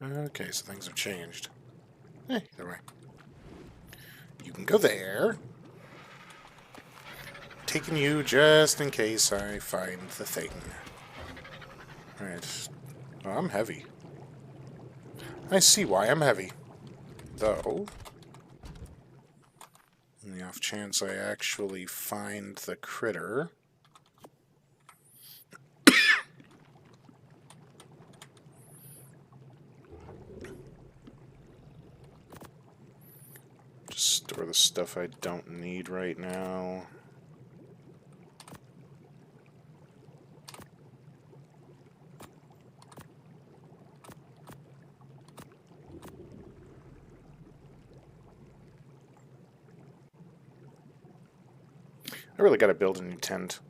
Okay, so things have changed. Either way. You can go there. Taking you just in case I find the thing. Alright. Oh, I'm heavy. I see why I'm heavy. Though, in the off chance I actually find the critter... just store the stuff I don't need right now. I really gotta build a new tent.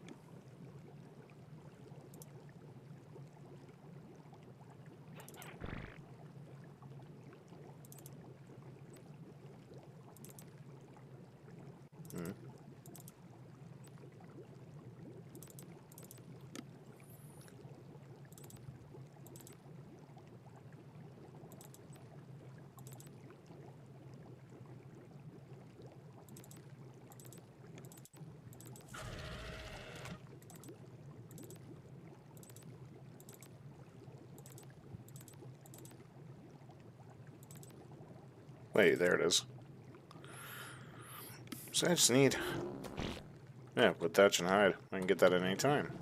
Wait, there it is. So I just need... yeah, wood, thatch, and hide. I can get that at any time.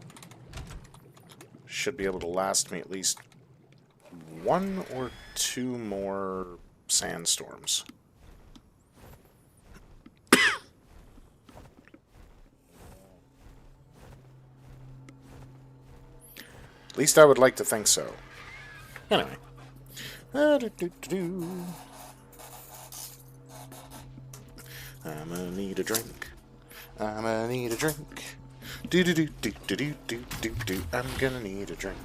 Should be able to last me at least 1 or 2 more sandstorms. At least I would like to think so. Anyway. I'm gonna need a drink. I'm gonna need a drink. Do do do do do do do do do. I'm gonna need a drink.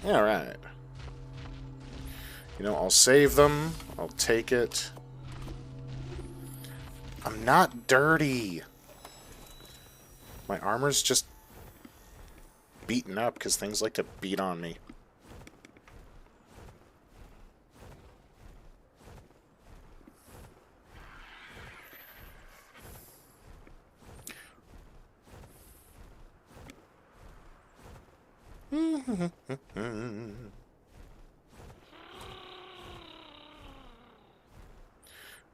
Alright. You know, I'll save them. I'll take it. I'm not dirty. My armor's just beaten up because things like to beat on me.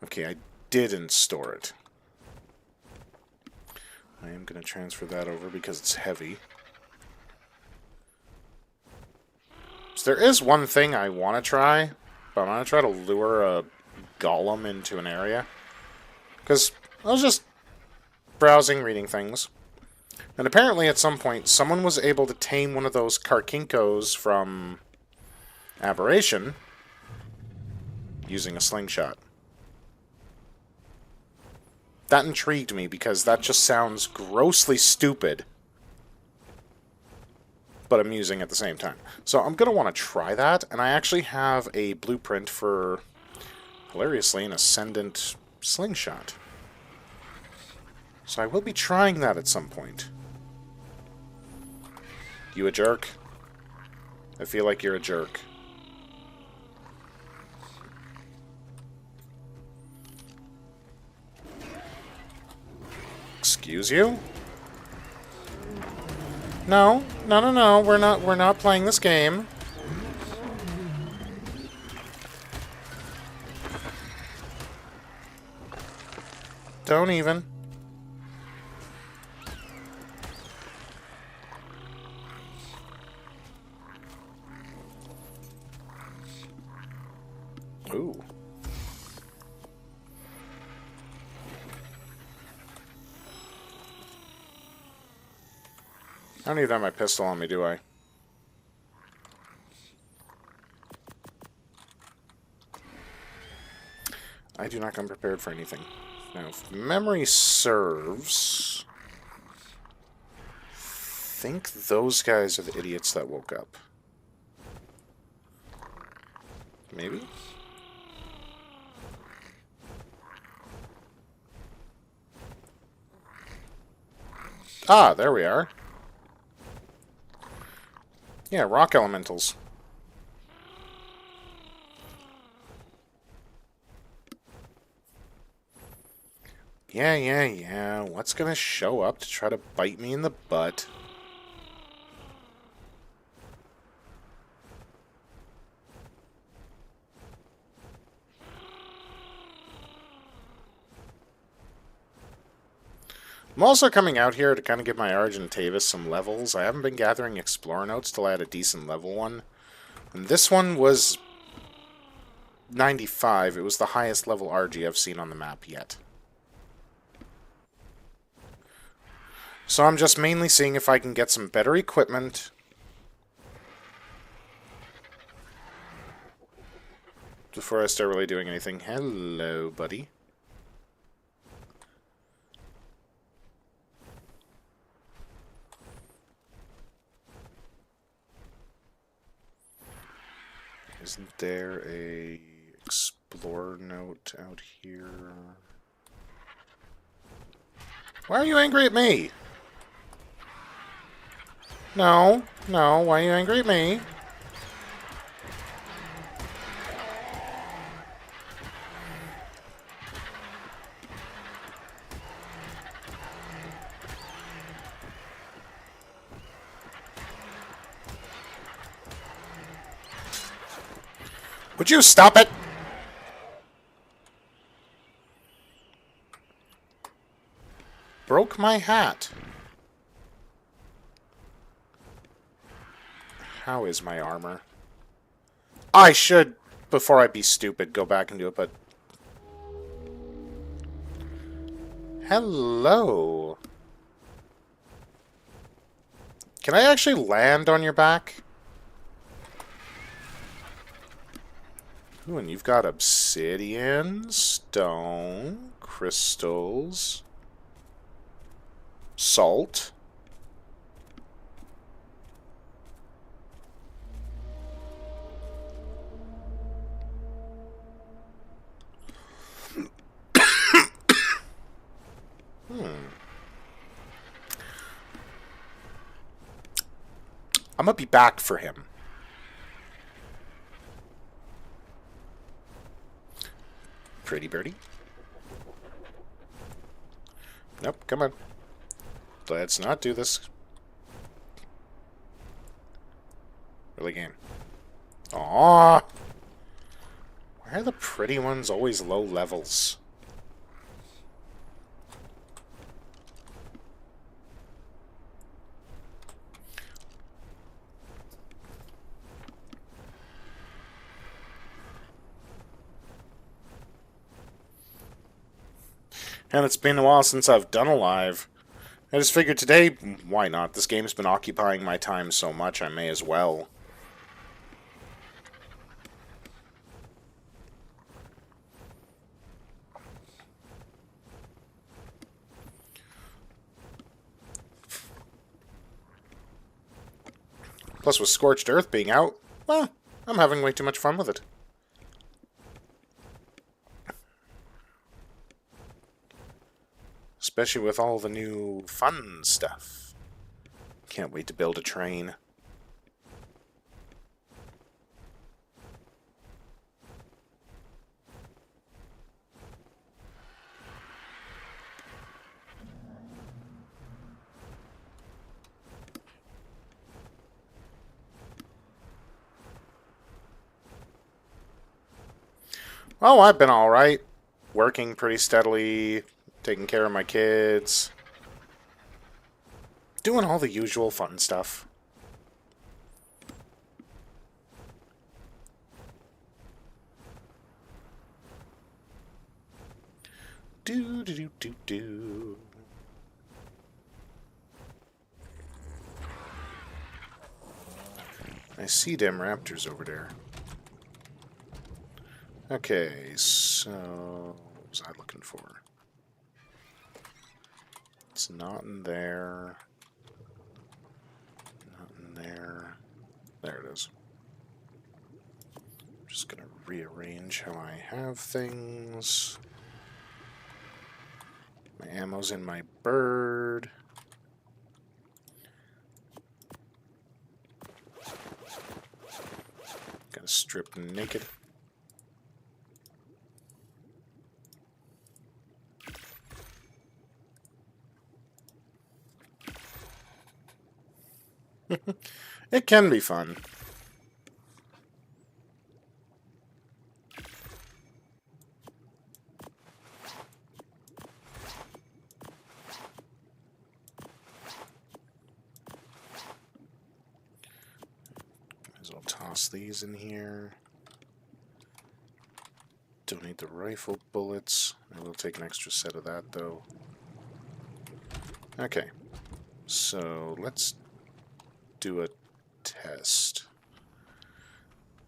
Okay, I didn't store it. I am going to transfer that over because it's heavy. So there is one thing I want to try, but I'm going to try to lure a golem into an area. Because I was just browsing, reading things. And apparently at some point, someone was able to tame one of those Karkinkos from Aberration using a slingshot. That intrigued me because that just sounds grossly stupid, but amusing at the same time. So I'm going to want to try that, and I actually have a blueprint for, hilariously, an Ascendant slingshot. So I will be trying that at some point. You a jerk? I feel like you're a jerk. Excuse you? No, no, no, no. We're not playing this game. Don't even. Ooh. I don't even have my pistol on me, do I? I do not come prepared for anything. Now, if memory serves... I think those guys are the idiots that woke up. Maybe? Ah, there we are. Yeah, rock elementals. Yeah. What's gonna show up to try to bite me in the butt? I'm also coming out here to kind of give my Argentavis some levels. I haven't been gathering Explorer notes till I had a decent level one. And this one was 95. It was the highest level RG I've seen on the map yet. So I'm just mainly seeing if I can get some better equipment before I start really doing anything. Hello, buddy. Isn't there a Explorer note out here? Why are you angry at me? No, why are you angry at me? Would you stop it? Broke my hat. How is my armor? I should, before I be stupid, go back and do it, but... Hello. Can I actually land on your back? Ooh, and you've got obsidian, stone, crystals, salt. I'm gonna be back for him. Pretty birdie. Nope, come on. Let's not do this. Really game. Aww. Why are the pretty ones always low levels? And it's been a while since I've done a live. I just figured today, why not? This game's been occupying my time so much, I may as well. Plus, with Scorched Earth being out, well, I'm having way too much fun with it. Especially with all the new fun stuff. Can't wait to build a train. Oh, I've been alright. Working pretty steadily, taking care of my kids. Doing all the usual fun stuff. Do. I see them raptors over there. Okay, so what was I looking for? It's not in there. Not in there. There it is. I'm just gonna rearrange how I have things. My ammo's in my bird. strip naked. It can be fun. Might as well toss these in here. Donate the rifle bullets. I will take an extra set of that, though. Okay. So, let's do a test.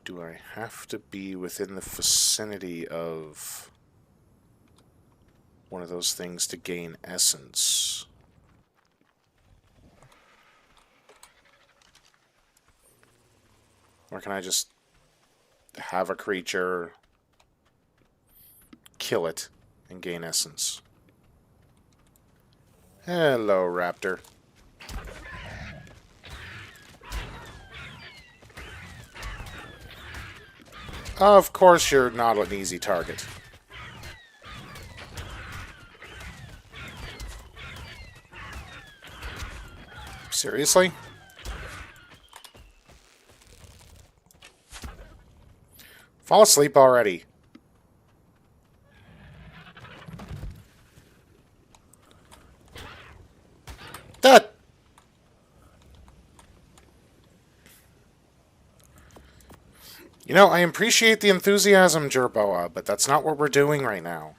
Do I have to be within the vicinity of one of those things to gain essence? Or can I just have a creature, kill it, and gain essence? Hello, Raptor. Of course you're not an easy target. Seriously? Fall asleep already. That... You know, I appreciate the enthusiasm, Jerboa, but that's not what we're doing right now.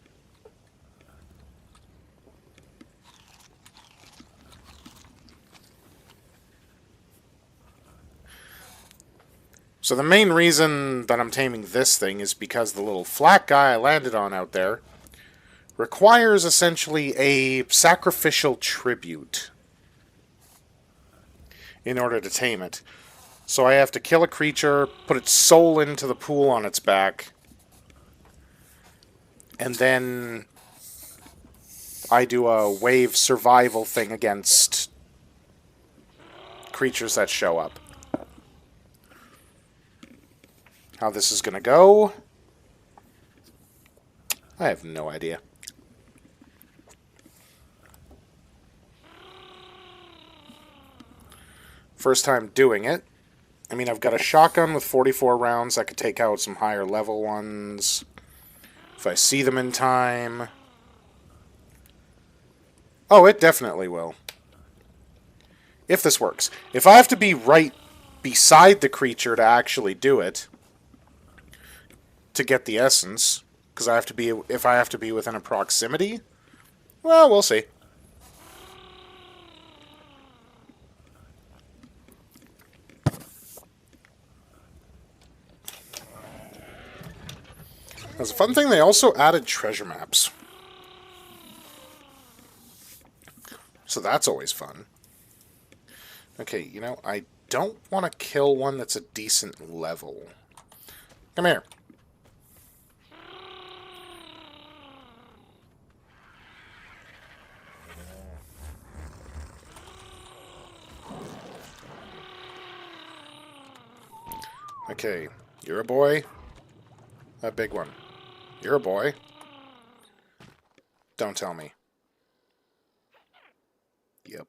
So the main reason that I'm taming this thing is because the little flat guy I landed on out there requires essentially a sacrificial tribute in order to tame it. So I have to kill a creature, put its soul into the pool on its back, and then I do a wave survival thing against creatures that show up. How this is going to go, I have no idea. First time doing it. I mean, I've got a shotgun with 44 rounds that could take out some higher level ones if I see them in time. Oh, it definitely will. If this works. If I have to be right beside the creature to actually do it, to get the essence, because if I have to be within a proximity, well, we'll see. As a fun thing, they also added treasure maps. So that's always fun. Okay, you know, I don't want to kill one that's a decent level. Come here. Okay, you're a boy. A big one. You're a boy. Don't tell me. Yep.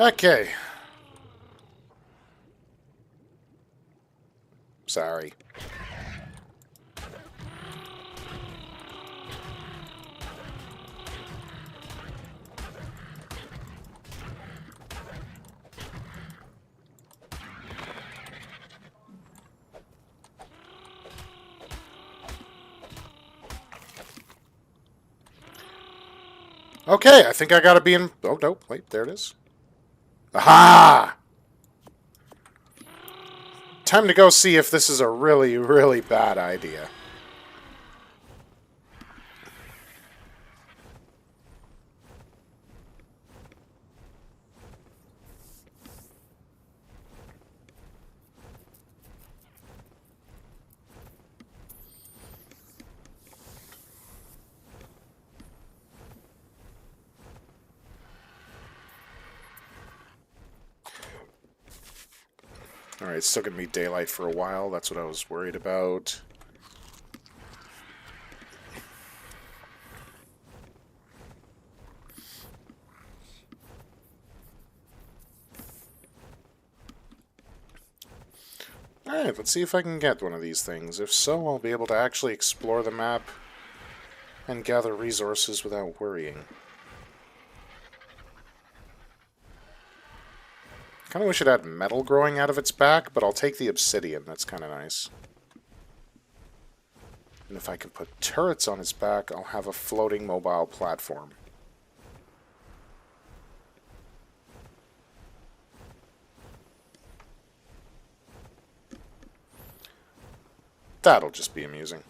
Okay. Sorry. Okay, I think I gotta be in... Oh, no, wait, there it is. Aha! Time to go see if this is a really, really bad idea. Alright, it's still going to be daylight for a while. That's what I was worried about. Alright, let's see if I can get one of these things. If so, I'll be able to actually explore the map and gather resources without worrying. Kind of wish it had metal growing out of its back, but I'll take the obsidian. That's kind of nice. And if I can put turrets on its back, I'll have a floating mobile platform. That'll just be amusing.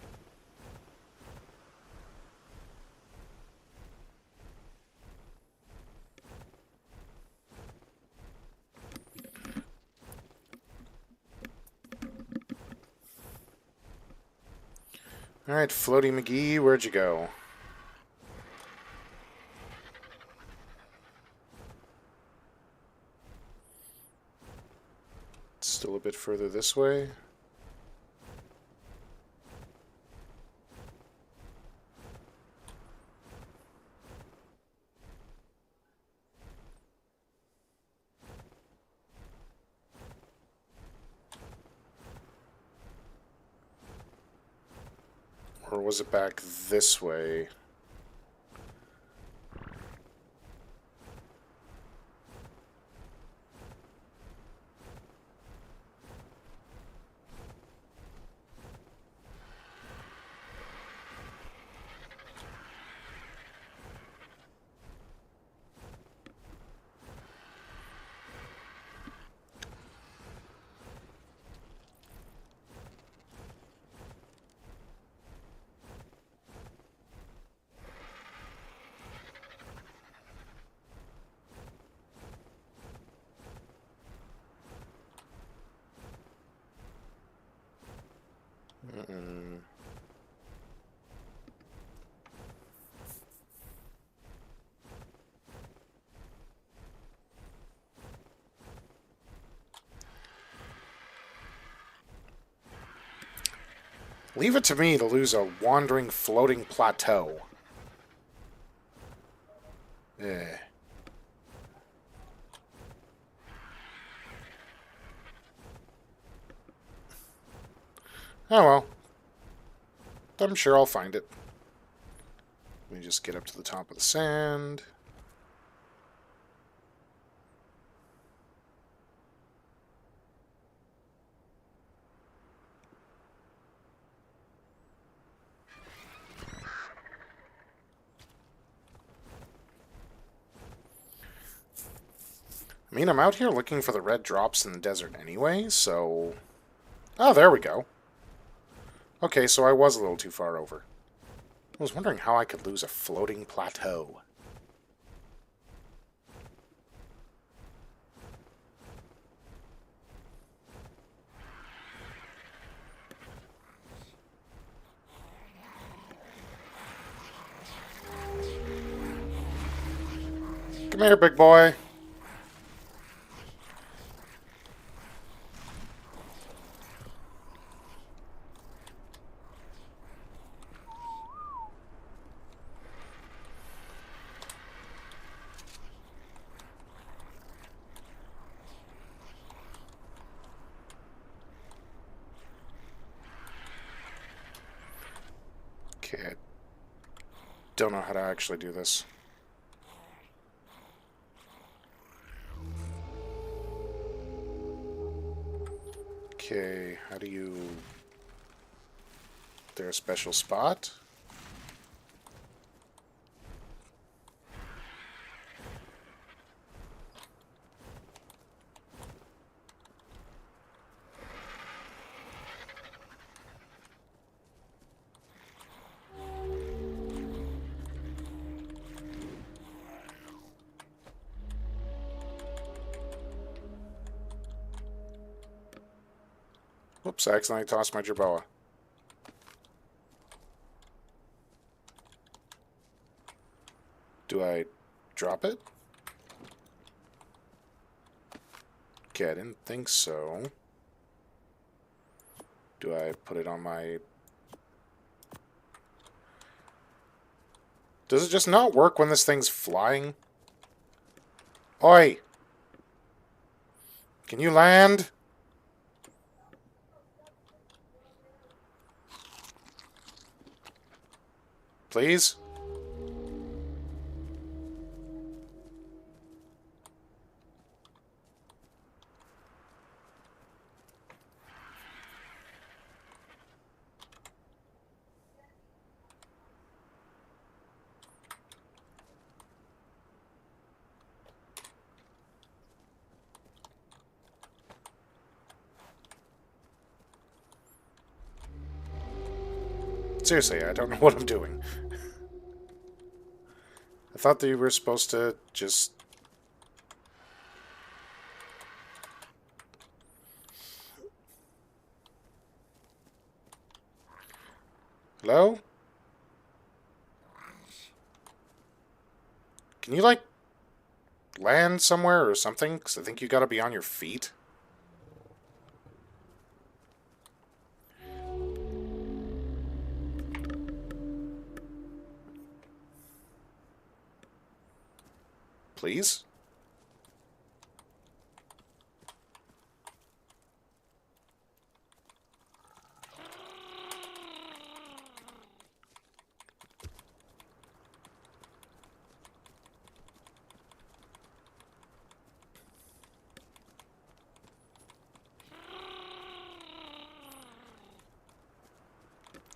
Alright, Floaty McGee, where'd you go? Still a bit further this way. Or was it back this way? Leave it to me to lose a wandering, floating plateau. Eh. Oh well. I'm sure I'll find it. Let me just get up to the top of the sand. I mean, I'm out here looking for the red drops in the desert anyway, so... Oh, there we go. Okay, so I was a little too far over. I was wondering how I could lose a floating plateau. Come here, big boy. Okay, I don't know how to actually do this. Okay, how do you... Is there a special spot? Whoops, I accidentally tossed my jerboa. Do I drop it? Okay, I didn't think so. Do I put it on my... Does it just not work when this thing's flying? Oi! Can you land? Please? Seriously, I don't know what I'm doing. I thought that you were supposed to just... Hello? Can you, like, land somewhere or something? Because I think you gotta be on your feet. Please?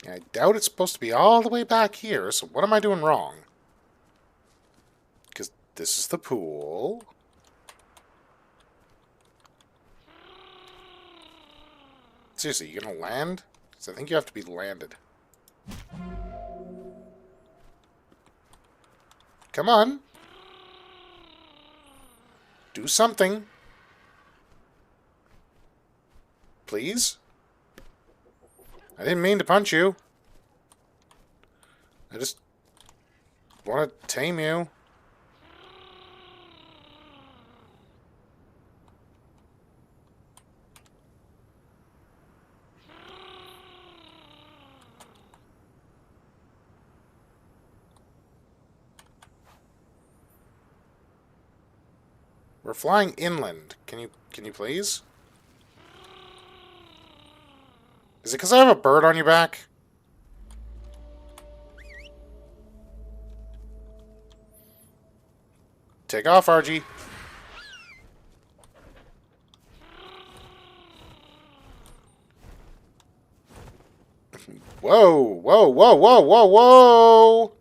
I doubt it's supposed to be all the way back here, so what am I doing wrong? Because this is the pool. Seriously, you gonna land? Because I think you have to be landed. Come on. Do something. Please? I didn't mean to punch you. I just want to tame you. We're flying inland. Can you please? Is it because I have a bird on your back? Take off, RG. Whoa, whoa, whoa, whoa, whoa, whoa!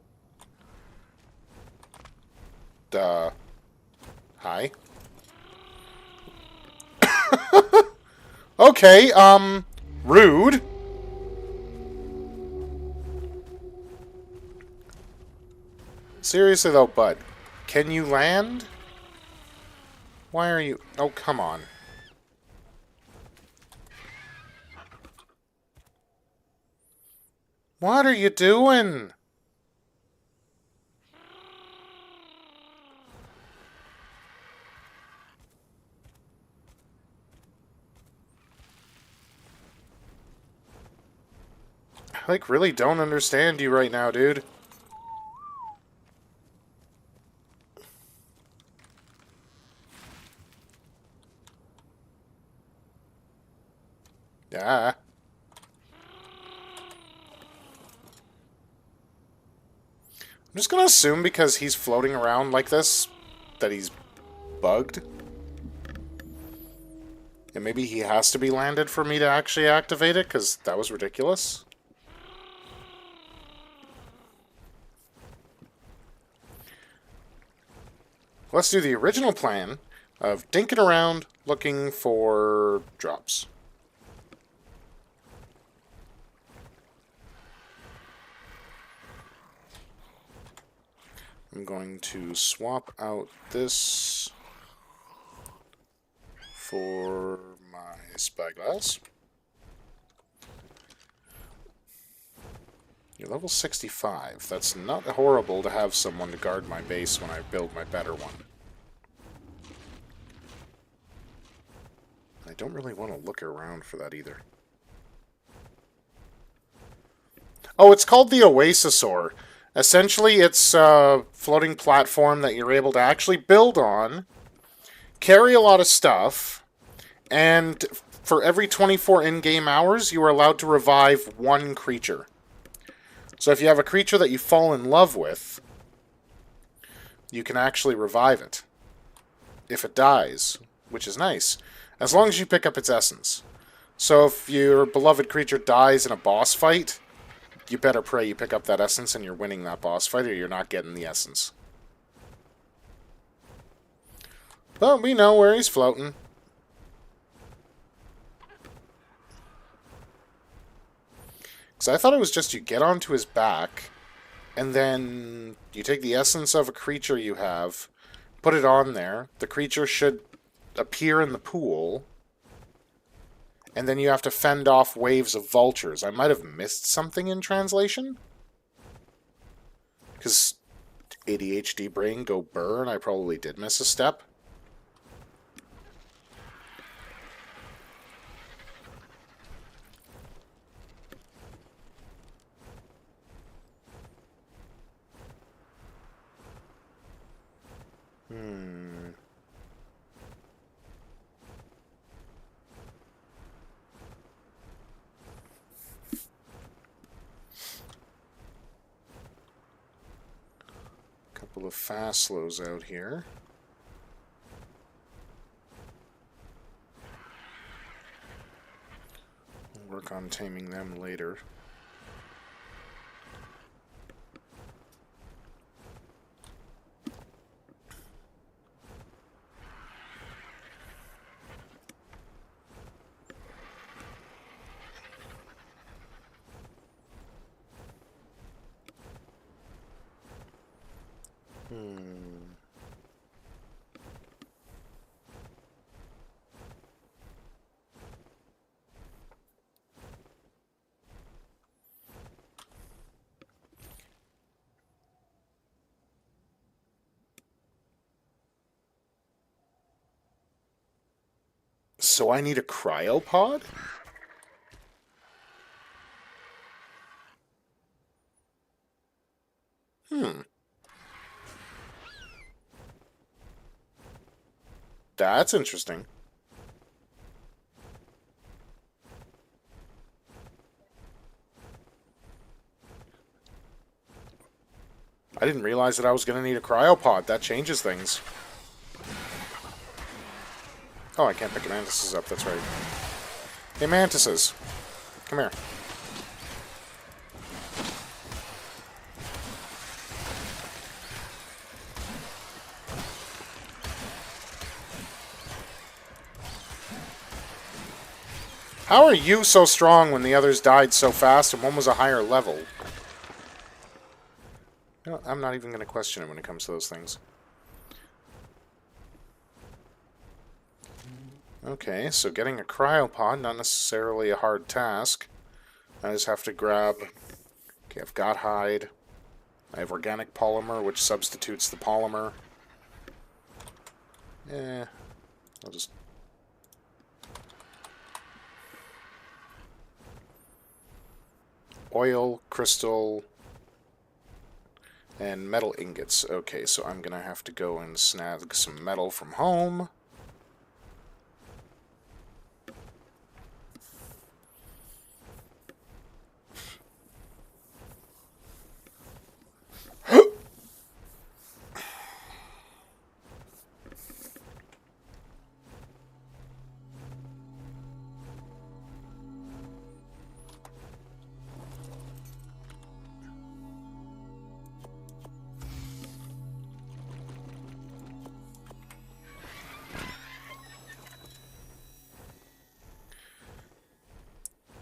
Duh. Hi. Okay, rude. Seriously though, bud, can you land? Why are you... Oh, come on. What are you doing? I, like, really don't understand you right now, dude. Yeah. I'm just gonna assume because he's floating around like this that he's bugged. And maybe he has to be landed for me to actually activate it, because that was ridiculous. Let's do the original plan of dinking around looking for drops. I'm going to swap out this for my spyglass. You're level 65. That's not horrible to have someone to guard my base when I build my better one. I don't really want to look around for that either. Oh, it's called the Oasisaur. Essentially, it's a floating platform that you're able to actually build on, carry a lot of stuff, and for every 24 in-game hours, you are allowed to revive one creature. So if you have a creature that you fall in love with, you can actually revive it if it dies, which is nice, as long as you pick up its essence. So if your beloved creature dies in a boss fight, you better pray you pick up that essence and you're winning that boss fight, or you're not getting the essence. But we know where he's floating. Because I thought it was just you get onto his back, and then you take the essence of a creature you have, put it on there, the creature should appear in the pool, and then you have to fend off waves of vultures. I might have missed something in translation? Because ADHD brain go burr, and I probably did miss a step. Couple of fast slows out here. We'll work on taming them later. So I need a cryopod? That's interesting. I didn't realize that I was going to need a cryopod. That changes things. Oh, I can't pick mantises up, that's right. Hey, mantises. Come here. How are you so strong when the others died so fast and one was a higher level? You know, I'm not even going to question it when it comes to those things. Okay, so getting a cryopod, not necessarily a hard task. I just have to grab... Okay, I've got hide. I have organic polymer, which substitutes the polymer. I'll just... Oil, crystal, and metal ingots. Okay, so I'm gonna have to go and snag some metal from home.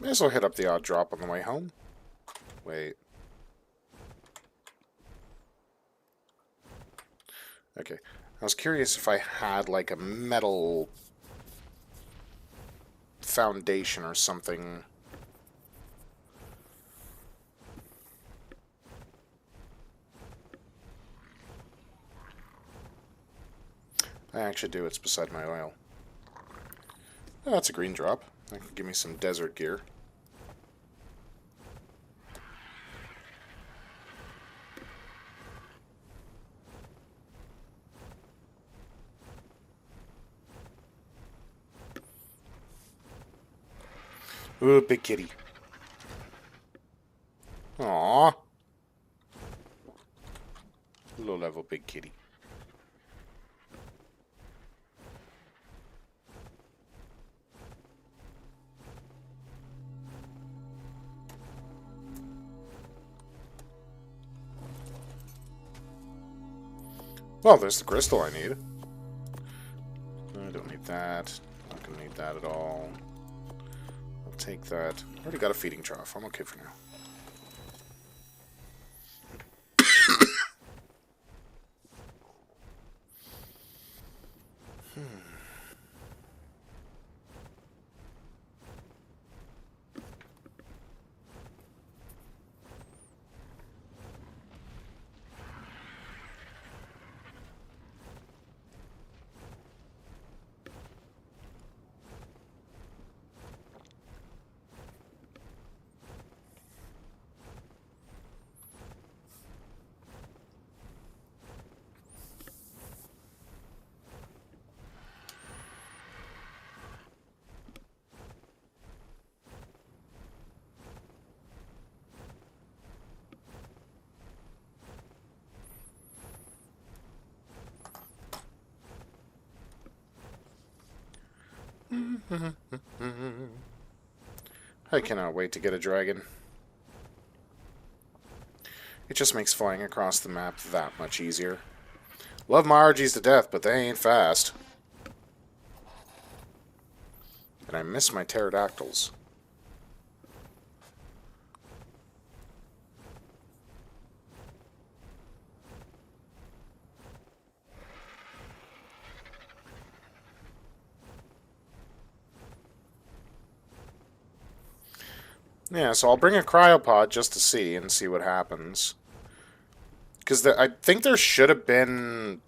May as well hit up the odd drop on the way home. Wait. Okay. I was curious if I had, like, a metal foundation or something. I actually do. It's beside my oil. Oh, that's a green drop. That can give me some desert gear. Ooh, big kitty. Aww. Low level big kitty. Well, there's the crystal I need. I don't need that. Not gonna need that at all. I'll take that. Already got a feeding trough. I'm okay for now. I cannot wait to get a dragon. It just makes flying across the map that much easier. Love my RGs to death, but they ain't fast. And I miss my pterodactyls. Yeah, so I'll bring a cryopod just to see and see what happens. Because I think there should have been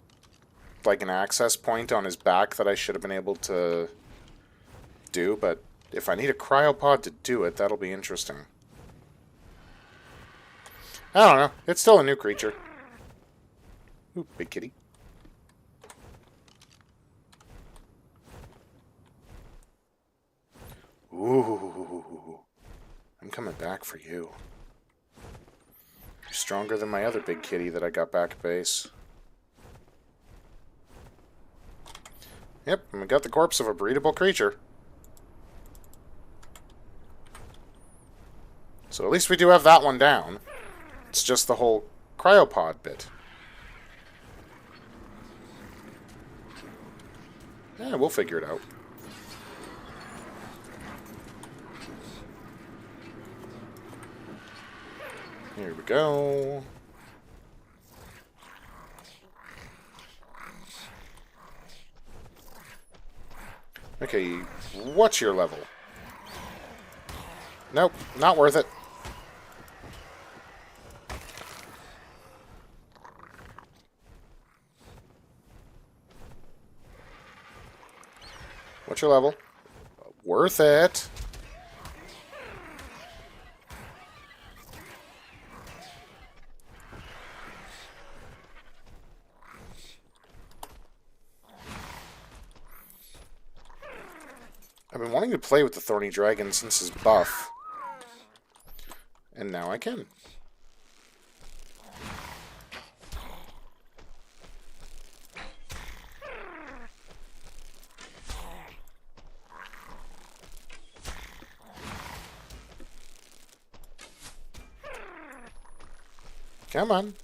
like an access point on his back that I should have been able to do, but if I need a cryopod to do it, that'll be interesting. I don't know. It's still a new creature. Ooh, big kitty. Ooh. I'm coming back for you. You're stronger than my other big kitty that I got back at base. Yep, and we got the corpse of a breedable creature. So at least we do have that one down. It's just the whole cryopod bit. Yeah, we'll figure it out. Here we go. Okay, what's your level? Nope, not worth it. What's your level? Worth it. I've been wanting to play with the Thorny Dragon since his buff. And now I can. Come on.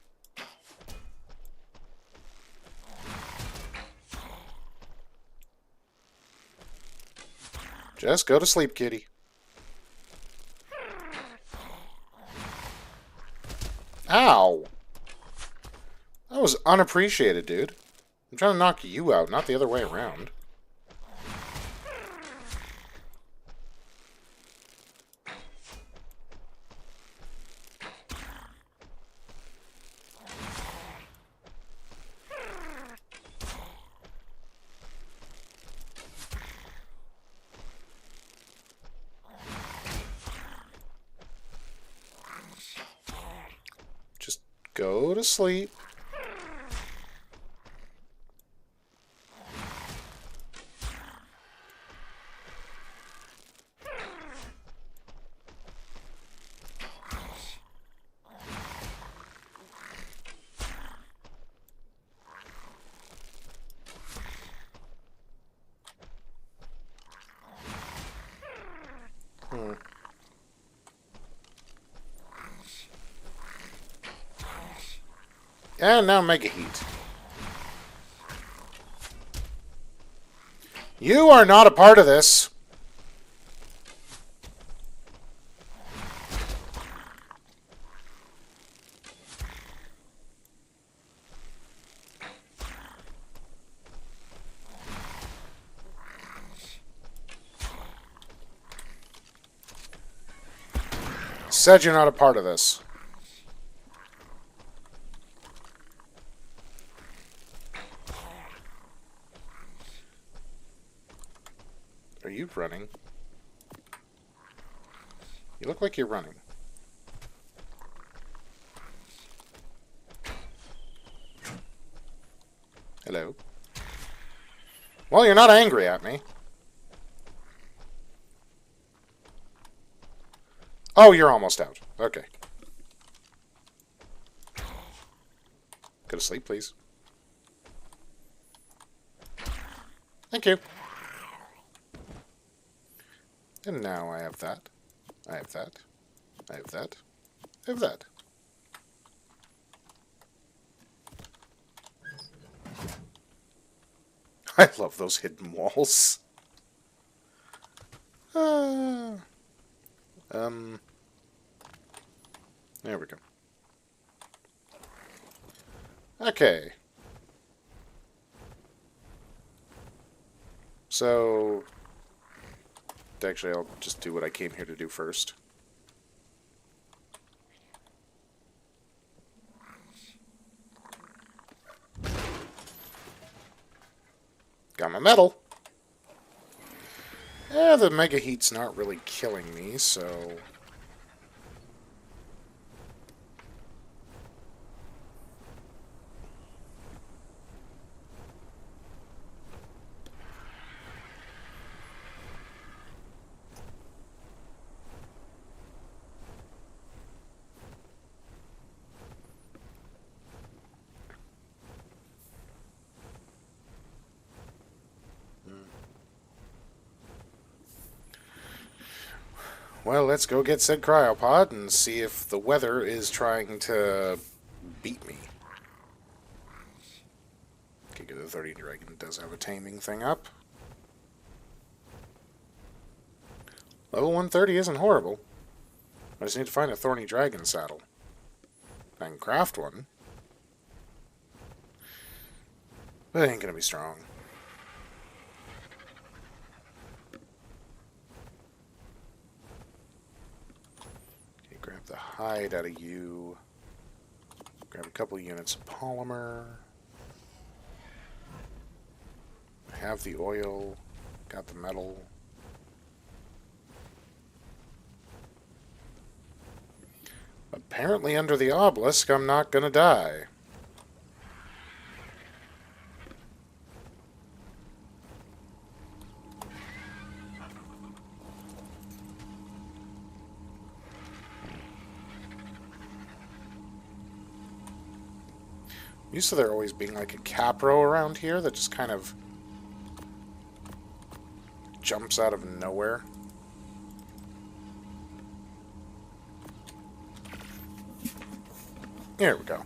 Just go to sleep, kitty. Ow! That was unappreciated, dude. I'm trying to knock you out, not the other way around. Just go to sleep. And now Mega Heat. You are not a part of this. Said you're not a part of this. Are you running? You look like you're running. Hello? Well, you're not angry at me. Oh, you're almost out. Okay. Go to sleep, please. Thank you. And now I have that. I have that. I have that. I have that. I love those hidden walls. There we go. Okay. So, actually, I'll just do what I came here to do first. Got my medal. Yeah, the Mega Heat's not really killing me, so... Well, let's go get said cryopod and see if the weather is trying to beat me. Okay, good. The 30 Dragon does have a taming thing up. Level 130 isn't horrible. I just need to find a Thorny Dragon saddle. I can craft one. But it ain't gonna be strong. Okay, grab the hide out of you. Grab a couple units of polymer. Have the oil. Got the metal. Apparently under the obelisk I'm not gonna die. I'm used to there always being like a capro around here that just kind of jumps out of nowhere. There we go.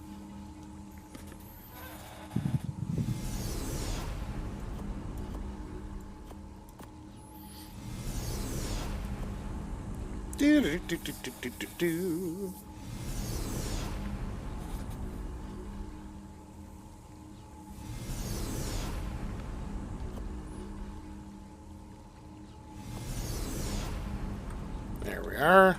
Do do do do do do do do. There we are.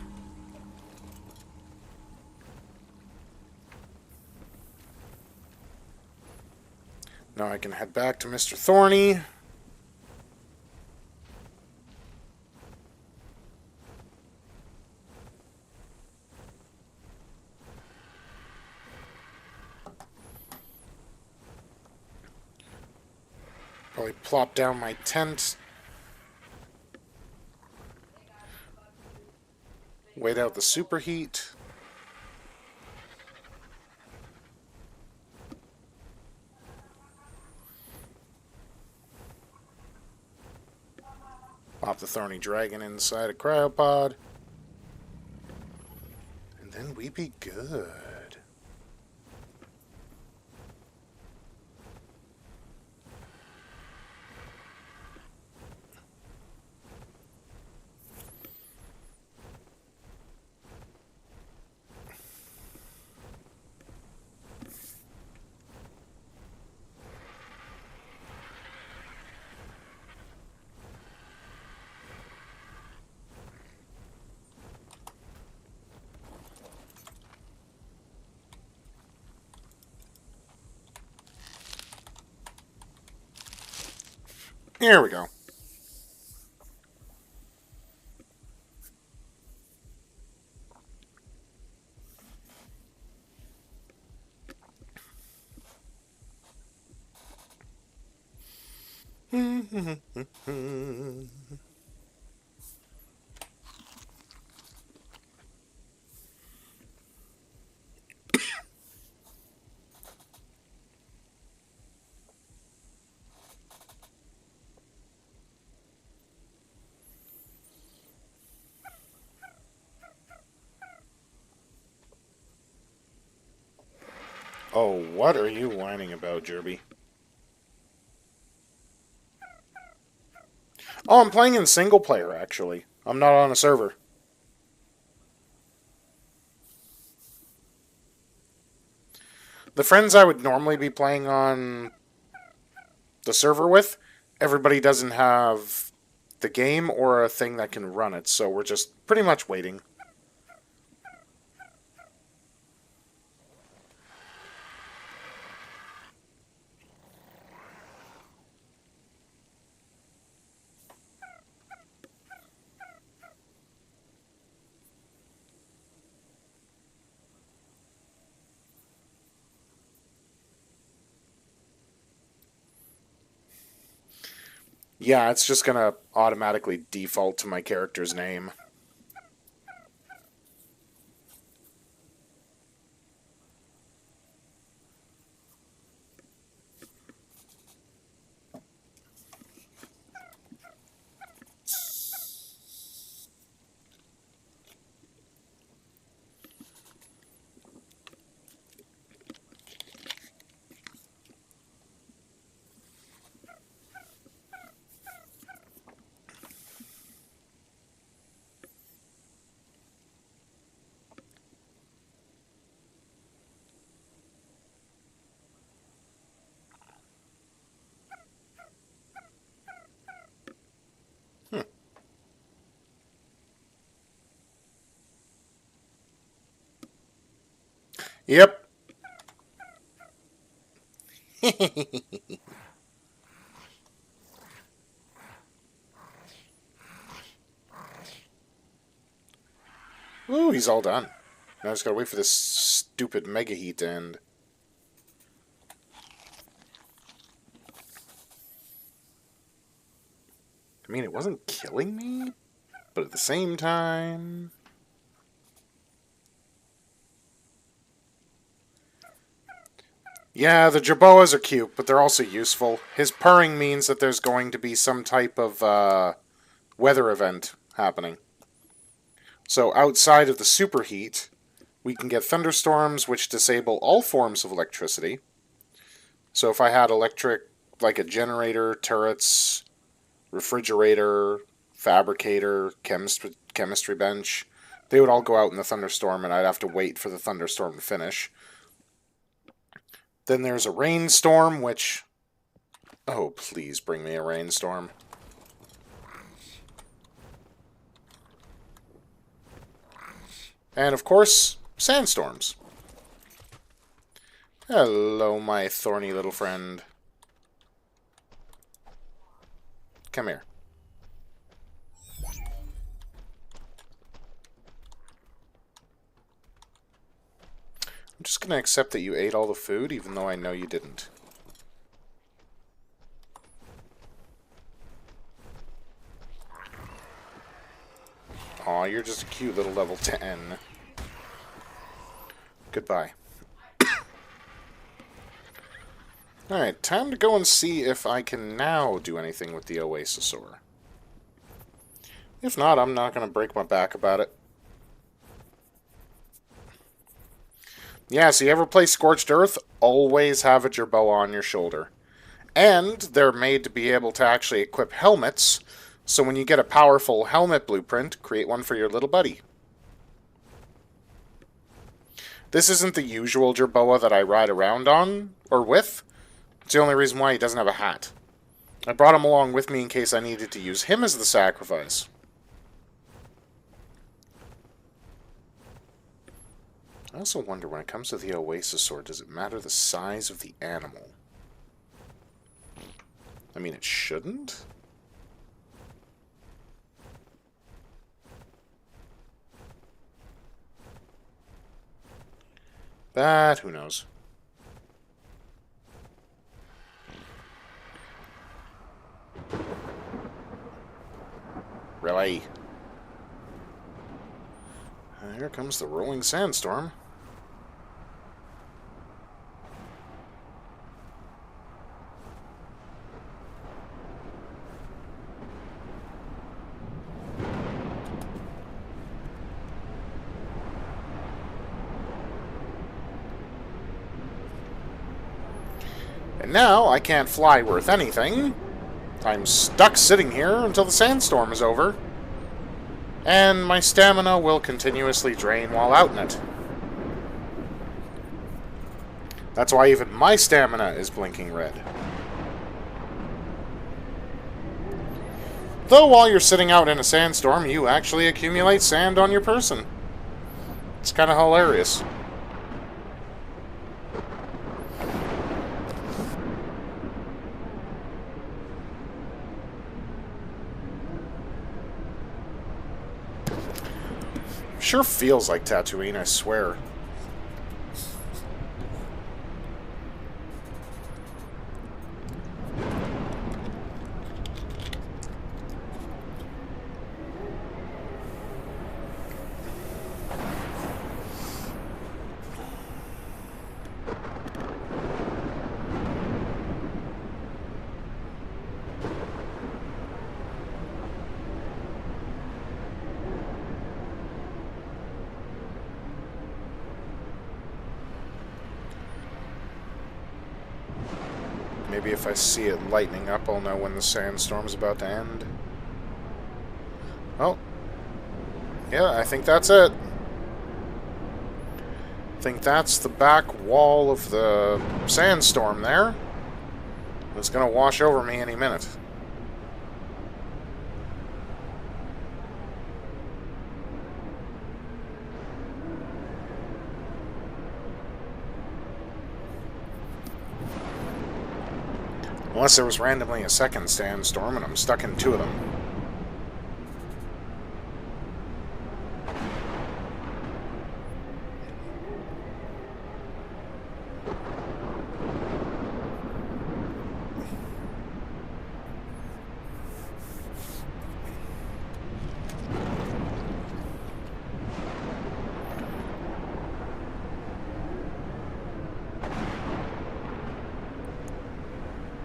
Now I can head back to Mr. Thorny. Probably plop down my tent. Wait out the superheat. Pop the Thorny Dragon inside a cryopod. And then we be good. Here we go. Oh, what are you whining about, Jerby? Oh, I'm playing in single player, actually. I'm not on a server. The friends I would normally be playing on the server with, everybody doesn't have the game or a thing that can run it, so we're just pretty much waiting. Yeah, it's just gonna automatically default to my character's name. Hmm. Yep. Ooh, he's all done. Now I just gotta wait for this stupid mega heat to end. I mean, it wasn't killing me, but at the same time... Yeah, the Jerboas are cute, but they're also useful. His purring means that there's going to be some type of weather event happening. So outside of the superheat, we can get thunderstorms, which disable all forms of electricity. So if I had electric, like a generator, turrets, refrigerator, fabricator, chemistry bench, they would all go out in the thunderstorm, and I'd have to wait for the thunderstorm to finish. Then there's a rainstorm, which... Oh, please bring me a rainstorm. And, of course, sandstorms. Hello, my thorny little friend. Come here. I'm just going to accept that you ate all the food, even though I know you didn't. Aw, you're just a cute little level 10. Goodbye. Alright, time to go and see if I can now do anything with the Oasisaur. If not, I'm not going to break my back about it. Yeah, so you ever play Scorched Earth? Always have a Jerboa on your shoulder. And they're made to be able to actually equip helmets, so when you get a powerful helmet blueprint, create one for your little buddy. This isn't the usual Jerboa that I ride around on, or with. It's the only reason why he doesn't have a hat. I brought him along with me in case I needed to use him as the sacrifice. I also wonder, when it comes to the Oasisaur, does it matter the size of the animal? I mean, it shouldn't, That, who knows? Really? Here comes the rolling sandstorm. And now I can't fly worth anything. I'm stuck sitting here until the sandstorm is over. And my stamina will continuously drain while out in it. That's why even my stamina is blinking red. Though while you're sitting out in a sandstorm, you actually accumulate sand on your person. It's kind of hilarious. Sure feels like Tatooine, I swear. Maybe if I see it lightening up, I'll know when the sandstorm's about to end. Oh. Yeah, I think that's it. I think that's the back wall of the sandstorm there. It's going to wash over me any minute. Unless there was randomly a second sandstorm and I'm stuck in two of them.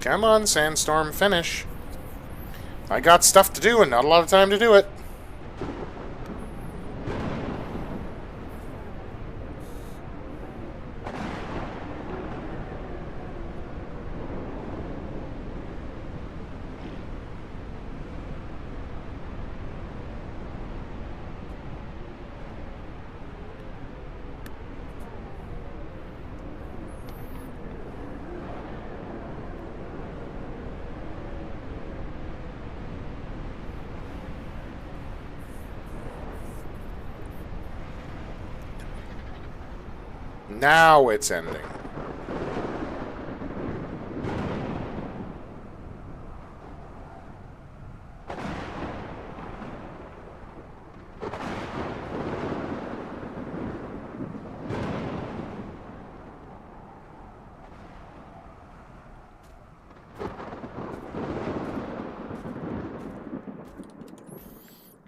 Come on, sandstorm, finish. I got stuff to do and not a lot of time to do it. Now it's ending.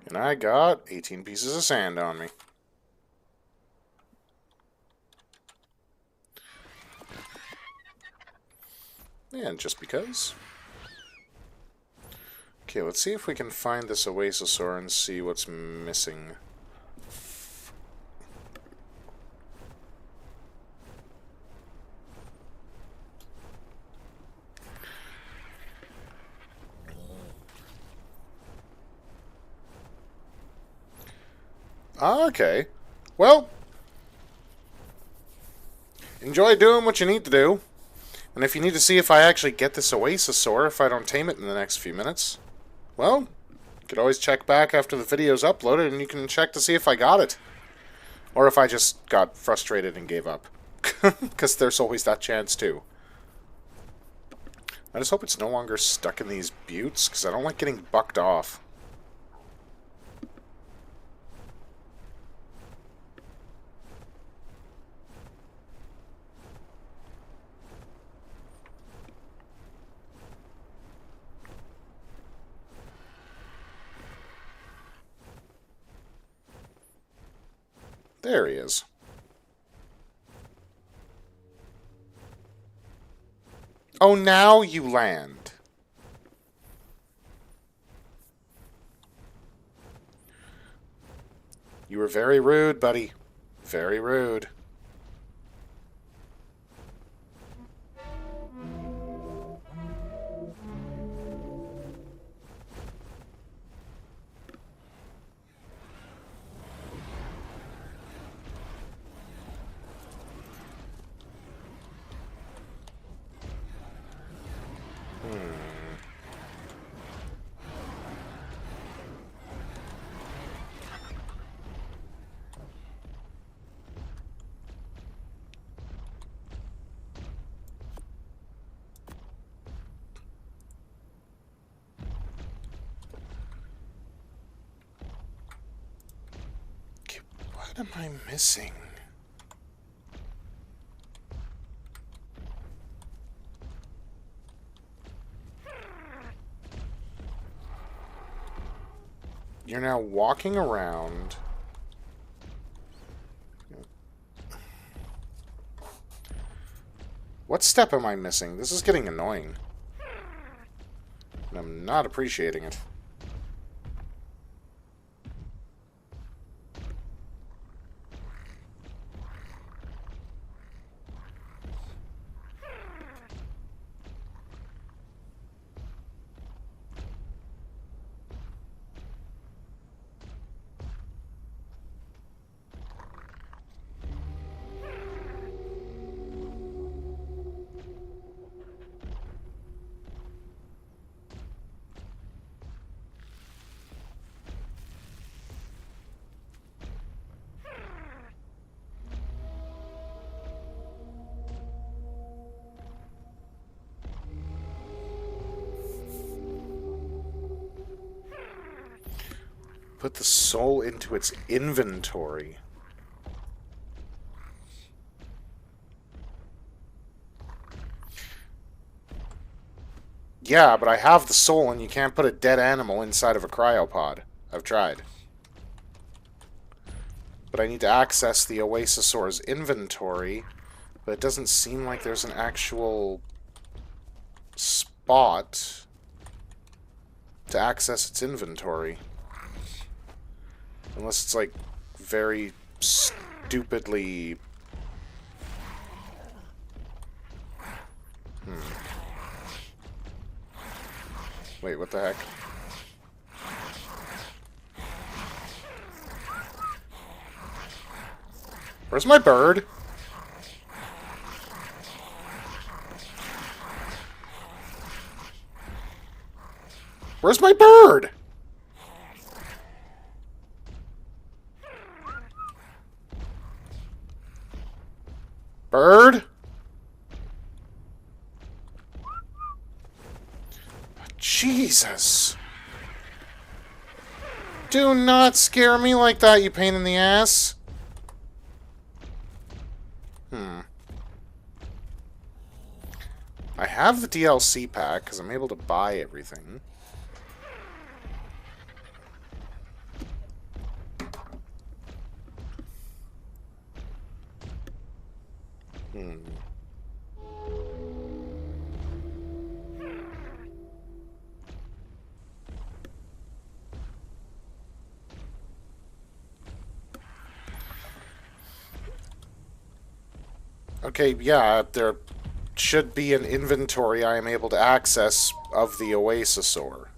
And I got 18 pieces of sand on me. And just because. Okay, let's see if we can find this Oasosaur and see what's missing. Okay. Well, enjoy doing what you need to do. And if you need to see if I actually get this Oasosaur, if I don't tame it in the next few minutes, well, you could always check back after the video's uploaded and you can check to see if I got it. Or if I just got frustrated and gave up. Because there's always that chance too. I just hope it's no longer stuck in these buttes, because I don't like getting bucked off. There he is. Oh, now you land. You were very rude, buddy. Very rude. What am I missing? You're now walking around. What step am I missing? This is getting annoying. And I'm not appreciating it. Put the soul into its inventory. Yeah, but I have the soul and you can't put a dead animal inside of a cryopod. I've tried. But I need to access the Oasisaur's inventory, but it doesn't seem like there's an actual spot to access its inventory. Unless it's, like, very stupidly... Wait, what the heck? Where's my bird? Where's my bird? Bird? Jesus. Do not scare me like that, you pain in the ass. I have the DLC pack, because I'm able to buy everything. Okay, yeah, there should be an inventory I am able to access of the Oasisaur.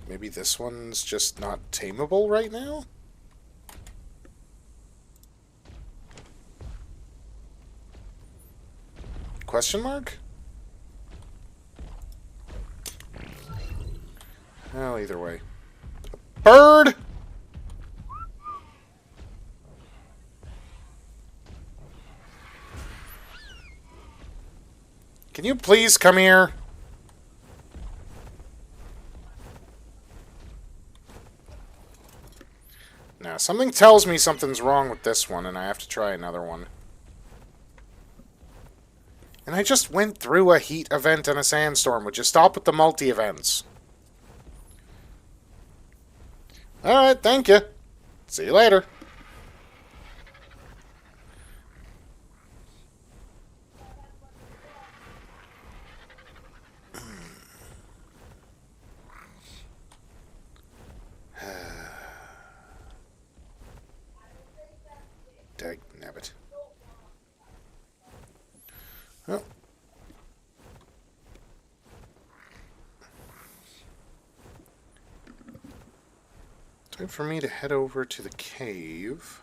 Maybe this one's just not tameable right now? Question mark? Well, either way. Bird! Can you please come here? Something tells me something's wrong with this one, and I have to try another one. And I just went through a heat event and a sandstorm. Would you stop with the multi-events? Alright, thank you. See you later. Dagnabbit. Oh. Time for me to head over to the cave.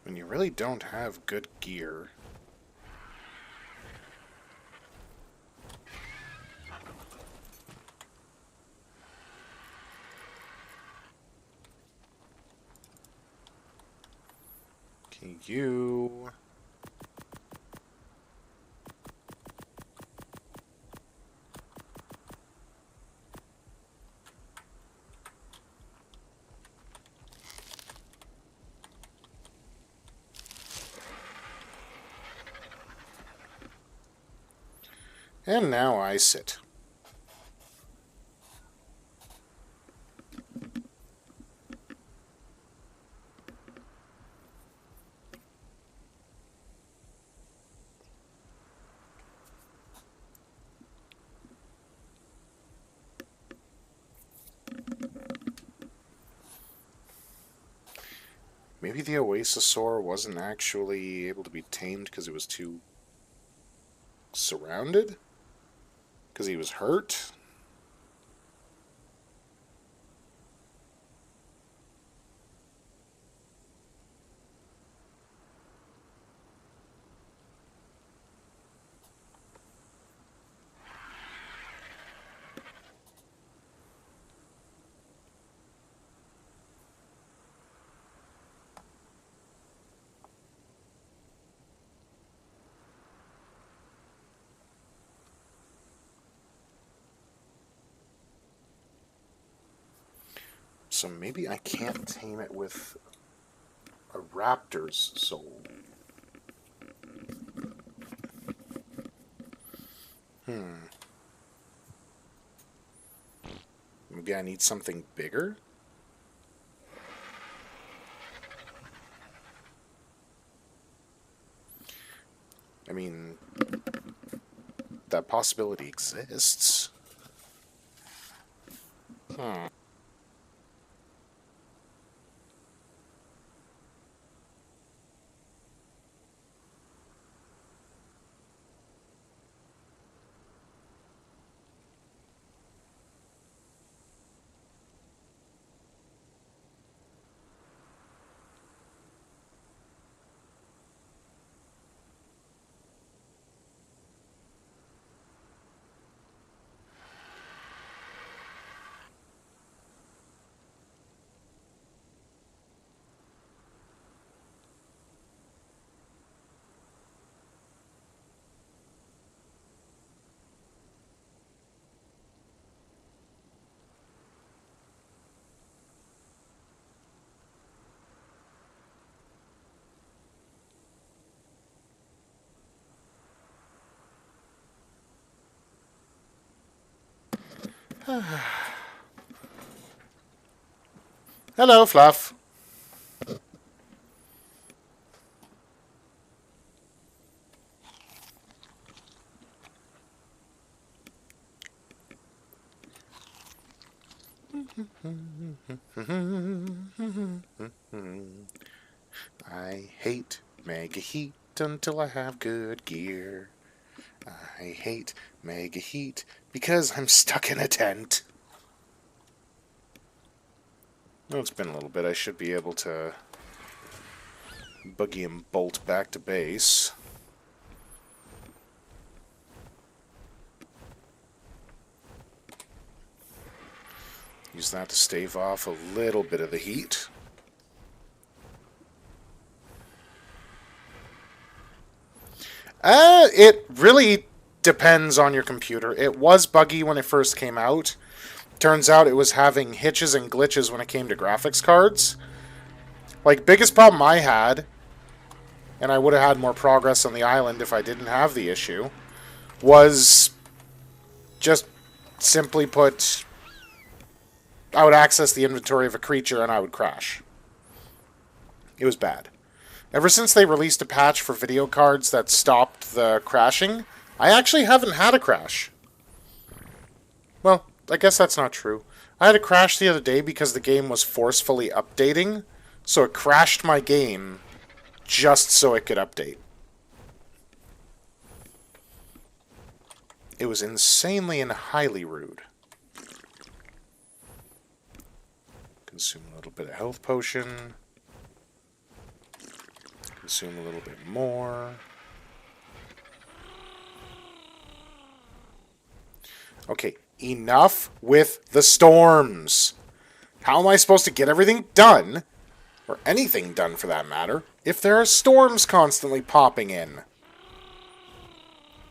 When you really don't have good gear. Okay, you... And now I sit. Maybe the Oasisaur wasn't actually able to be tamed because it was too surrounded? Because he was hurt? So maybe I can't tame it with a raptor's soul. Maybe I need something bigger? I mean, that possibility exists. Hello, Fluff. I hate mega heat until I have good gear. I hate mega heat because I'm stuck in a tent. Well, it's been a little bit. I should be able to boogie and bolt back to base. Use that to stave off a little bit of the heat. It really depends on your computer. It was buggy when it first came out. Turns out it was having hitches and glitches when it came to graphics cards. Like, biggest problem I had, and I would have had more progress on the island if I didn't have the issue, was just simply put, I would access the inventory of a creature and I would crash. It was bad. Ever since they released a patch for video cards that stopped the crashing, I actually haven't had a crash. Well, I guess that's not true. I had a crash the other day because the game was forcefully updating, so it crashed my game just so it could update. It was insanely and highly rude. Consume a little bit of health potion. Consume a little bit more. Okay, enough with the storms. How am I supposed to get everything done, or anything done for that matter, if there are storms constantly popping in?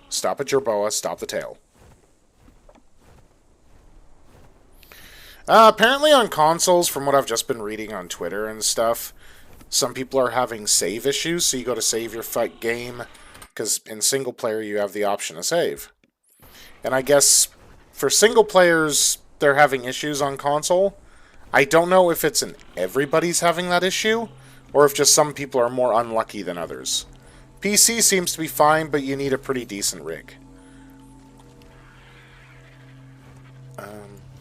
Stop at your boa, stop the tail. Apparently on consoles, from what I've just been reading on Twitter and stuff, some people are having save issues, so you go to save your fight game, because in single player you have the option to save. And I guess for single players, they're having issues on console. I don't know if it's everybody's having that issue, or if just some people are more unlucky than others. PC seems to be fine, but you need a pretty decent rig.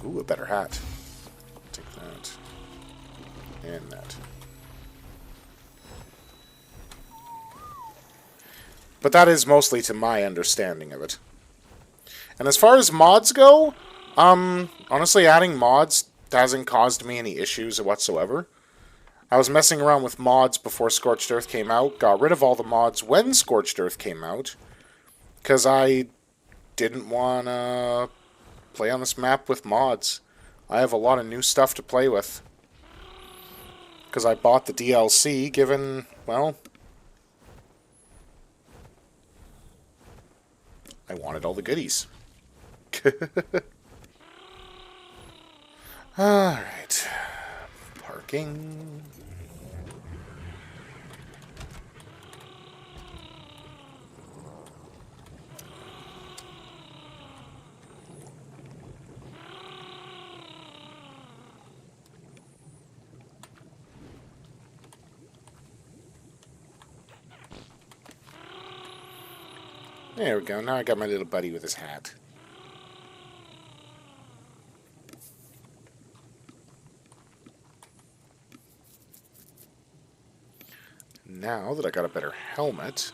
Ooh, a better hat. Take that. And that. But that is mostly to my understanding of it. And as far as mods go, honestly, adding mods hasn't caused me any issues whatsoever. I was messing around with mods before Scorched Earth came out, got rid of all the mods when Scorched Earth came out, because I didn't want to play on this map with mods. I have a lot of new stuff to play with. Because I bought the DLC, given, well, I wanted all the goodies. Alright. Parking. There we go. Now I got my little buddy with his hat. Now that I got a better helmet,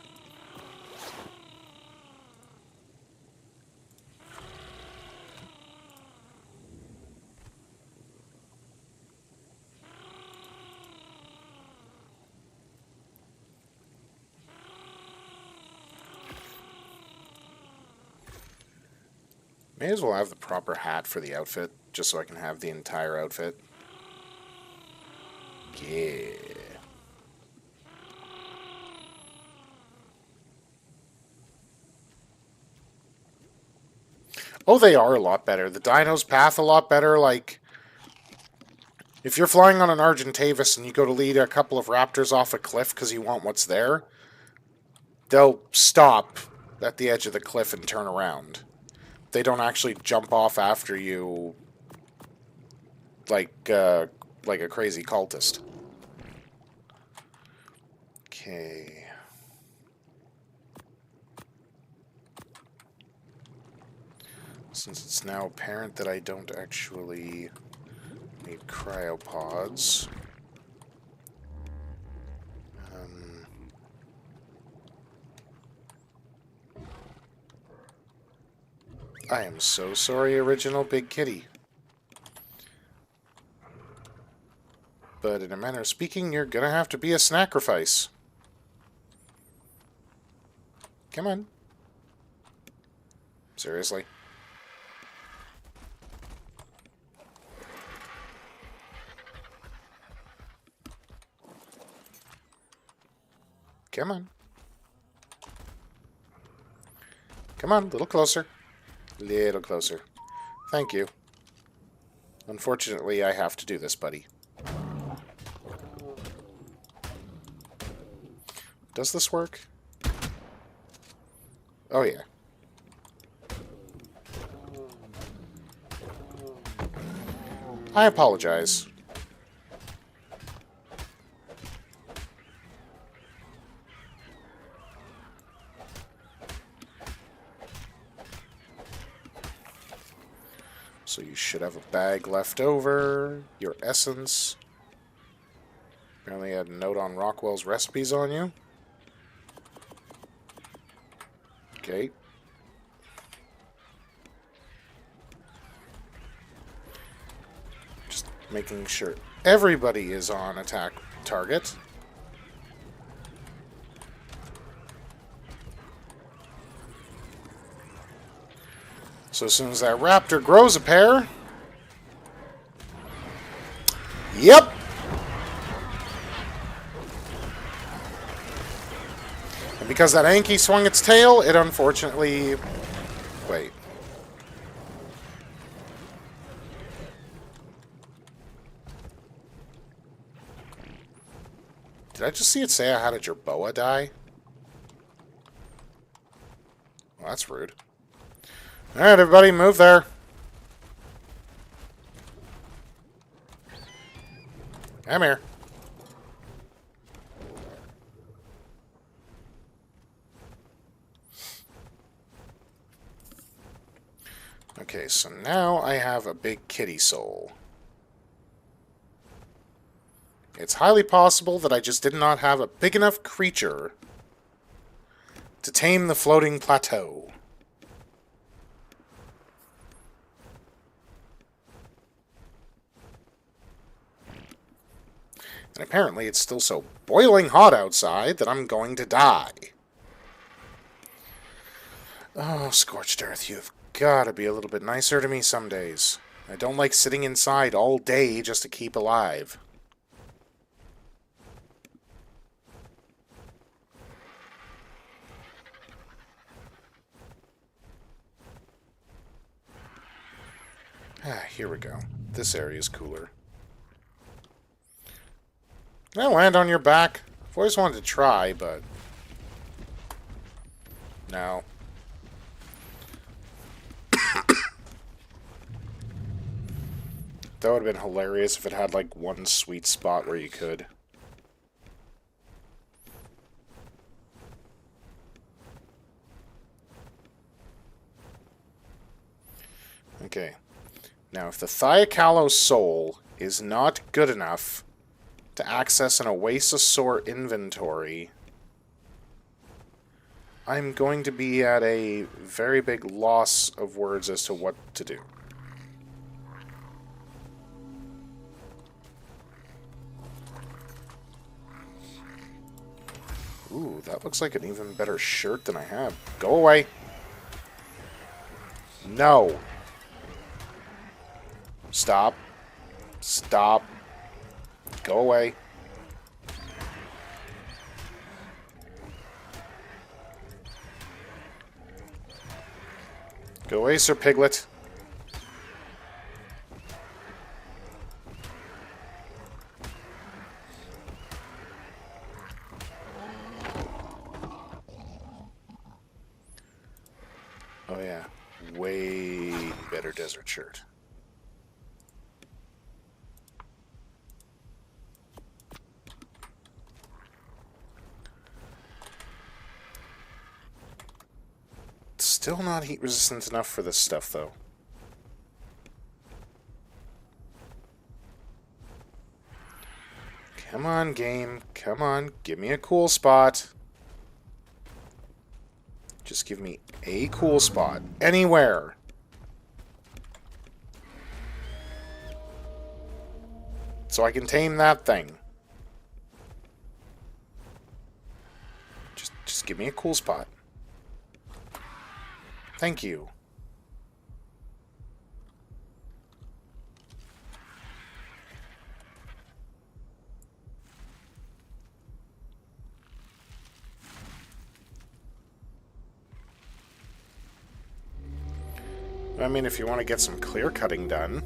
may as well have the proper hat for the outfit, just so I can have the entire outfit. Yeah. Oh, they are a lot better. The Dino's path a lot better. Like, if you're flying on an Argentavis and you go to lead a couple of raptors off a cliff because you want what's there, they'll stop at the edge of the cliff and turn around. They don't actually jump off after you like a crazy cultist. Okay. Since it's now apparent that I don't actually need cryopods, I am so sorry, original Big Kitty. But in a manner of speaking, you're gonna have to be a sacrifice. Come on. Seriously? Come on. Come on, a little closer. Little closer. Thank you. Unfortunately, I have to do this, buddy. Does this work? Oh, yeah. I apologize. So you should have a bag left over. Your essence. Apparently had a note on Rockwell's recipes on you. Okay. Just making sure everybody is on attack target. So as soon as that raptor grows a pair... Yep! And because that Anki swung its tail, it unfortunately... Wait. Did I just see it say how did your boa die? Well, that's rude. Alright, everybody, move there. Come here. Okay, so now I have a big kitty soul. It's highly possible that I just did not have a big enough creature to tame the floating plateau. And apparently it's still so boiling hot outside that I'm going to die. Oh, Scorched Earth, you've got to be a little bit nicer to me some days. I don't like sitting inside all day just to keep alive. Ah, here we go. This area is cooler. Can I land on your back? I've always wanted to try, but... No. That would have been hilarious if it had, like, one sweet spot where you could. Okay. Now, if the Thiakalos soul is not good enough to access an Oasosaur inventory, I'm going to be at a very big loss of words as to what to do. Ooh, that looks like an even better shirt than I have. Go away. No. Stop. Stop. Go away. Go away, Sir Piglet. Oh yeah, way better desert shirt. Still not heat resistant enough for this stuff, though. Come on, game. Come on. Give me a cool spot. Just give me a cool spot. Anywhere. so I can tame that thing. Just give me a cool spot. Thank you. I mean, if you want to get some clear cutting done.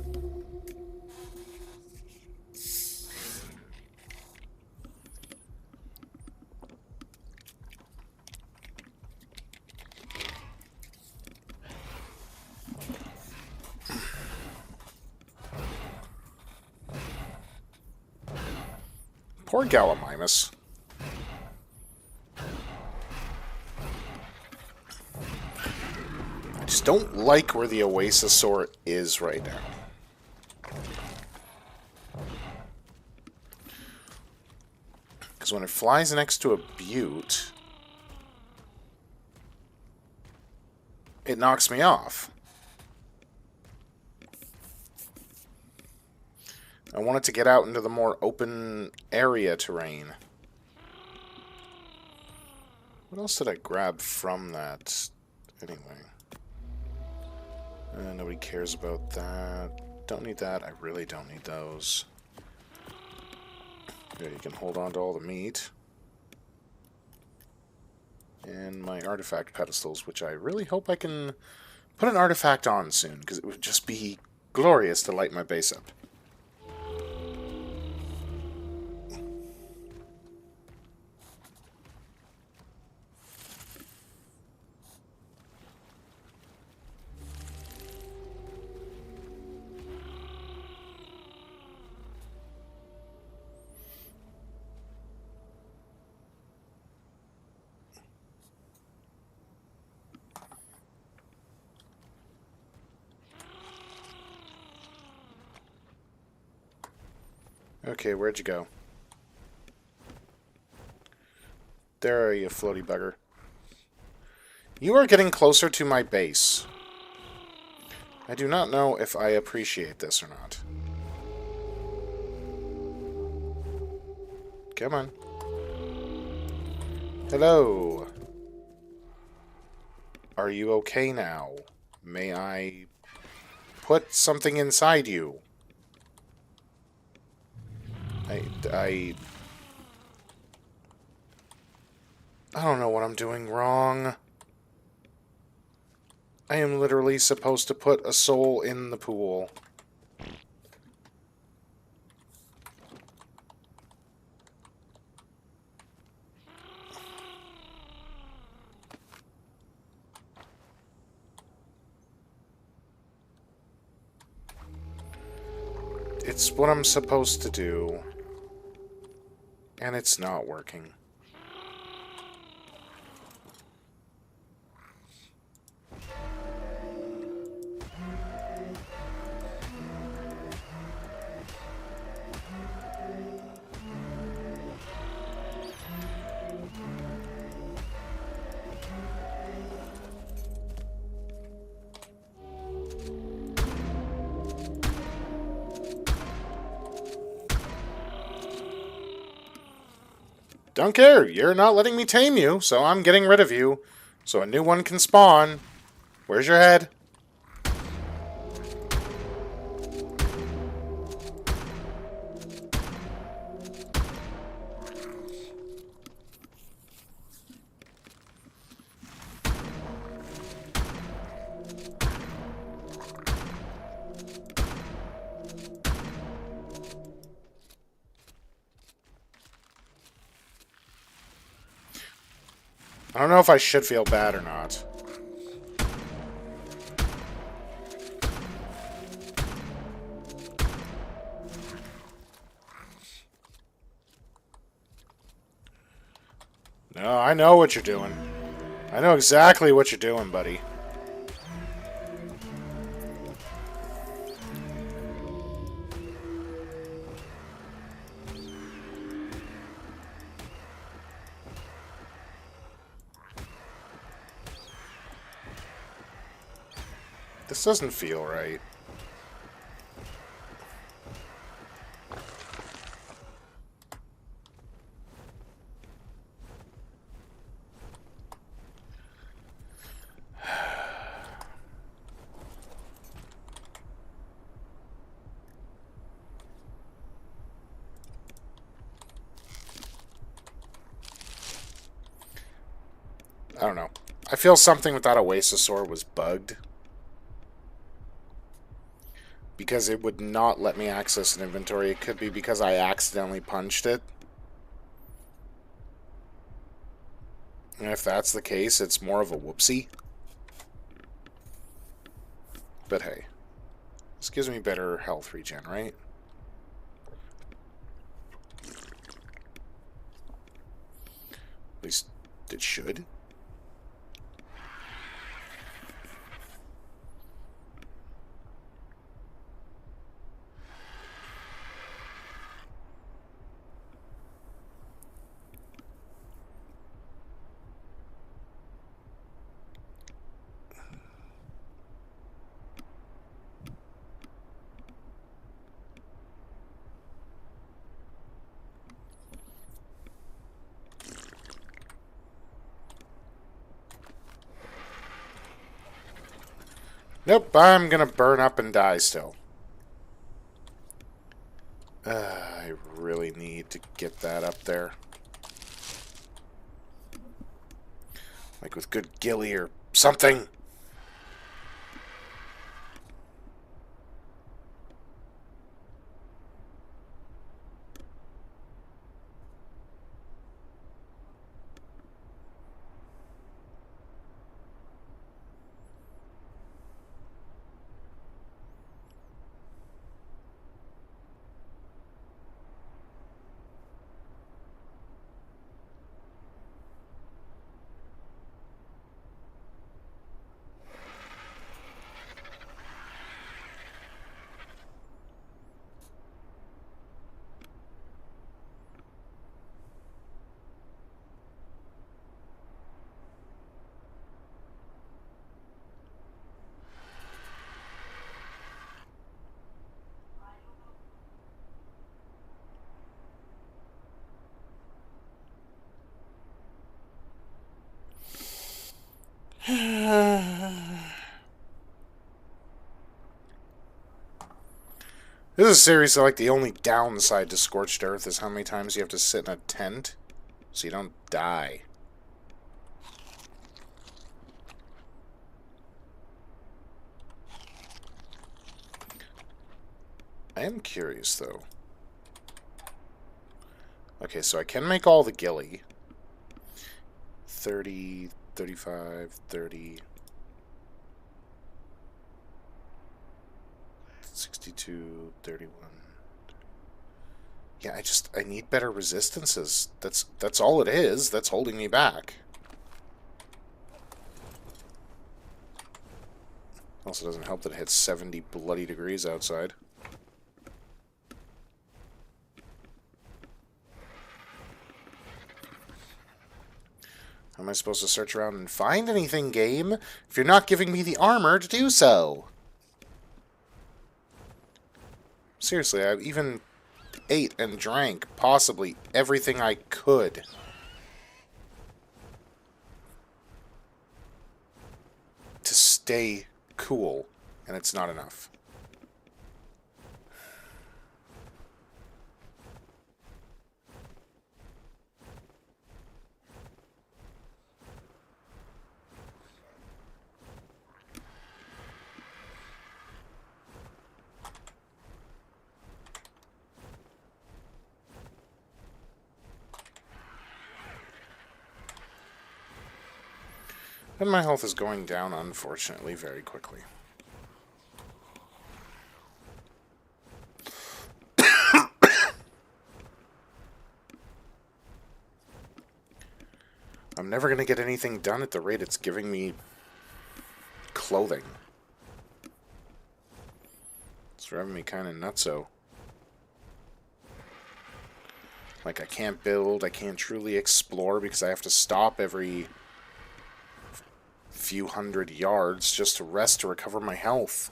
Poor Gallimimus. I just don't like where the Oasisaur is right now. Because when it flies next to a butte, it knocks me off. I want it to get out into the more open area terrain. What else did I grab from that? Anyway. Nobody cares about that. Don't need that. I really don't need those. Yeah, you can hold on to all the meat. And my artifact pedestals, which I really hope I can put an artifact on soon, because it would just be glorious to light my base up. Okay, where'd you go? There are you, floaty bugger. You are getting closer to my base. I do not know if I appreciate this or not. Come on. Hello. Are you okay now? May I put something inside you? I don't know what I'm doing wrong. I am literally supposed to put a soul in the pool. It's what I'm supposed to do. And it's not working. Don't care. You're not letting me tame you, so I'm getting rid of you. So a new one can spawn. Where's your head? I don't know if I should feel bad or not. No, I know what you're doing. I know exactly what you're doing, buddy. This doesn't feel right. I don't know. I feel something with that Oasasaur was bugged. Because it would not let me access an inventory. It could be because I accidentally punched it. And if that's the case, it's more of a whoopsie. But hey. This gives me better health regen, right? At least it should. Nope, I'm gonna burn up and die still. I really need to get that up there. Like with good ghillie or something. This is seriously like the only downside to Scorched Earth is how many times you have to sit in a tent so you don't die. I am curious, though. Okay, so I can make all the ghillie. 30, 35, 30... 62, 31... Yeah, I need better resistances. That's all it is. That's holding me back. Also doesn't help that it hits 70 bloody degrees outside. How am I supposed to search around and find anything, game, if you're not giving me the armor to do so? Seriously, I've even ate and drank possibly everything I could. To stay cool, and it's not enough. And my health is going down, unfortunately, very quickly. I'm never going to get anything done at the rate it's giving me clothing. It's driving me kind of nutso. Like, I can't build, I can't truly explore because I have to stop every few hundred yards just to rest to recover my health.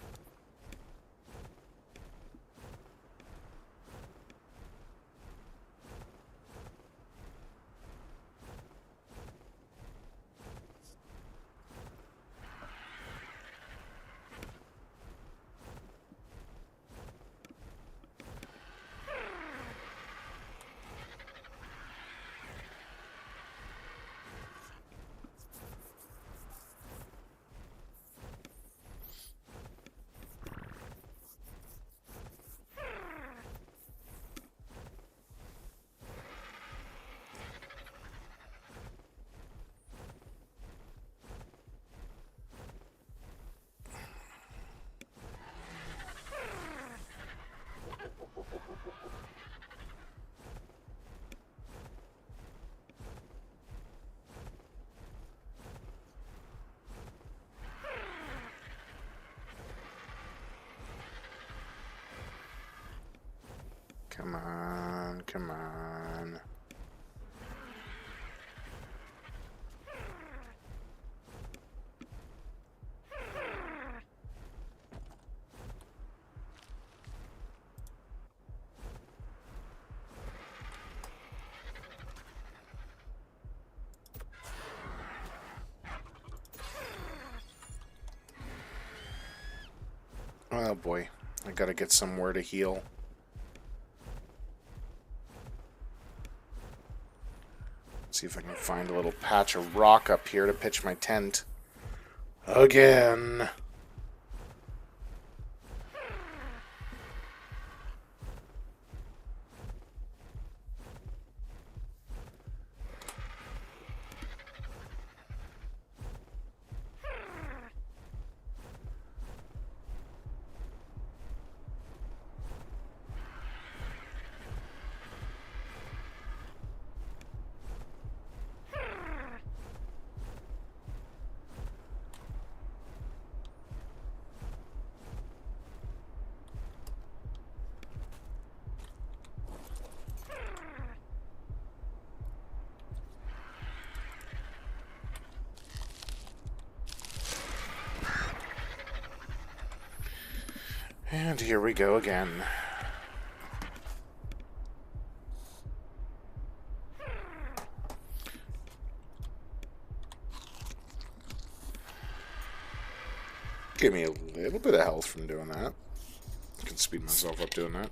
Come on, come on. Oh boy, I gotta get somewhere to heal. See if I can find a little patch of rock up here to pitch my tent. Again. And here we go again. Give me a little bit of health from doing that. I can speed myself up doing that.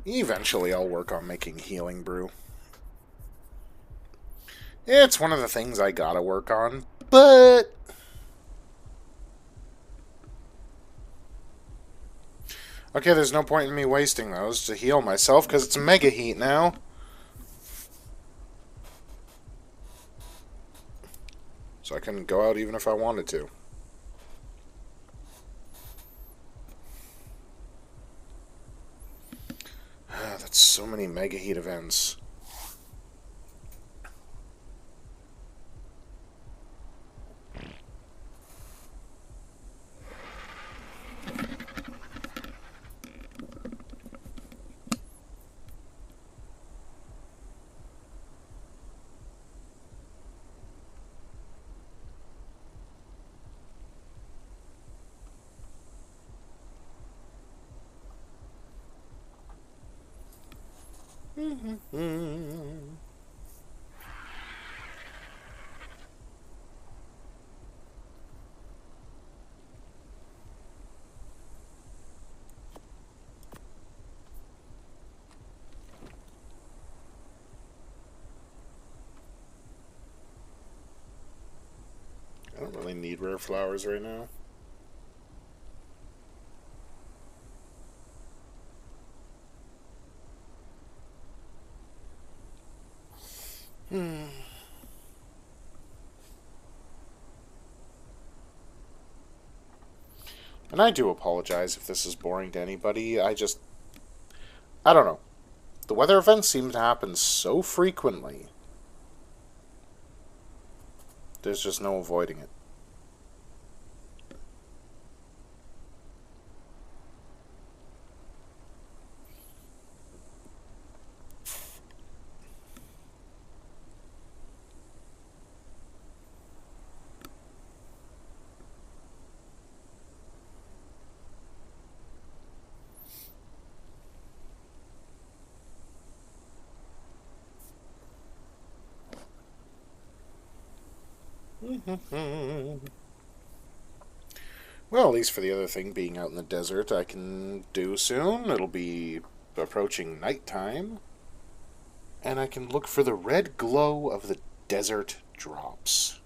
Eventually I'll work on making healing brew. It's one of the things I gotta work on, but... Okay, there's no point in me wasting those to heal myself, because it's mega heat now. So I couldn't go out even if I wanted to. That's so many mega heat events. I don't really need rare flowers right now. And I do apologize if this is boring to anybody. I don't know. The weather events seem to happen so frequently. There's just no avoiding it. Well, at least for the other thing being out in the desert, I can do soon. It'll be approaching nighttime. And I can look for the red glow of the desert drops,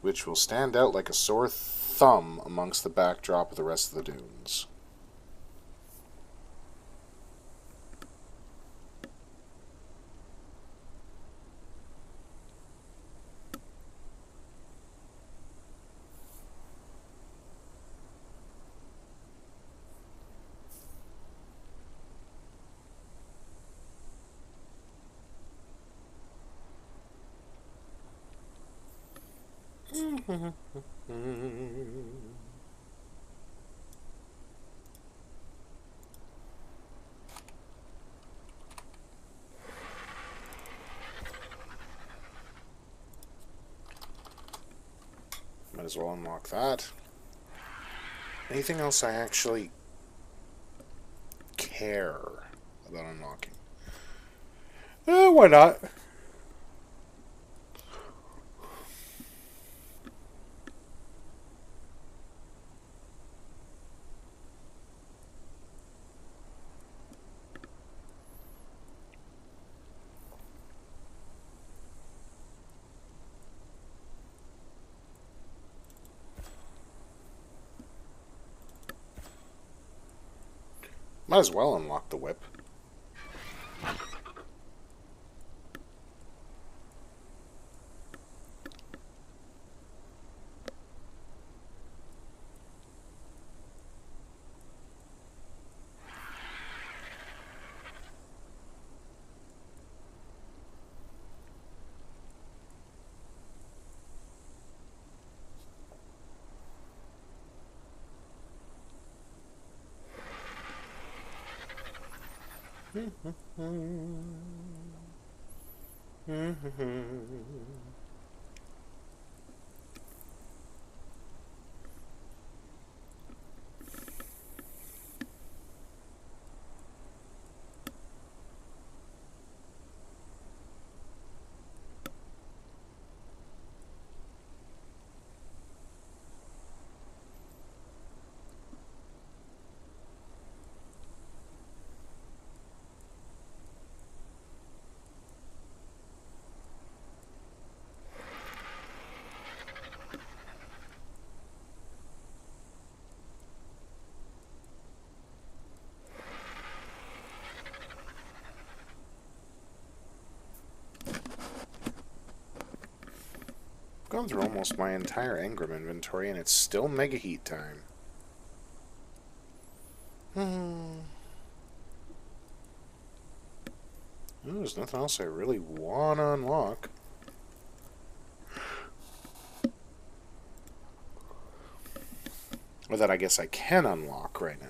which will stand out like a sore thumb amongst the backdrop of the rest of the dunes. Might as well unlock that. Anything else I actually care about unlocking? Why not? Might as well unlock the whip. Gone through almost my entire engram inventory and it's still mega heat time. There's nothing else I really want to unlock. Or that I guess I can unlock right now.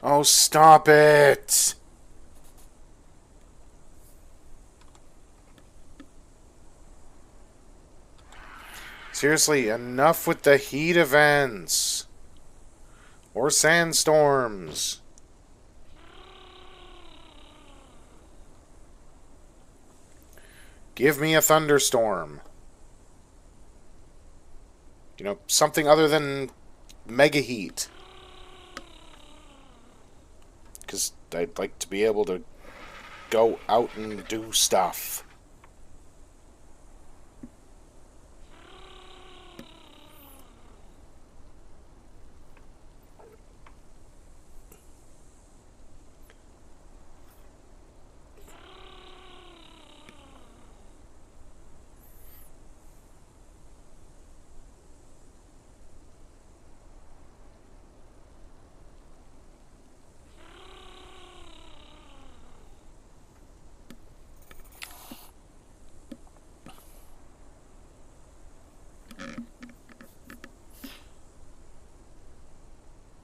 Oh, stop it! Seriously, enough with the heat events. Or sandstorms. Give me a thunderstorm. You know, something other than mega heat. Because I'd like to be able to go out and do stuff.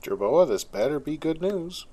Jerboa, this better be good news.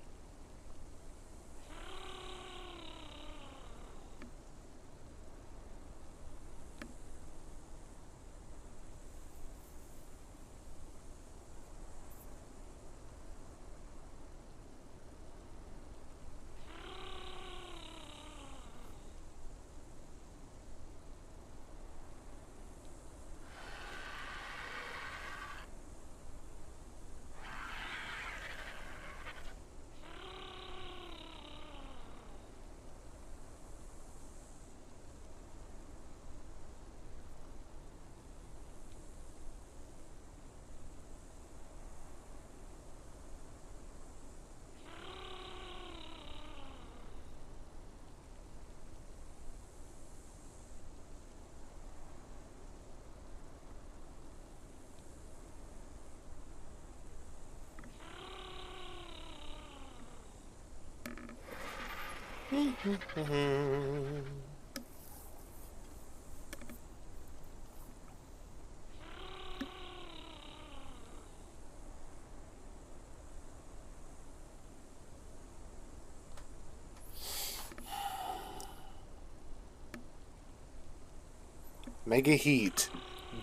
Mega Heat.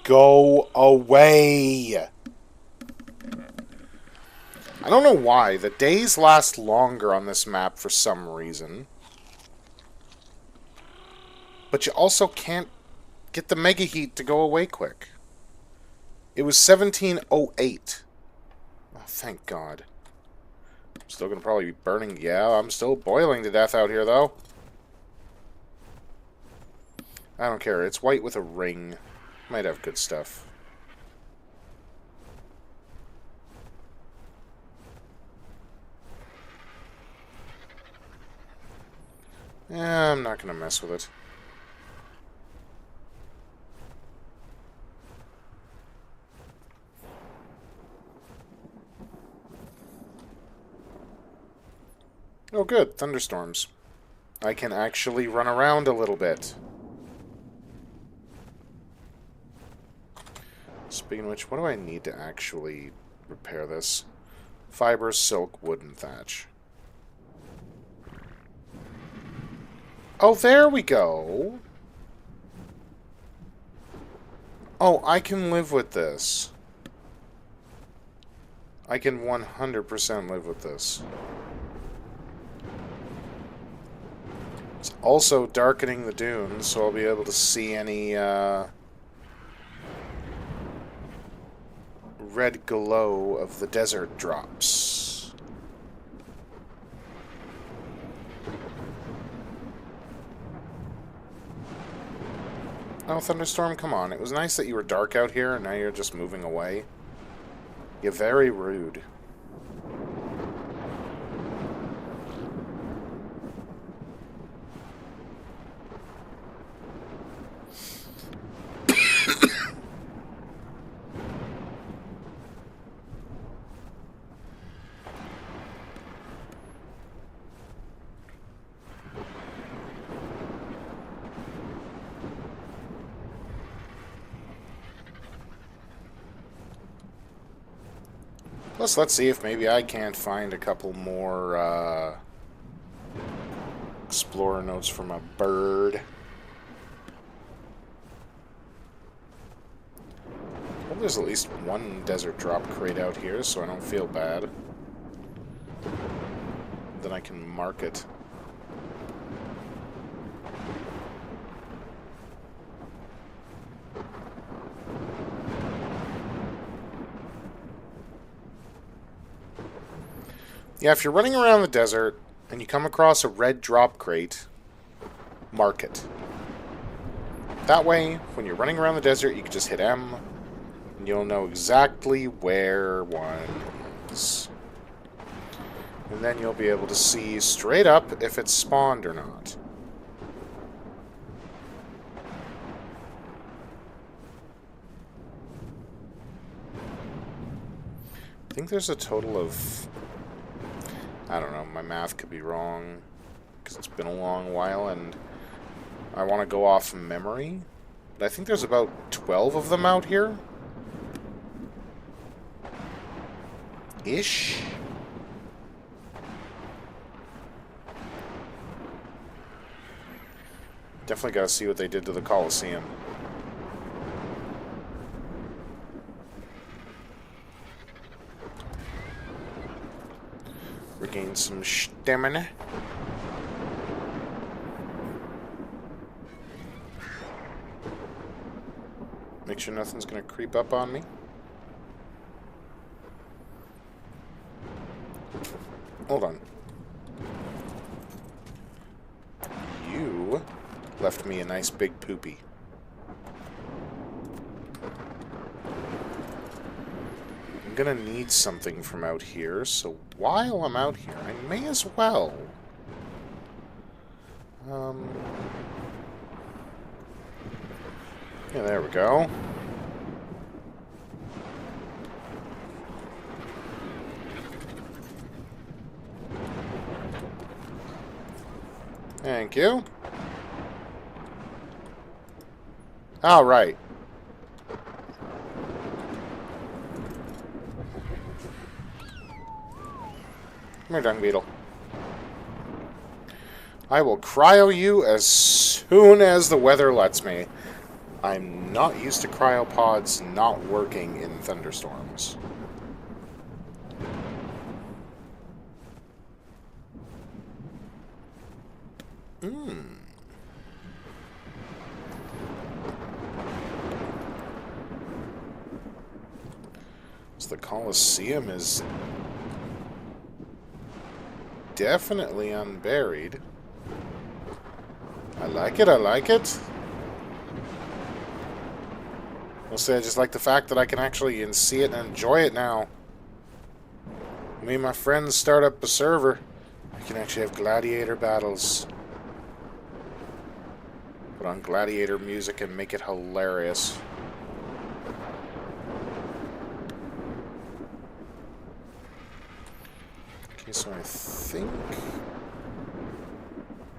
Go away! I don't know why. The days last longer on this map for some reason. But you also can't get the Mega Heat to go away quick. It was 1708. Oh, thank God. I'm still going to probably be burning. Yeah, I'm still boiling to death out here, though. I don't care. It's white with a ring. Might have good stuff. Yeah, I'm not going to mess with it. Oh, good. Thunderstorms. I can actually run around a little bit. Speaking of which, what do I need to actually repair this? Fiber, silk, wood, and thatch. Oh, there we go. Oh, I can live with this. I can 100% live with this. It's also darkening the dunes, so I'll be able to see any red glow of the desert drops. Oh, Thunderstorm, come on. It was nice that you were dark out here, and now you're just moving away. You're very rude. Plus, let's see if maybe I can't find a couple more explorer notes from a bird. Well, there's at least one desert drop crate out here, so I don't feel bad. Then I can mark it. Yeah, if you're running around the desert and you come across a red drop crate, mark it. That way, when you're running around the desert, you can just hit M, and you'll know exactly where one is. And then you'll be able to see straight up if it's spawned or not. I think there's a total of... I don't know, my math could be wrong, because it's been a long while, and I want to go off memory. But I think there's about 12 of them out here. Ish. Definitely got to see what they did to the Colosseum. Regain some stamina. Make sure nothing's going to creep up on me. Hold on. You left me a nice big poopy. I'm gonna need something from out here, so while I'm out here, I may as well. Yeah, there we go. Thank you. All right. Come here, dung beetle. I will cryo you as soon as the weather lets me. I'm not used to cryopods not working in thunderstorms. So the Colosseum is definitely unburied. I like it, I like it. Mostly I just like the fact that I can actually see it and enjoy it now. Me and my friends start up a server. I can actually have gladiator battles. Put on gladiator music and make it hilarious. Okay, so I think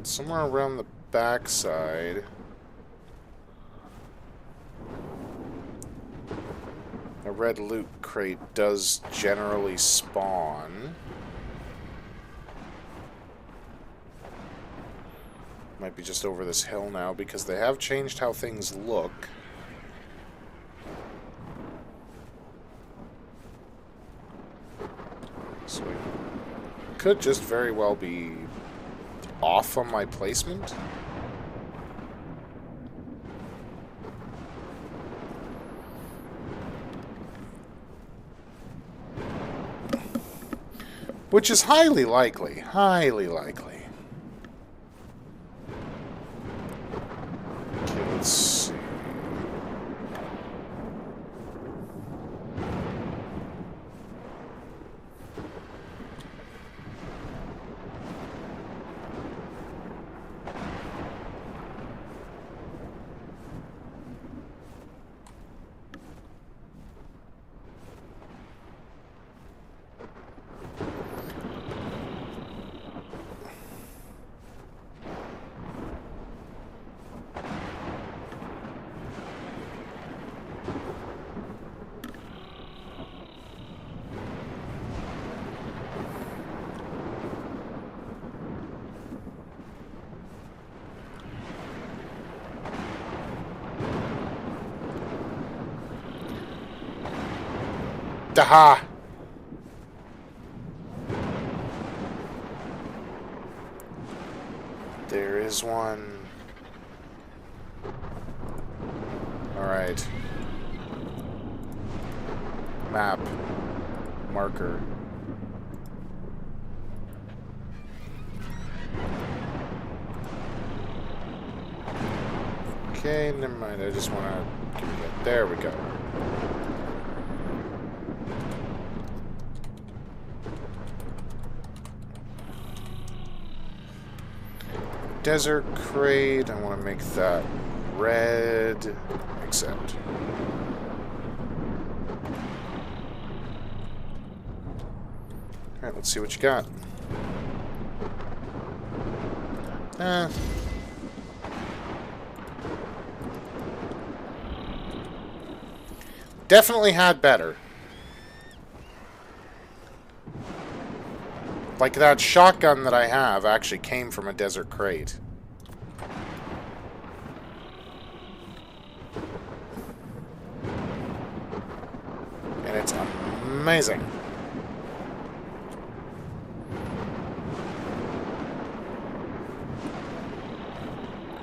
somewhere around the backside a red loot crate does generally spawn. Might be just over this hill now because they have changed how things look. So we could just very well be off on my placement. Which is highly likely. Highly likely. Okay, let's see. Aha! There is one. Alright. Map. Marker. Okay, never mind. I just want to... There we go. Desert crate. I want to make that red. Accept. Alright, let's see what you got. Definitely had better. Like, that shotgun that I have actually came from a desert crate. And it's amazing.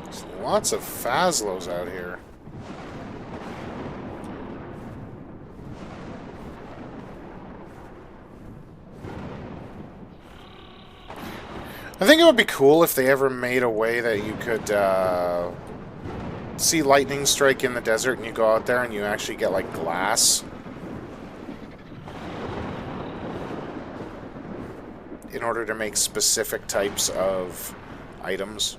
There's lots of Fazlos out here. I think it would be cool if they ever made a way that you could see lightning strike in the desert and you go out there and you actually get, like, glass. In order to make specific types of items.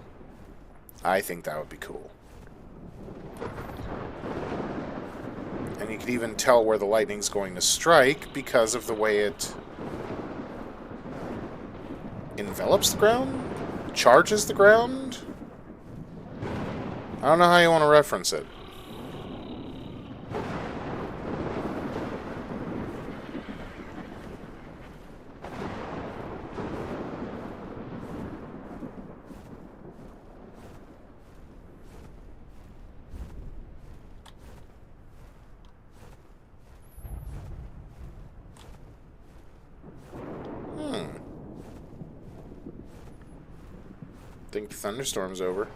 I think that would be cool. And you could even tell where the lightning's going to strike because of the way it envelops the ground? charges the ground? I don't know how you want to reference it. Think the thunderstorm's over.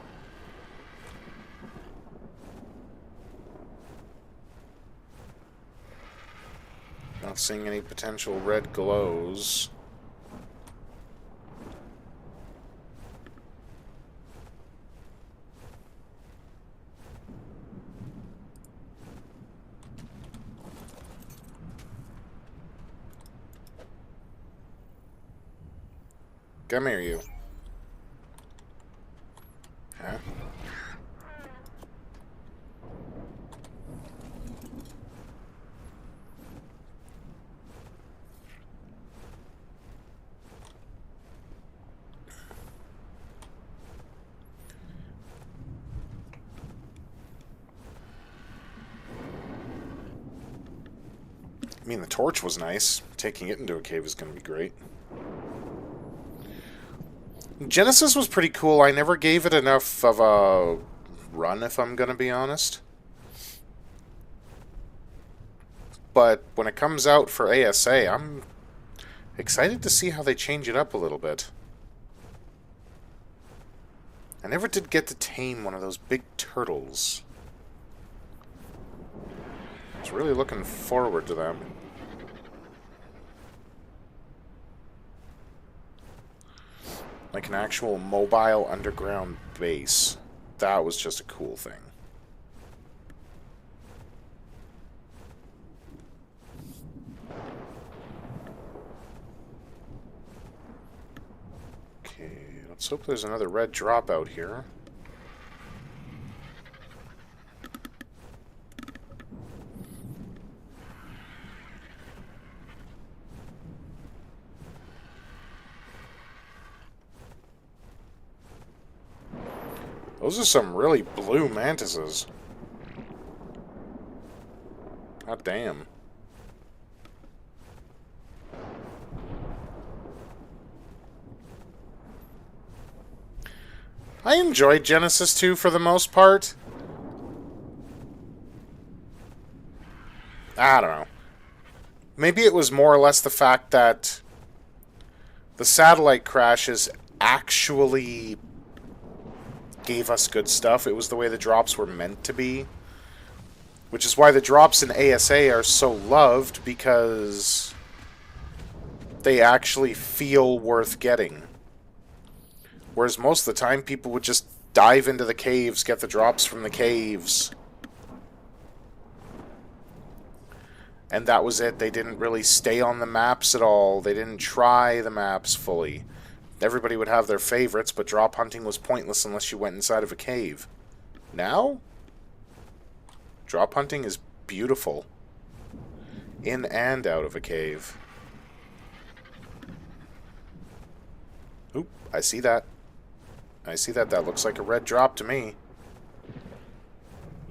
Not seeing any potential red glows. Come here, you. Huh? I mean, the torch was nice. Taking it into a cave is going to be great. Genesis was pretty cool. I never gave it enough of a run, if I'm going to be honest. But when it comes out for ASA, I'm excited to see how they change it up a little bit. I never did get to tame one of those big turtles. I was really looking forward to them. Like an actual mobile underground base. That was just a cool thing. Okay, let's hope there's another red drop out here. Those are some really blue mantises. God damn. I enjoyed Genesis 2 for the most part. I don't know. Maybe it was more or less the fact that the satellite crashes actually gave us good stuff. It was the way the drops were meant to be. Which is why the drops in ASA are so loved, because they actually feel worth getting. Whereas most of the time, people would just dive into the caves, get the drops from the caves. And that was it. They didn't really stay on the maps at all. They didn't try the maps fully. Everybody would have their favorites, but drop hunting was pointless unless you went inside of a cave. Now, drop hunting is beautiful. In and out of a cave. Oop, I see that. I see that. That looks like a red drop to me.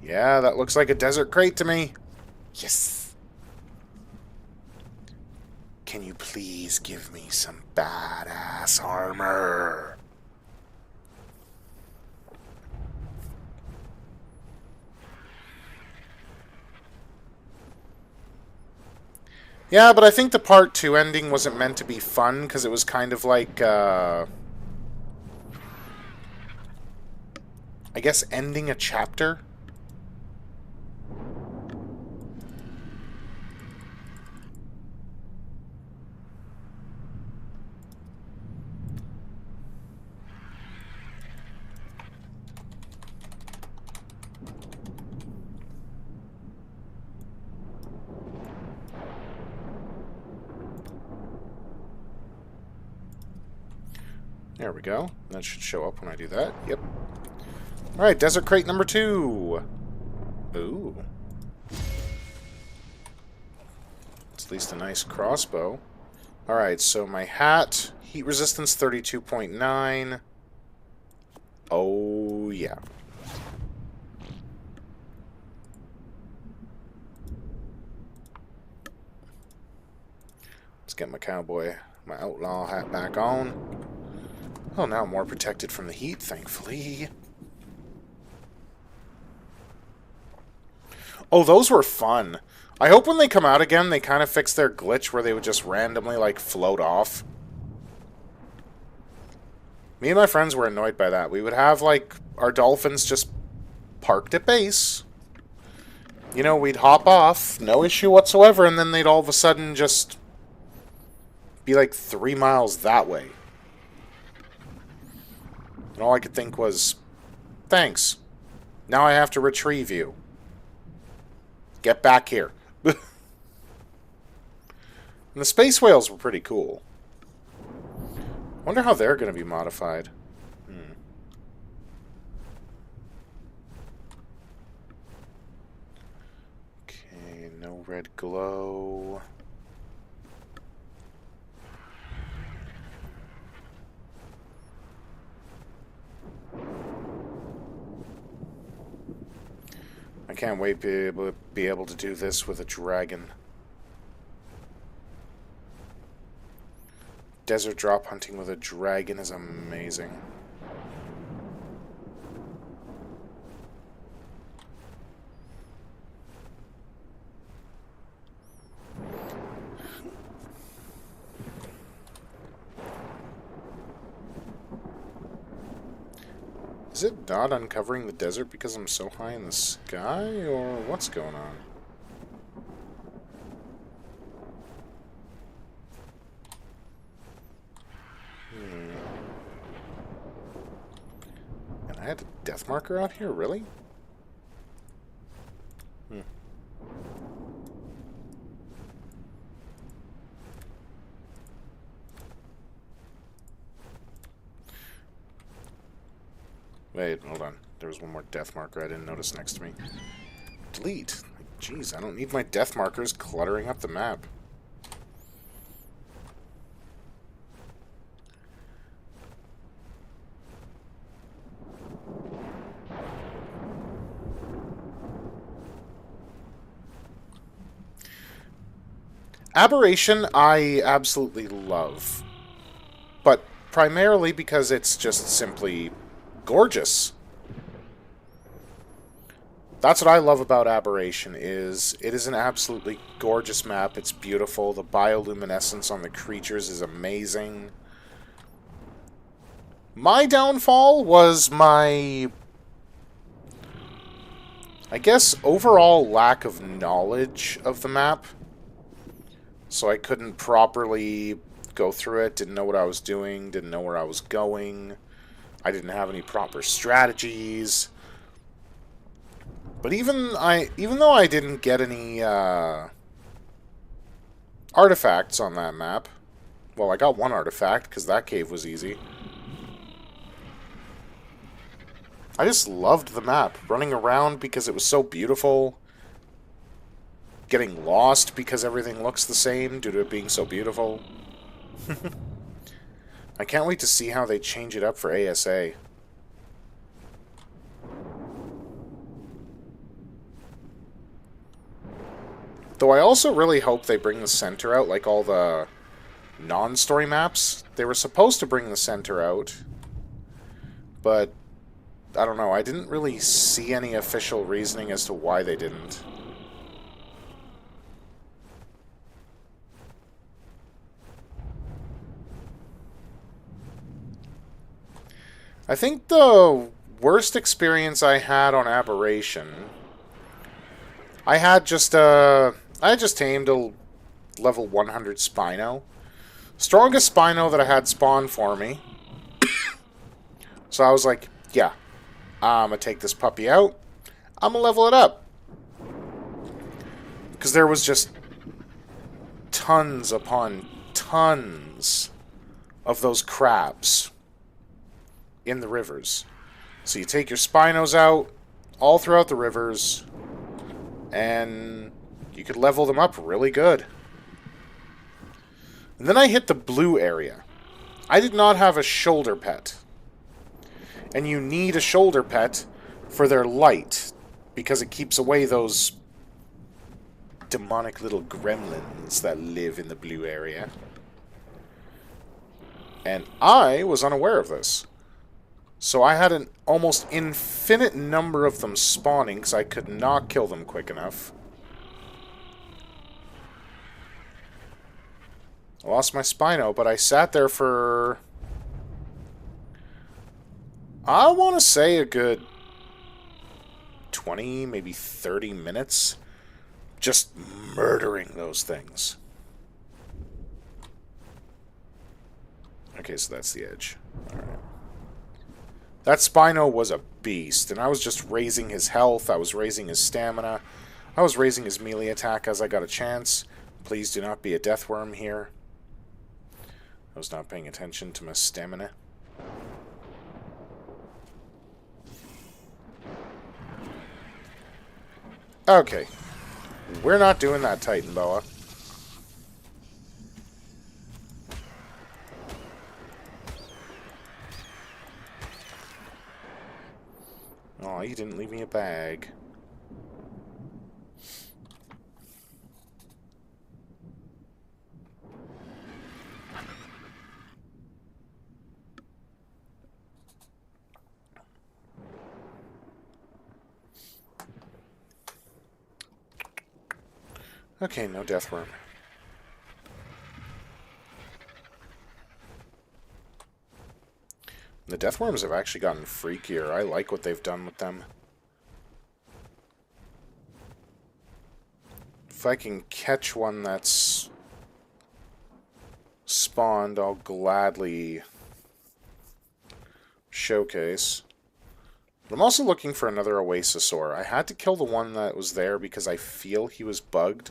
Yeah, that looks like a desert crate to me. Yes! Can you please give me some badass armor? Yeah, but I think the part 2 ending wasn't meant to be fun, because it was kind of like, I guess ending a chapter? There we go. That should show up when I do that. Yep. Alright, Desert Crate number 2. Ooh. It's at least a nice crossbow. Alright, so my hat, heat resistance 32.9. Oh, yeah. Let's get my cowboy, my outlaw hat back on. Oh, now I'm more protected from the heat, thankfully. Oh, those were fun. I hope when they come out again, they kind of fix their glitch where they would just randomly, like, float off. Me and my friends were annoyed by that. We would have, like, our dolphins just parked at base. You know, we'd hop off, no issue whatsoever, and then they'd all of a sudden just be like 3 miles that way. And all I could think was, thanks. Now I have to retrieve you. Get back here. And the space whales were pretty cool. Wonder how they're going to be modified. Okay, no red glow. I can't wait to be able to do this with a dragon. Desert drop hunting with a dragon is amazing. Is it not uncovering the desert because I'm so high in the sky, or what's going on? And I had a death marker out here, really? Wait, hold on. There was one more death marker I didn't notice next to me. Delete. Jeez, I don't need my death markers cluttering up the map. Aberration, I absolutely love. But primarily because it's just simply gorgeous. That's what I love about Aberration, is it is an absolutely gorgeous map. It's beautiful. The bioluminescence on the creatures is amazing. My downfall was my, I guess, overall lack of knowledge of the map. So I couldn't properly go through it, didn't know what I was doing, didn't know where I was going. I didn't have any proper strategies. But even though I didn't get any artifacts on that map, well, I got one artifact because that cave was easy. I just loved the map, running around because it was so beautiful. Getting lost because everything looks the same due to it being so beautiful. I can't wait to see how they change it up for ASA. Though I also really hope they bring the center out like all the non-story maps. They were supposed to bring the center out, but I don't know. I didn't really see any official reasoning as to why they didn't. I think the worst experience I had on Aberration, I just tamed a level 100 Spino. Strongest Spino that I had spawn for me. So I was like, yeah, I'm going to take this puppy out. I'm going to level it up. Because there was just tons upon tons of those crabs in the rivers. So you take your Spinos out all throughout the rivers, and you could level them up really good. And then I hit the blue area. I did not have a shoulder pet. And you need a shoulder pet for their light, because it keeps away those demonic little gremlins that live in the blue area. And I was unaware of this. So I had an almost infinite number of them spawning because I could not kill them quick enough. I lost my Spino, but I sat there for... I want to say a good 20, maybe 30 minutes. Just murdering those things. Okay, so that's the edge. Alright. That Spino was a beast, and I was just raising his health, I was raising his stamina, I was raising his melee attack as I got a chance. Please do not be a deathworm here. I was not paying attention to my stamina. Okay. We're not doing that, Titan Boa. Oh, you didn't leave me a bag. Okay, no deathworm. The deathworms have actually gotten freakier. I like what they've done with them. If I can catch one that's spawned, I'll gladly showcase. But I'm also looking for another Oasisaur. I had to kill the one that was there because I feel he was bugged.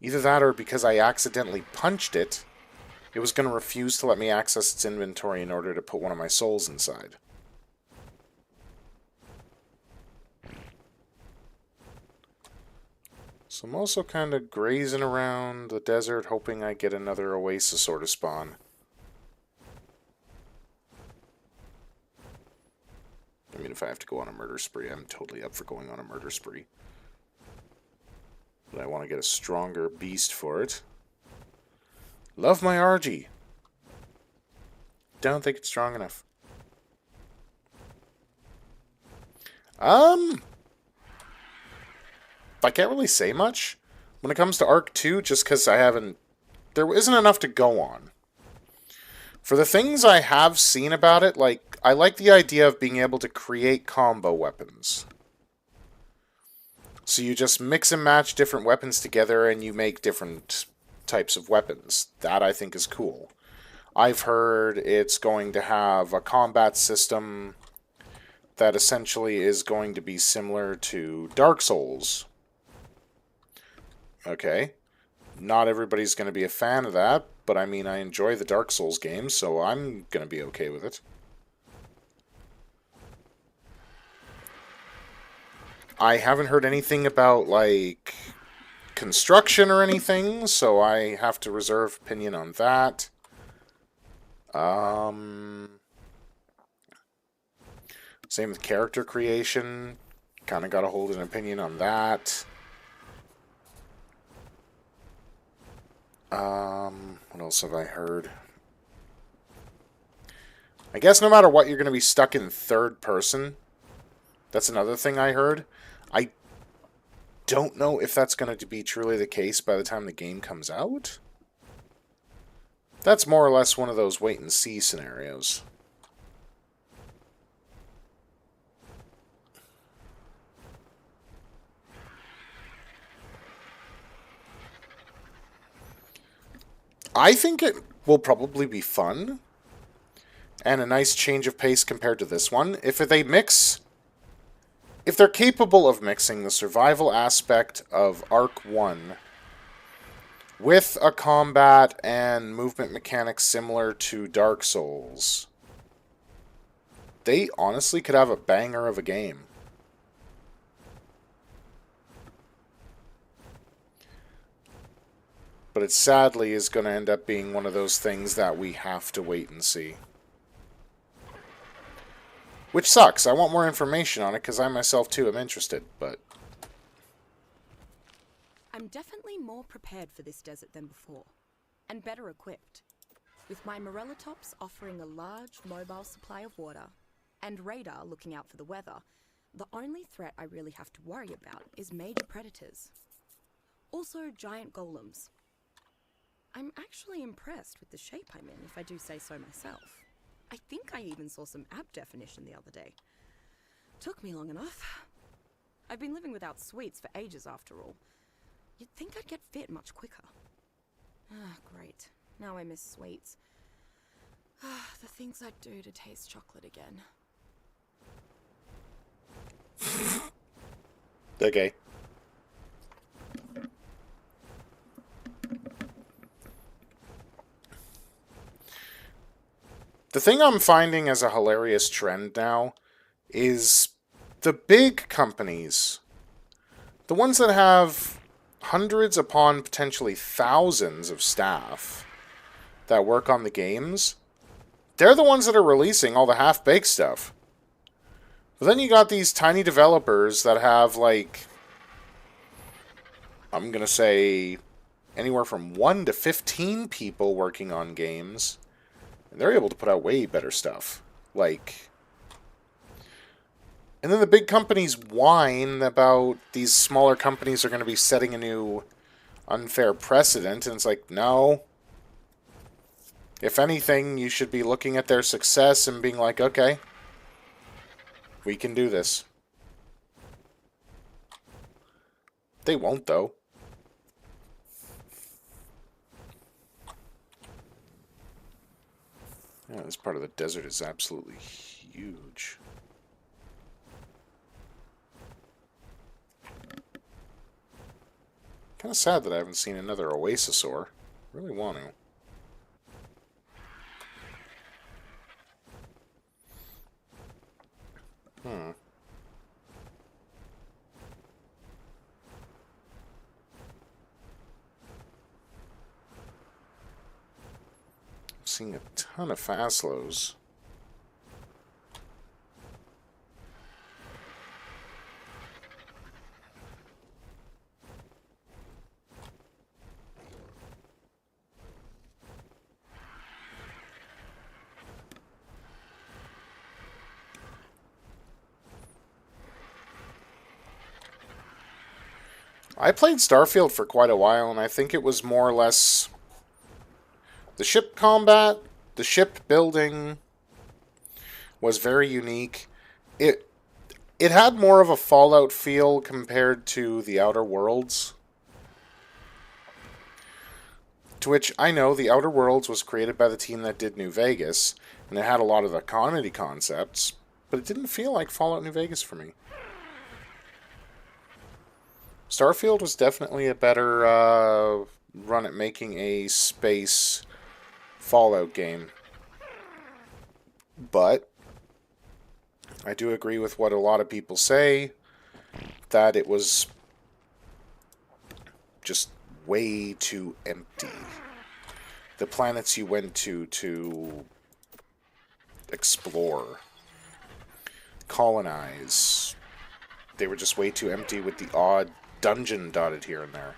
Either that or because I accidentally punched it, it was going to refuse to let me access its inventory in order to put one of my souls inside. So I'm also kind of grazing around the desert, hoping I get another Oasisaur to spawn. I mean, if I have to go on a murder spree, I'm totally up for going on a murder spree. But I want to get a stronger beast for it. Love my RG. Don't think it's strong enough. I can't really say much when it comes to Arc 2, just because I haven't... There isn't enough to go on. For the things I have seen about it, like, I like the idea of being able to create combo weapons. So you just mix and match different weapons together and you make different types of weapons. That I think is cool. I've heard it's going to have a combat system that essentially is going to be similar to Dark Souls. Okay. Not everybody's going to be a fan of that, but I mean, I enjoy the Dark Souls games, so I'm going to be okay with it. I haven't heard anything about, like, construction or anything, so I have to reserve opinion on that. Same with character creation. Kind of got to hold an opinion on that. What else have I heard? I guess no matter what, you're going to be stuck in third person. That's another thing I heard. I don't know if that's going to be truly the case by the time the game comes out. That's more or less one of those wait-and-see scenarios. I think it will probably be fun and a nice change of pace compared to this one. If they're capable of mixing the survival aspect of Arc 1 with a combat and movement mechanic similar to Dark Souls, they honestly could have a banger of a game. But it sadly is going to end up being one of those things that we have to wait and see. Which sucks. I want more information on it because I myself too am interested, but... I'm definitely more prepared for this desert than before, and better equipped. With my Morellatops offering a large, mobile supply of water, and radar looking out for the weather, the only threat I really have to worry about is major predators. Also, giant golems. I'm actually impressed with the shape I'm in, if I do say so myself. I think I even saw some ab definition the other day. Took me long enough. I've been living without sweets for ages after all. You'd think I'd get fit much quicker. Ah, great. Now I miss sweets. Ah, the things I'd do to taste chocolate again. Okay. The thing I'm finding as a hilarious trend now is the big companies, the ones that have hundreds upon potentially thousands of staff that work on the games, they're the ones that are releasing all the half-baked stuff. But then you got these tiny developers that have, like, I'm going to say anywhere from 1 to 15 people working on games. And they're able to put out way better stuff. Like... And then the big companies whine about these smaller companies are going to be setting a new unfair precedent. And it's like, no. If anything, you should be looking at their success and being like, okay, we can do this. They won't, though. Yeah, this part of the desert is absolutely huge. Kind of sad that I haven't seen another Oasisaur. Really want to. Seeing a ton of Faslos. I played Starfield for quite a while, and I think it was more or less the ship combat, the ship building was very unique. It had more of a Fallout feel compared to the Outer Worlds. To which I know the Outer Worlds was created by the team that did New Vegas, and it had a lot of the comedy concepts, but it didn't feel like Fallout New Vegas for me. Starfield was definitely a better run at making a space Fallout game. But I do agree with what a lot of people say, that it was just way too empty. The planets you went to explore, colonize, they were just way too empty with the odd dungeon dotted here and there.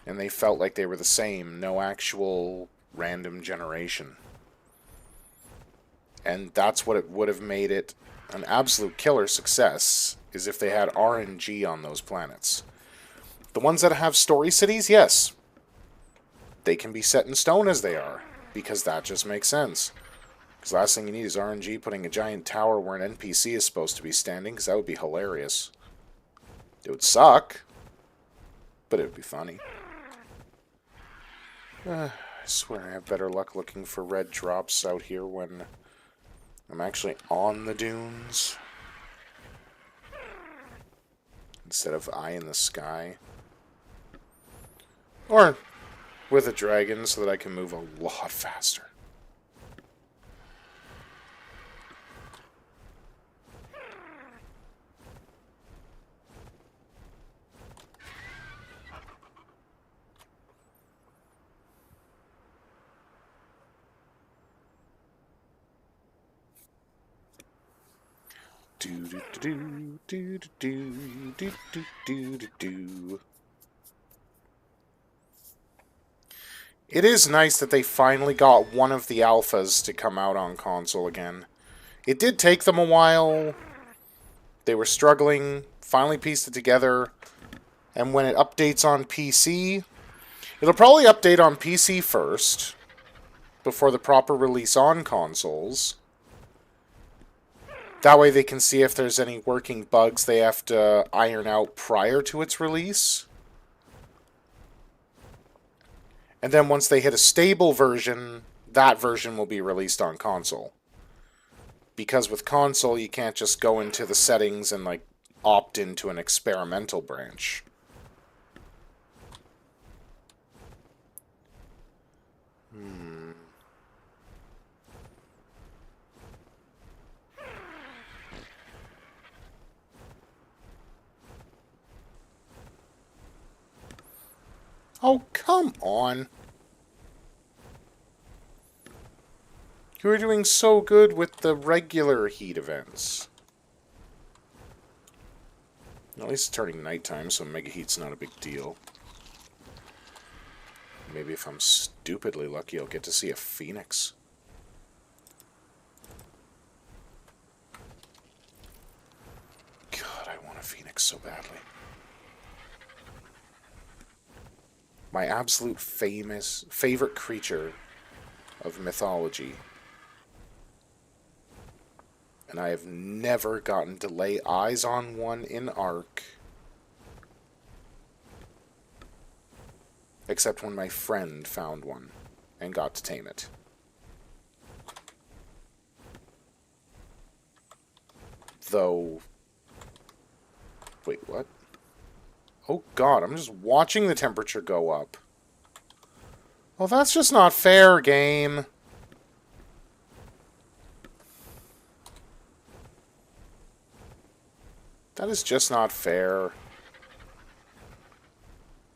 And they felt like they were the same, no actual random generation. And that's what it would have made it an absolute killer success, is if they had RNG on those planets. The ones that have story cities, yes. They can be set in stone as they are, because that just makes sense. Because last thing you need is RNG putting a giant tower where an NPC is supposed to be standing, because that would be hilarious. It would suck, but it would be funny. I swear I have better luck looking for red drops out here when I'm actually on the dunes, instead of eye in the sky. Or with a dragon so that I can move a lot faster. Do do do do do do do do do do. It is nice that they finally got one of the alphas to come out on console again. It did take them a while. They were struggling, finally pieced it together, and when it updates on PC, it'll probably update on PC first, before the proper release on consoles. That way they can see if there's any working bugs they have to iron out prior to its release. And then once they hit a stable version, that version will be released on console. Because with console, you can't just go into the settings and, like, opt into an experimental branch. Oh, come on. You were doing so good with the regular heat events. At least it's turning nighttime, so mega heat's not a big deal. Maybe if I'm stupidly lucky, I'll get to see a phoenix. God, I want a phoenix so badly. My absolute favorite creature of mythology. And I have never gotten to lay eyes on one in Ark. Except when my friend found one and got to tame it. Though... Wait, what? Oh god, I'm just watching the temperature go up. Well, that's just not fair, game. That is just not fair.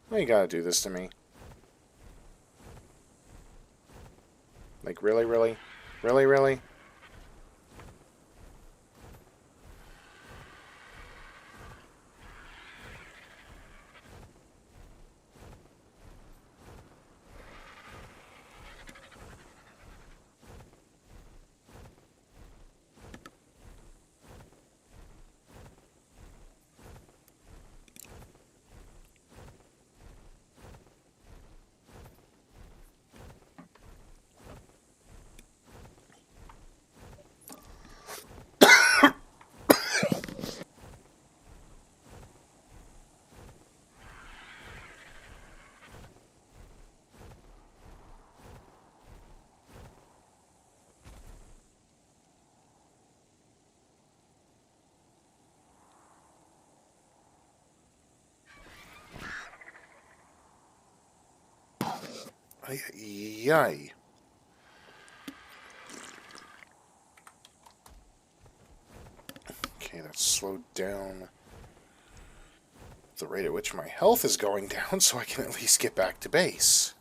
Why you gotta do this to me? Like, really, really? Really, really? Yay. Okay, that slowed down the rate at which my health is going down so I can at least get back to base.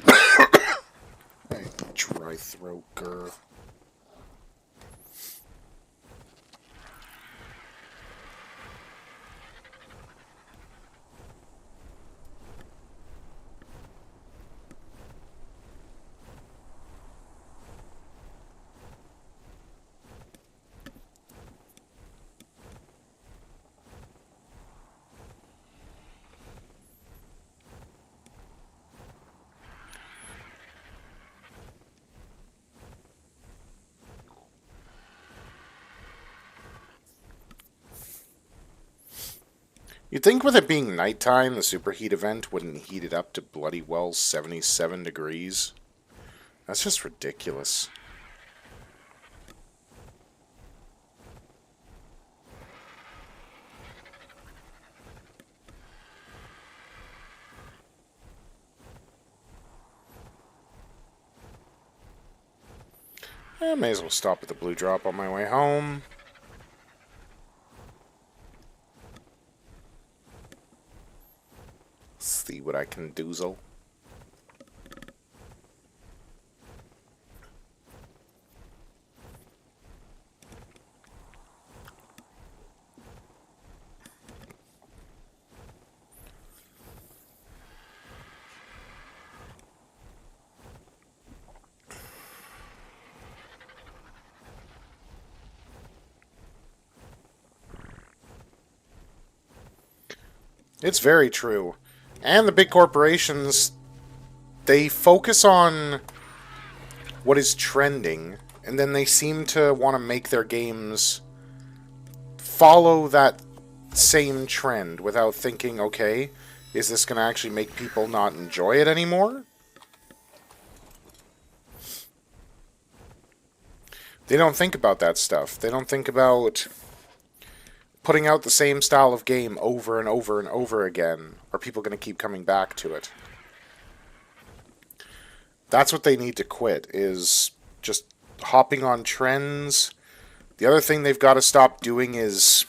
Hey, dry throat, grr. You'd think with it being nighttime, the superheat event wouldn't heat it up to bloody well 77 degrees. That's just ridiculous. I may as well stop at the blue drop on my way home. See what I can doozle. It's very true. And the big corporations, they focus on what is trending, and then they seem to want to make their games follow that same trend without thinking, okay, is this going to actually make people not enjoy it anymore? They don't think about that stuff. They don't think about putting out the same style of game over and over and over again. Are people going to keep coming back to it? That's what they need to quit, is just hopping on trends. The other thing they've got to stop doing is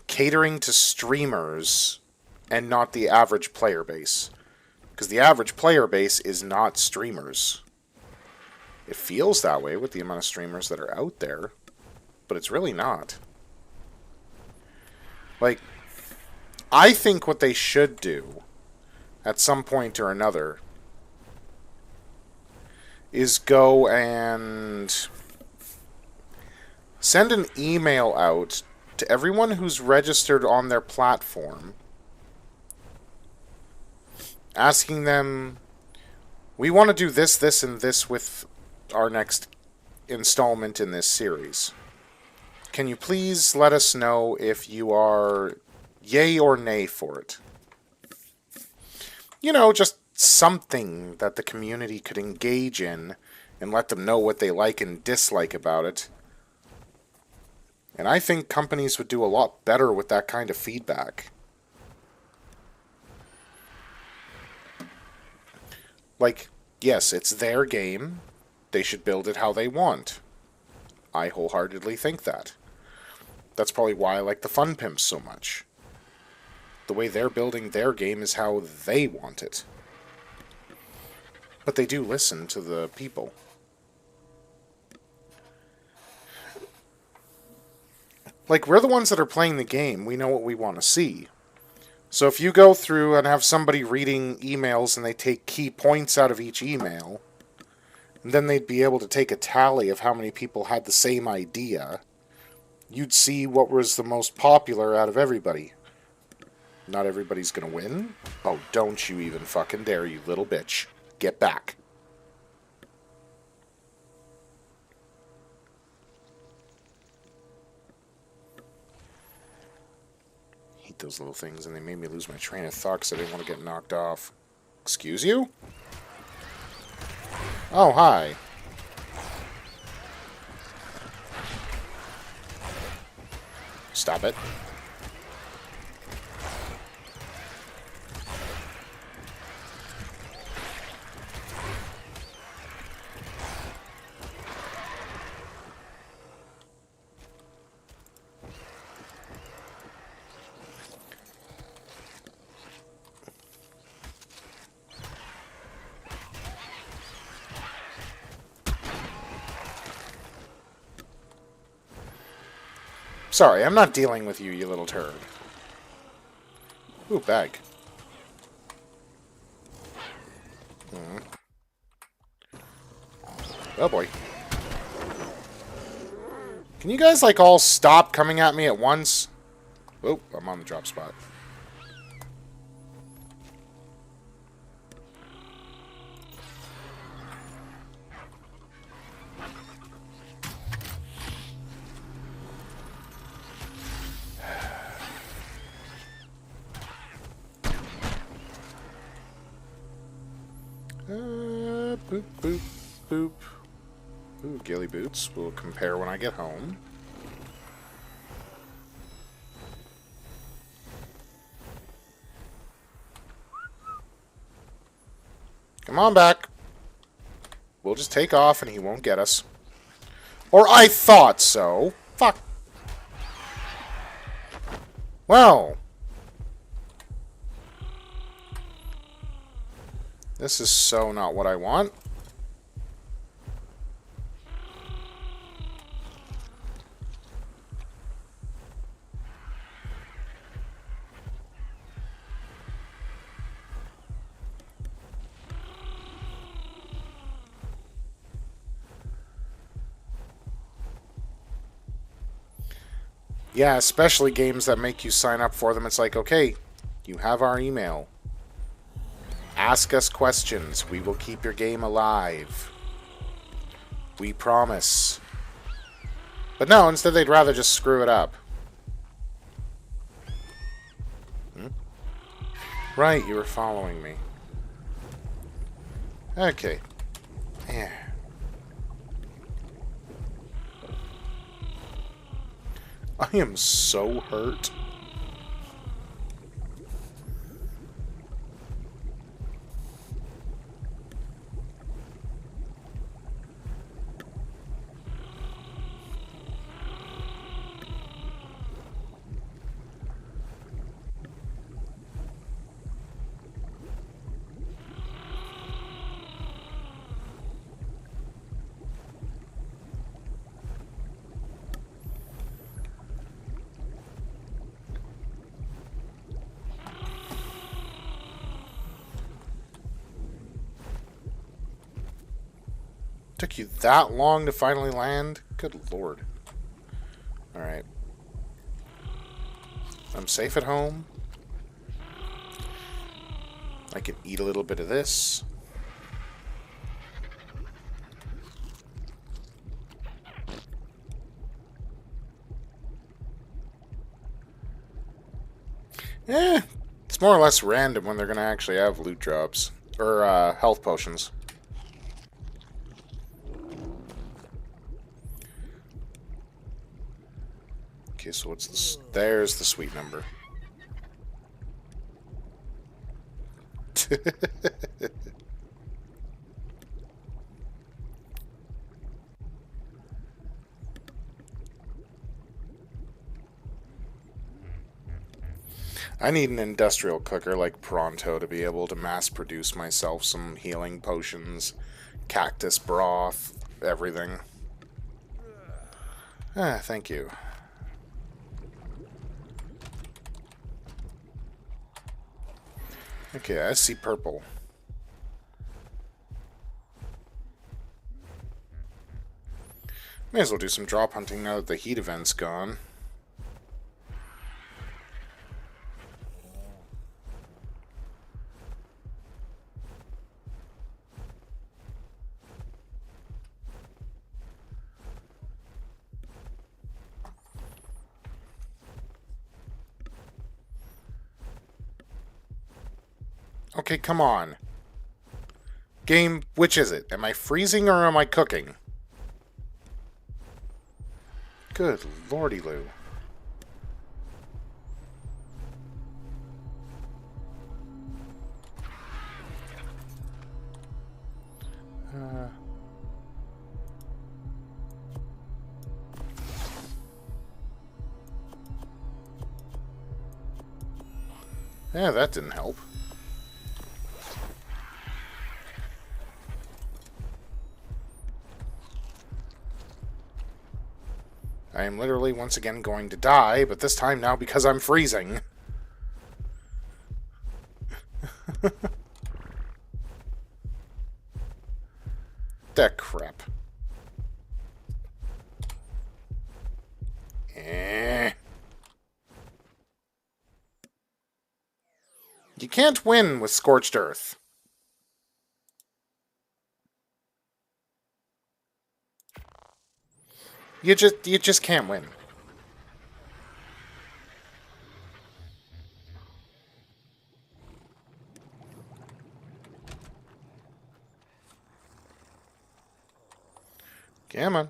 catering to streamers and not the average player base. Because the average player base is not streamers. It feels that way with the amount of streamers that are out there, but it's really not. Like, I think what they should do at some point or another is go and send an email out to everyone who's registered on their platform asking them, we want to do this, this, and this with our next installment in this series. Can you please let us know if you are yay or nay for it? You know, just something that the community could engage in and let them know what they like and dislike about it. And I think companies would do a lot better with that kind of feedback. Like, yes, it's their game. They should build it how they want. I wholeheartedly think that. That's probably why I like the Fun Pimps so much. The way they're building their game is how they want it. But they do listen to the people. Like, we're the ones that are playing the game. We know what we want to see. So if you go through and have somebody reading emails and they take key points out of each email, and then they'd be able to take a tally of how many people had the same idea, you'd see what was the most popular out of everybody. Not everybody's gonna win? Oh, don't you even fucking dare, you little bitch. Get back. I hate those little things, and they made me lose my train of thought because I didn't want to get knocked off. Excuse you? Oh, hi. Stop it. Sorry, I'm not dealing with you, you little turd. Ooh, bag. Oh boy. Can you guys, like, all stop coming at me at once? Oh, I'm on the drop spot. Boop, boop, boop. Ooh, ghillie boots. We'll compare when I get home. Come on back. We'll just take off and he won't get us. Or I thought so. Fuck. Well. This is so not what I want. Yeah, especially games that make you sign up for them. It's like, okay, you have our email. Ask us questions. We will keep your game alive. We promise. But no, instead they'd rather just screw it up. Hmm? Right, you were following me. Okay. Yeah. I am so hurt. Took you that long to finally land? Good lord. Alright. I'm safe at home. I can eat a little bit of this. Eh, it's more or less random when they're going to actually have loot drops. Or, health potions. Okay, so what's this? There's the sweet number. I need an industrial cooker like Pronto to be able to mass produce myself some healing potions, cactus broth, everything. Ah, thank you. Okay, I see purple. May as well do some drop hunting now that the heat event's gone. Okay, come on. Game, which is it? Am I freezing or am I cooking? Good lordy Lou. Yeah, that didn't help. I am literally once again going to die, but this time now because I'm freezing. That crap. You can't win with Scorched Earth. You just can't win. Come on.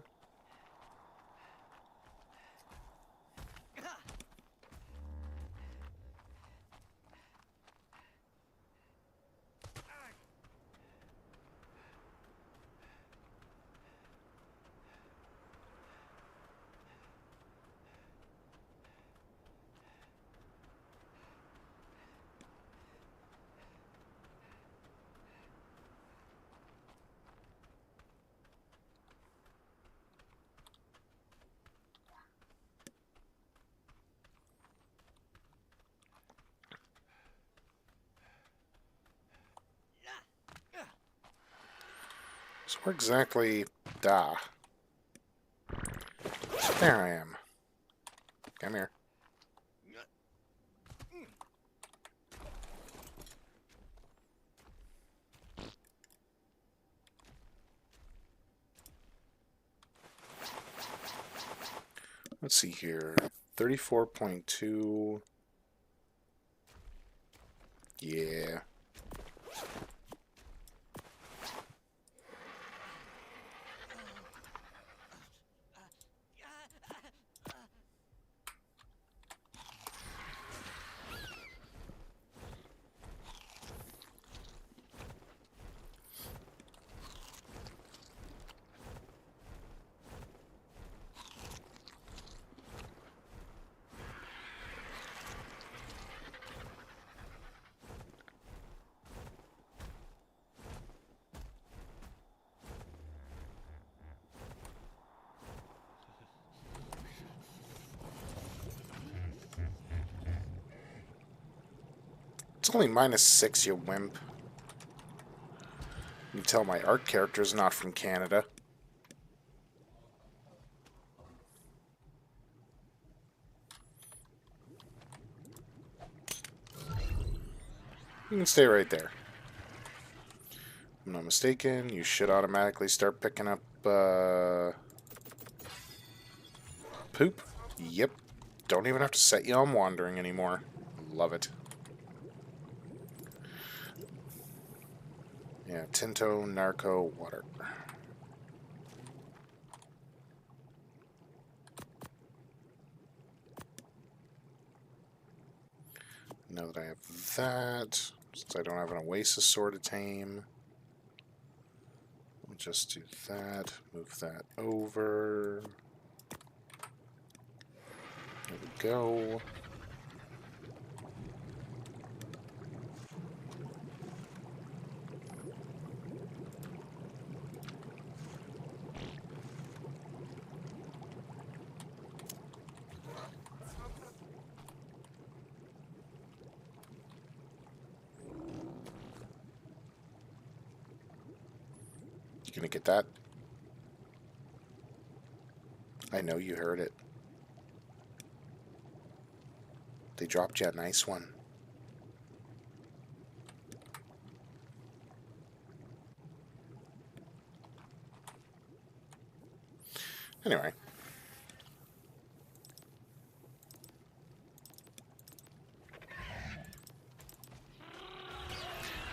So where exactly... There I am. Come here. Let's see here. 34.2. Yeah. It's only -6, you wimp. You can tell my art character's not from Canada. You can stay right there. If I'm not mistaken, you should automatically start picking up, poop. Yep. Don't even have to set you on wandering anymore. Love it. Yeah, Tinto, Narco, Water. Now that I have that, since I don't have an Oasis sword to tame, we'll just do that. Move that over. There we go. You gonna get that? I know you heard it. They dropped you a nice one. Anyway.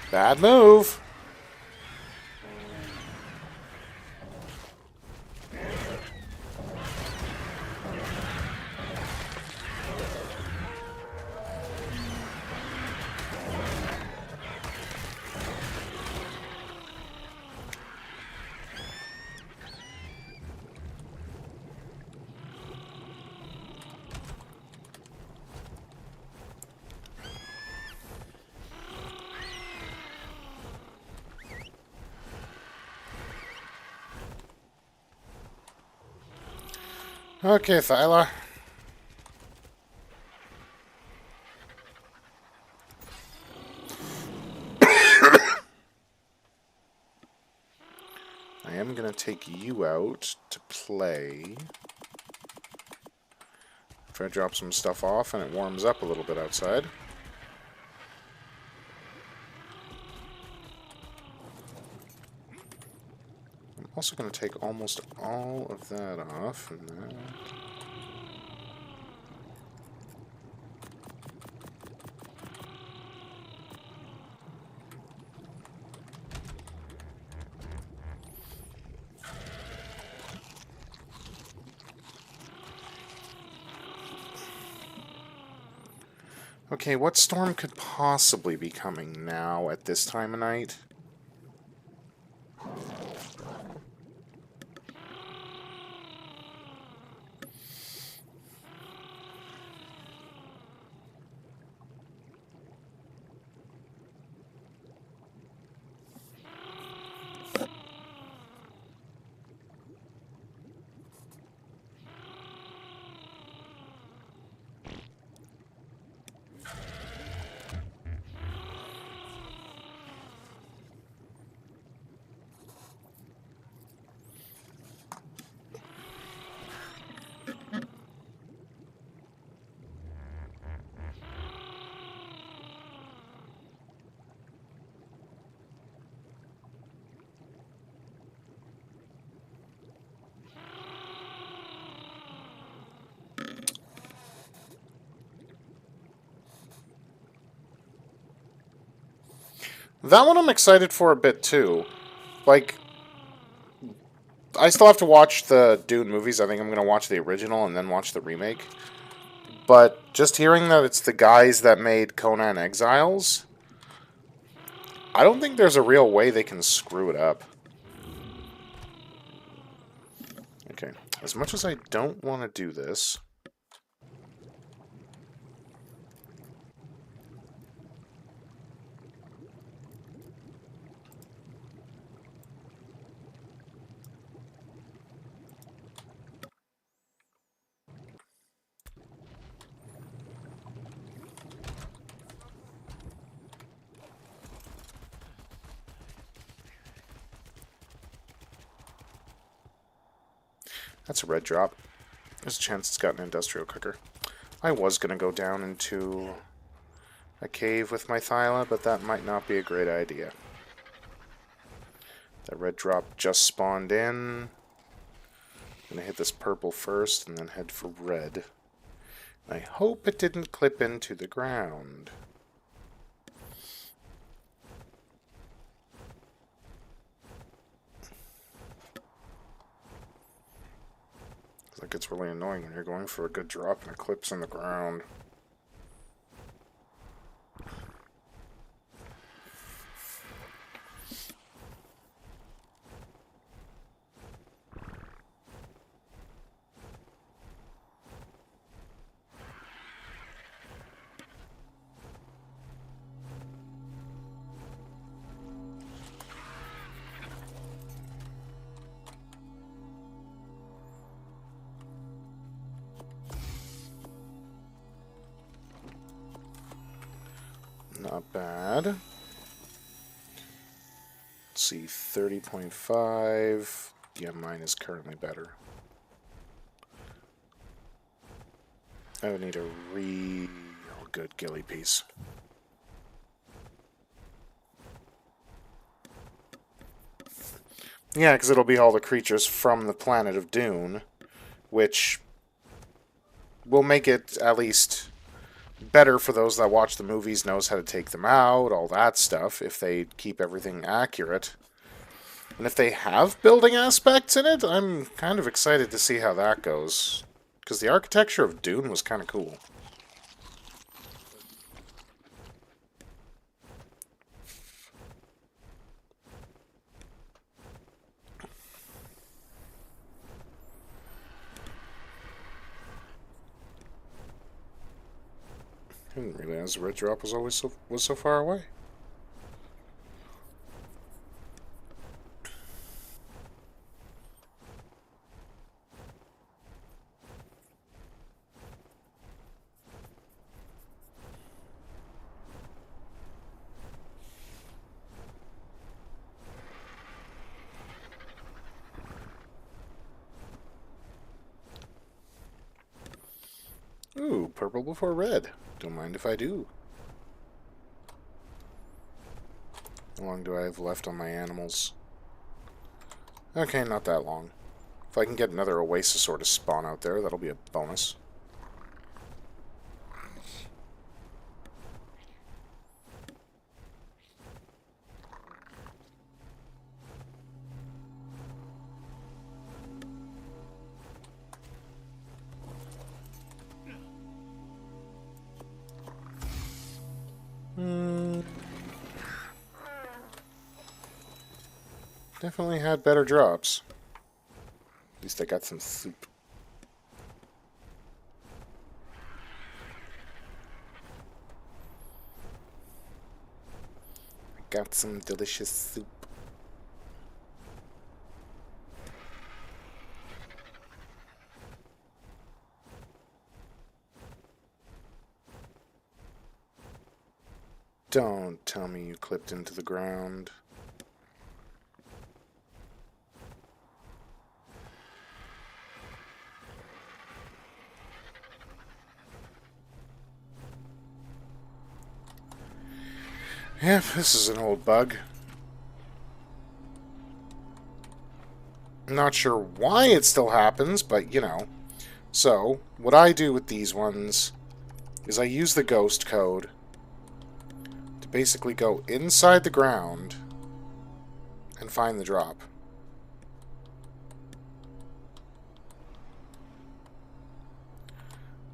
Bad move. Okay, Thyla. I am going to take you out to play. Try to drop some stuff off and it warms up a little bit outside. I'm also going to take almost all of that off and that. Okay, what storm could possibly be coming now at this time of night? That one I'm excited for a bit, too. Like, I still have to watch the Dune movies. I think I'm going to watch the original and then watch the remake. But just hearing that it's the guys that made Conan Exiles, I don't think there's a real way they can screw it up. Okay, as much as I don't want to do this... That's a red drop. There's a chance it's got an industrial cooker. I was going to go down into a cave with my Thyla, but that might not be a great idea. That red drop just spawned in. I'm going to hit this purple first and then head for red. I hope it didn't clip into the ground. Like, it's really annoying when you're going for a good drop and it clips in the ground. Not bad. Let's see, 30.5. Yeah, mine is currently better. I would need a real good ghillie piece. Yeah, because it'll be all the creatures from the planet of Dune, which will make it at least better for those that watch the movies, knows how to take them out, all that stuff, if they keep everything accurate. And if they have building aspects in it, I'm kind of excited to see how that goes. Because the architecture of Dune was kind of cool. I didn't realize the red drop was always so far away. Ooh, purple before red. Don't mind if I do. How long do I have left on my animals? Okay, not that long. If I can get another oasis or to spawn out there, that'll be a bonus. Definitely had better drops. At least I got some soup. I got some delicious soup. Don't tell me you clipped into the ground. Yep, this is an old bug. Not sure why it still happens, but you know. So, what I do with these ones is I use the ghost code to to basically go inside the ground and find the drop.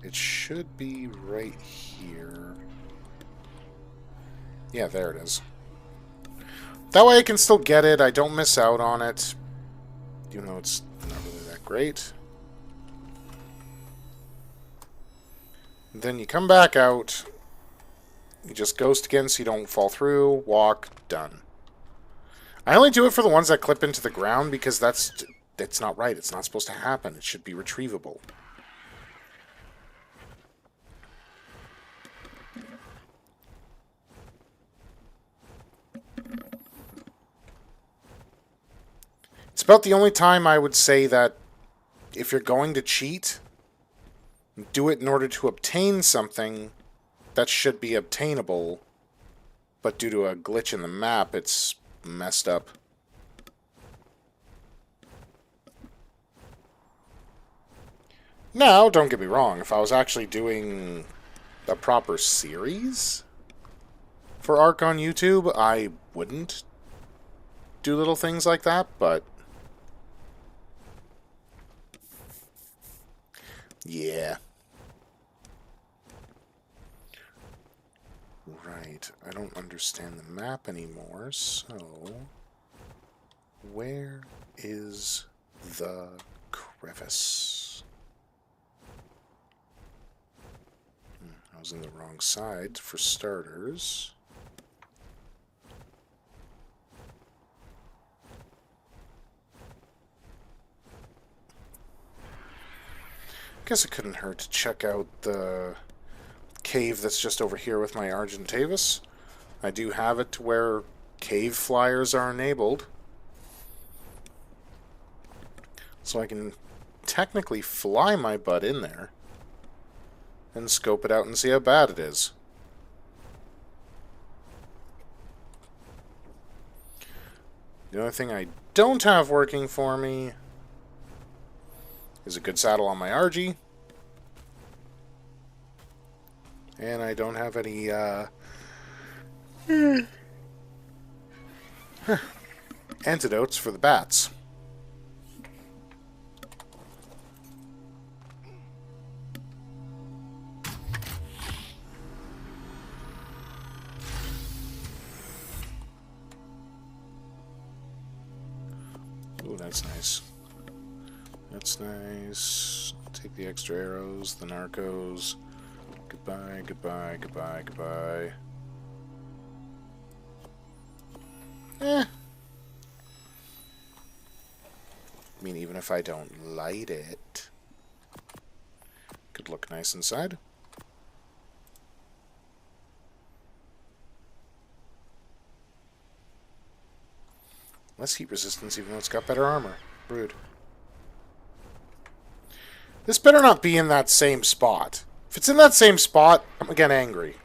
It should be right here. Yeah, there it is. That way I can still get it. I don't miss out on it. Even though it's not really that great. Then you come back out. You just ghost again so you don't fall through. Walk. Done. I only do it for the ones that clip into the ground because that's not right. It's not supposed to happen. It should be retrievable. It's about the only time I would say that if you're going to cheat, do it in order to obtain something that should be obtainable, but due to a glitch in the map, it's messed up. Now, don't get me wrong, if I was actually doing a proper series for Ark on YouTube, I wouldn't do little things like that, but yeah. Right, I don't understand the map anymore, so where is the crevice? I was on the wrong side, for starters. Guess it couldn't hurt to check out the cave that's just over here with my Argentavis. I do have it to where cave flyers are enabled. So I can technically fly my butt in there and scope it out and see how bad it is. The only thing I don't have working for me is a good saddle on my RG. And I don't have any antidotes for the bats. Ooh, that's nice. That's nice. Take the extra arrows, the narcos. Goodbye, goodbye, goodbye, goodbye. I mean, even if I don't light it, could look nice inside. Less heat resistance, even though it's got better armor. Rude. This better not be in that same spot. If it's in that same spot, I'm again angry.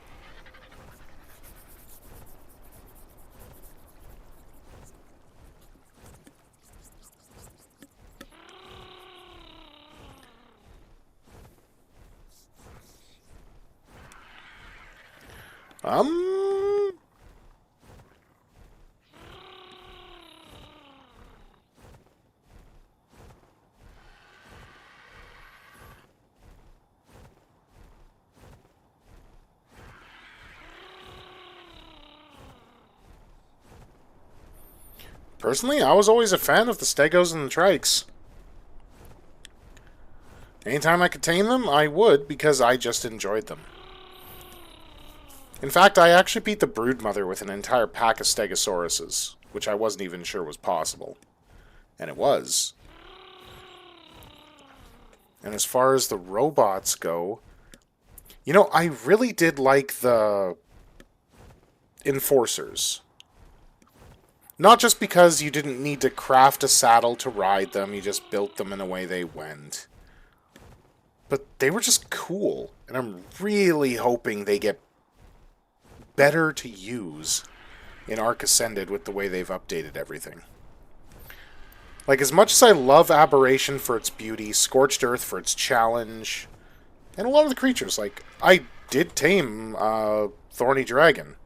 Personally, I was always a fan of the Stegos and the Trikes. Anytime I could tame them, I would, because I just enjoyed them. In fact, I actually beat the Broodmother with an entire pack of Stegosauruses, which I wasn't even sure was possible. And it was. And as far as the robots go, you know, I really did like the Enforcers. Not just because you didn't need to craft a saddle to ride them, you just built them and away they went. But they were just cool, and I'm really hoping they get better to use in Ark Ascended with the way they've updated everything. Like, as much as I love Aberration for its beauty, Scorched Earth for its challenge, and a lot of the creatures, like, I did tame Thorny Dragon.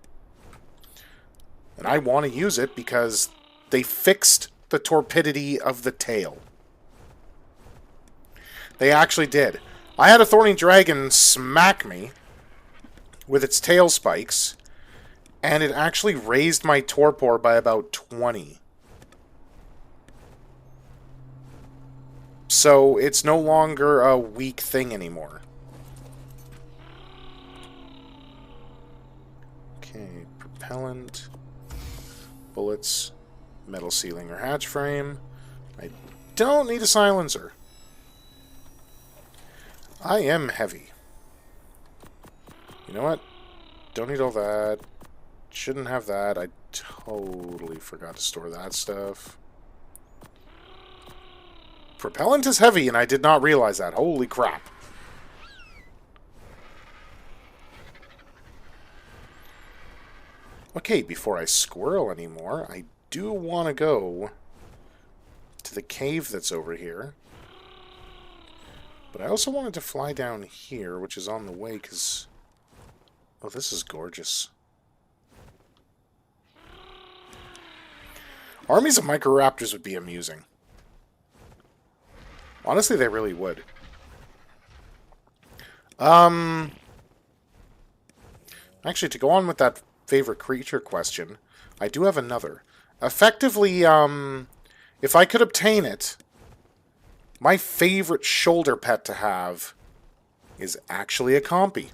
And I want to use it because they fixed the torpidity of the tail. They actually did. I had a thorny dragon smack me with its tail spikes, and it actually raised my torpor by about 20. So it's no longer a weak thing anymore. Okay, propellant, bullets, metal ceiling or hatch frame. I don't need a silencer. I am heavy. You know what? Don't need all that. Shouldn't have that. I totally forgot to store that stuff. Propellant is heavy, and I did not realize that. Holy crap. Okay, before I squirrel anymore, I do want to go to the cave that's over here. But I also wanted to fly down here, which is on the way, because... Oh, this is gorgeous. Armies of Microraptors would be amusing. Honestly, they really would. Actually, to go on with that favorite creature question, I do have another. Effectively, if I could obtain it, my favorite shoulder pet to have is actually a compy.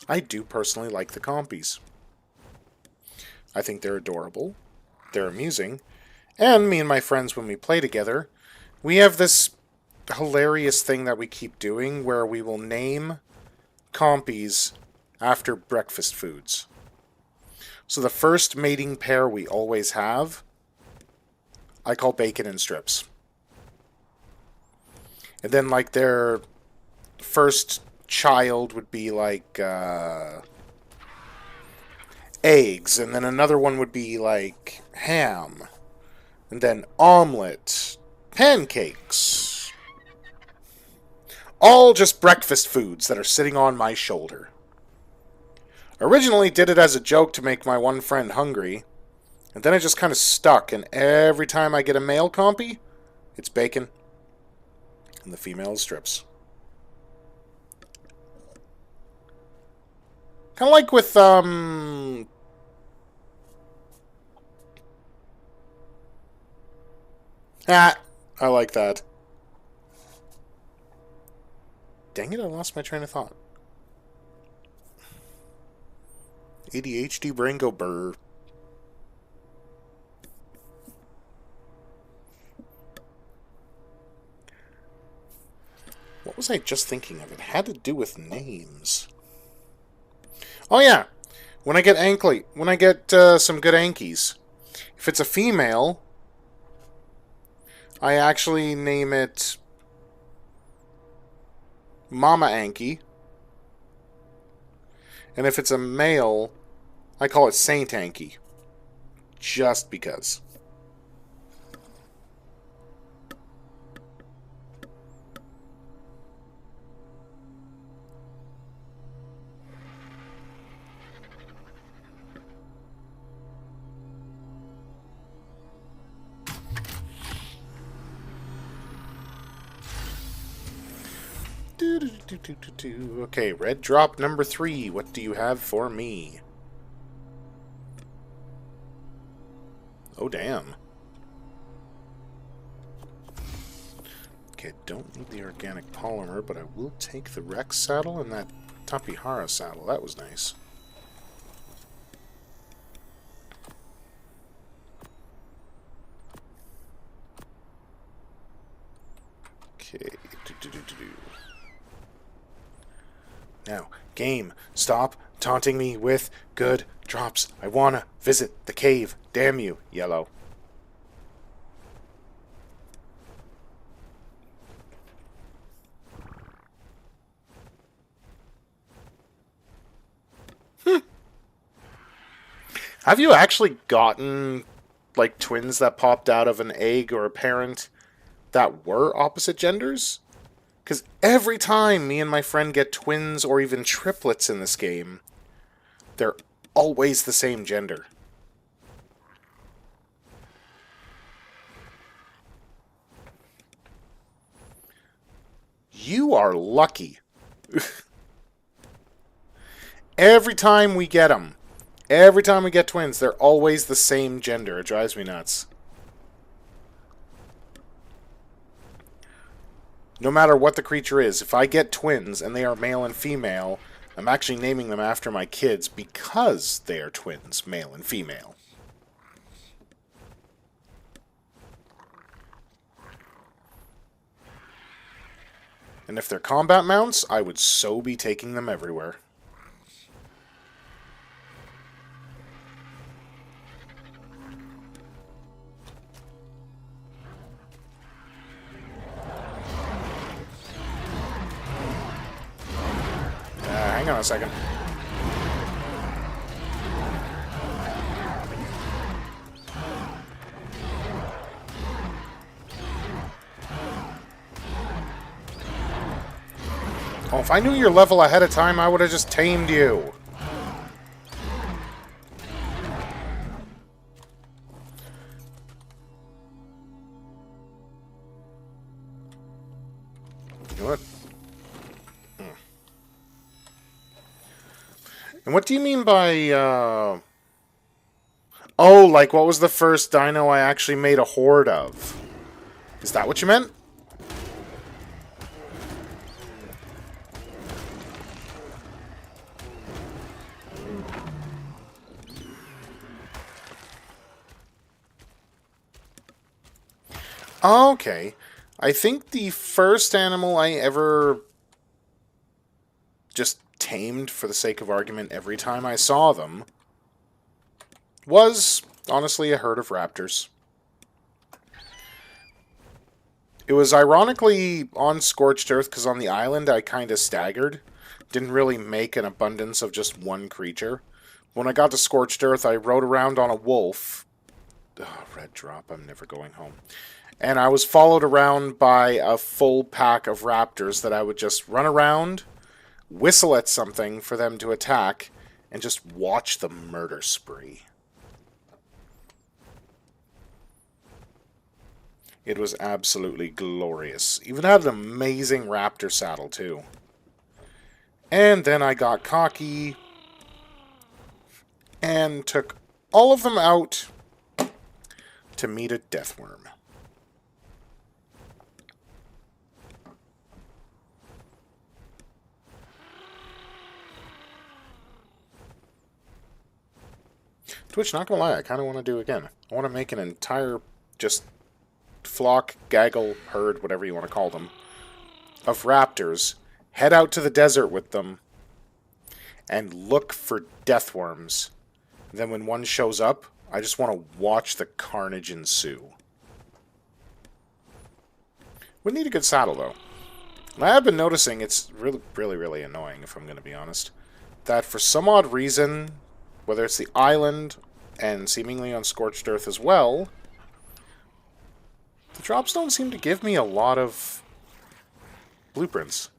I do personally like the compies. I think they're adorable, they're amusing, and me and my friends, when we play together, we have this hilarious thing that we keep doing where we will name compies after breakfast foods. So the first mating pair we always have, I call bacon and strips. And then, like, their first child would be, like, eggs. And then another one would be, like, ham. And then omelet. Pancakes. All just breakfast foods that are sitting on my shoulder. Originally did it as a joke to make my one friend hungry. And then it just kind of stuck. And every time I get a male compy, it's bacon. And the female is strips. Kind of like with, Ah, I like that. Dang it, I lost my train of thought. ADHD brain go brr. What was I just thinking of? It had to do with names. Oh yeah, when I get some good Ankies, if it's a female, I actually name it Mama Anki. And if it's a male, I call it Saint Anki. Just because. Okay, red drop number 3. What do you have for me? Oh, damn. Okay, don't need the organic polymer, but I will take the Rex saddle and that Tapihara saddle. That was nice. Okay. Now, game, stop taunting me with good drops. I wanna visit the cave. Damn you, yellow. Have you actually gotten, like, twins that popped out of an egg or a parent that were opposite genders? Because every time me and my friend get twins or even triplets in this game, they're always the same gender. You are lucky. Every time we get them, every time we get twins, they're always the same gender. It drives me nuts. No matter what the creature is, if I get twins and they are male and female, I'm actually naming them after my kids because they are twins, male and female. And if they're combat mounts, I would so be taking them everywhere. Hang on a second. Oh, if I knew your level ahead of time, I would have just tamed you. You know what? And what do you mean by, Oh, like what was the first dino I actually made a horde of? Is that what you meant? Okay. I think the first animal I ever just tamed for the sake of argument every time I saw them was, honestly, a herd of raptors. It was ironically on Scorched Earth, because on the island I kind of staggered. Didn't really make an abundance of just one creature. When I got to Scorched Earth, I rode around on a wolf. Oh, red drop, I'm never going home. And I was followed around by a full pack of raptors that I would just run around, whistle at something for them to attack, and just watch the murder spree. It was absolutely glorious. Even had an amazing raptor saddle, too. And then I got cocky and took all of them out to meet a deathworm. Twitch, not gonna lie, I kind of want to do it again. I want to make an entire, just, flock, gaggle, herd, whatever you want to call them, of raptors, head out to the desert with them, and look for deathworms. And then when one shows up, I just want to watch the carnage ensue. Would need a good saddle, though. And I have been noticing it's really annoying, if I'm going to be honest, that for some odd reason, whether it's the island and seemingly on Scorched Earth as well, the drops don't seem to give me a lot of blueprints.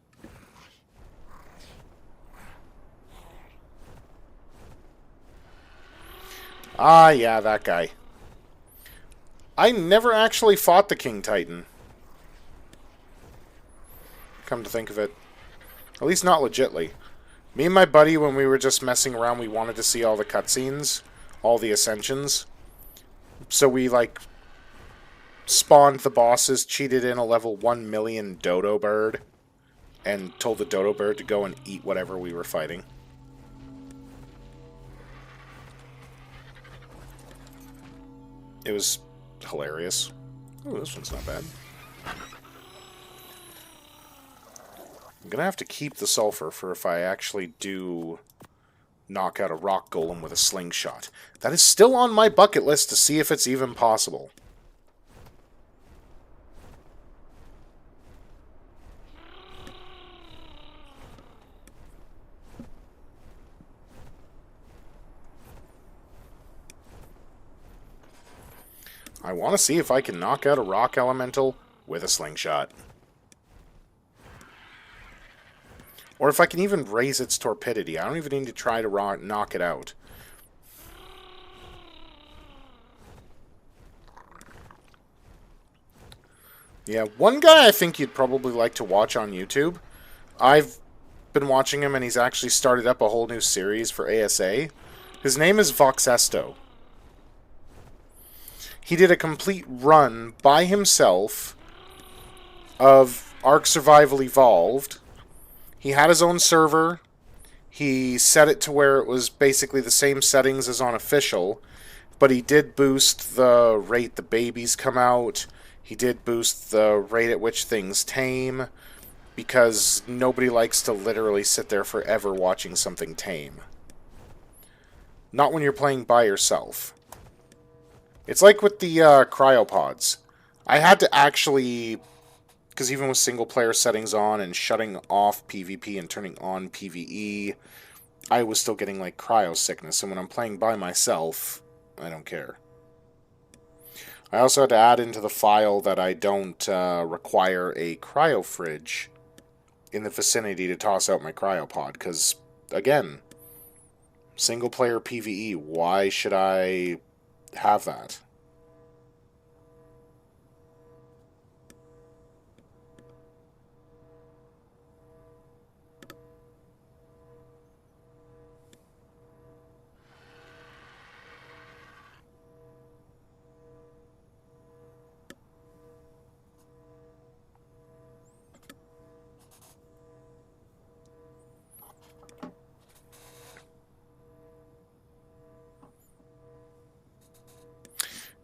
Ah, yeah, that guy. I never actually fought the King Titan. Come to think of it. At least not legitly. Me and my buddy, when we were just messing around, we wanted to see all the cutscenes, all the ascensions. So we, like, spawned the bosses, cheated in a level 1 million dodo bird, and told the dodo bird to go and eat whatever we were fighting. It was hilarious. Oh, this one's not bad. I'm gonna have to keep the sulfur for if I actually do knock out a rock golem with a slingshot. That is still on my bucket list to see if it's even possible. I want to see if I can knock out a rock elemental with a slingshot. Or if I can even raise its torpidity. I don't even need to try to knock it out. Yeah, one guy I think you'd probably like to watch on YouTube. I've been watching him, and he's actually started up a whole new series for ASA. His name is Voxesto. He did a complete run by himself of Ark Survival Evolved. He had his own server. He set it to where it was basically the same settings as on official, but he did boost the rate the babies come out. He did boost the rate at which things tame, because nobody likes to literally sit there forever watching something tame. Not when you're playing by yourself. It's like with the cryopods. I had to actually, because even with single player settings on and shutting off PvP and turning on PvE, I was still getting like cryo sickness. And when I'm playing by myself, I don't care. I also had to add into the file that I don't require a cryo fridge in the vicinity to toss out my cryopod, because, again, single player PvE, why should I have that?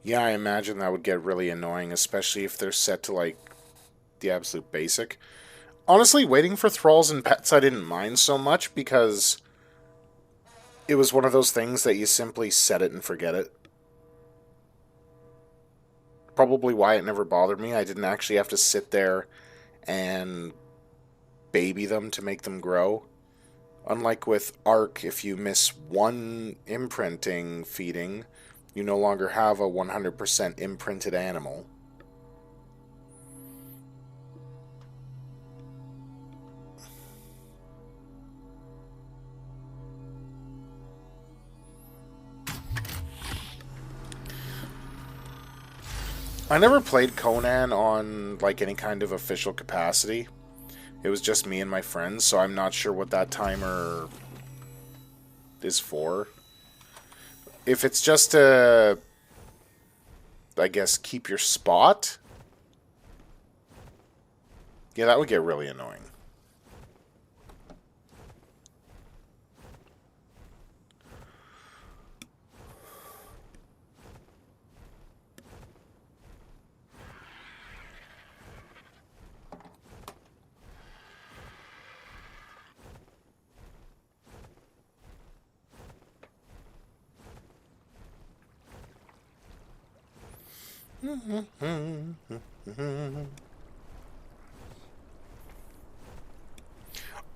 Yeah, I imagine that would get really annoying, especially if they're set to, like, the absolute basic. Honestly, waiting for thralls and pets I didn't mind so much, because it was one of those things that you simply set it and forget it. Probably why it never bothered me. I didn't actually have to sit there and baby them to make them grow. Unlike with Ark, if you miss one imprinting feeding, you no longer have a 100% imprinted animal. I never played Conan on like any kind of official capacity. It was just me and my friends, so I'm not sure what that timer is for. If it's just to, I guess, keep your spot, yeah, that would get really annoying.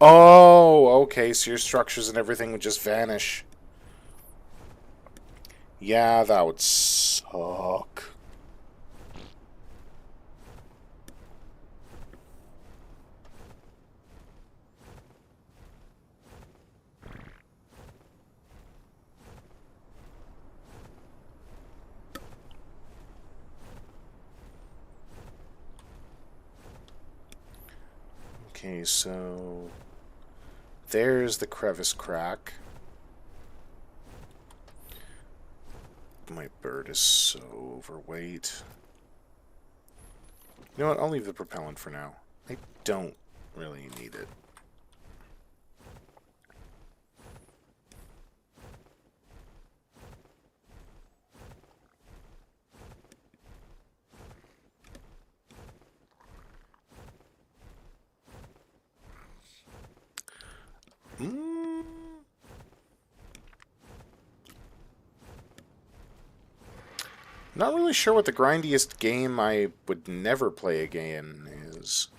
Oh, okay, so your structures and everything would just vanish. Yeah, that would suck. Okay, so there's the crevice crack. My bird is so overweight. You know what? I'll leave the propellant for now. I don't really need it. Not really sure what the grindiest game I would never play again is.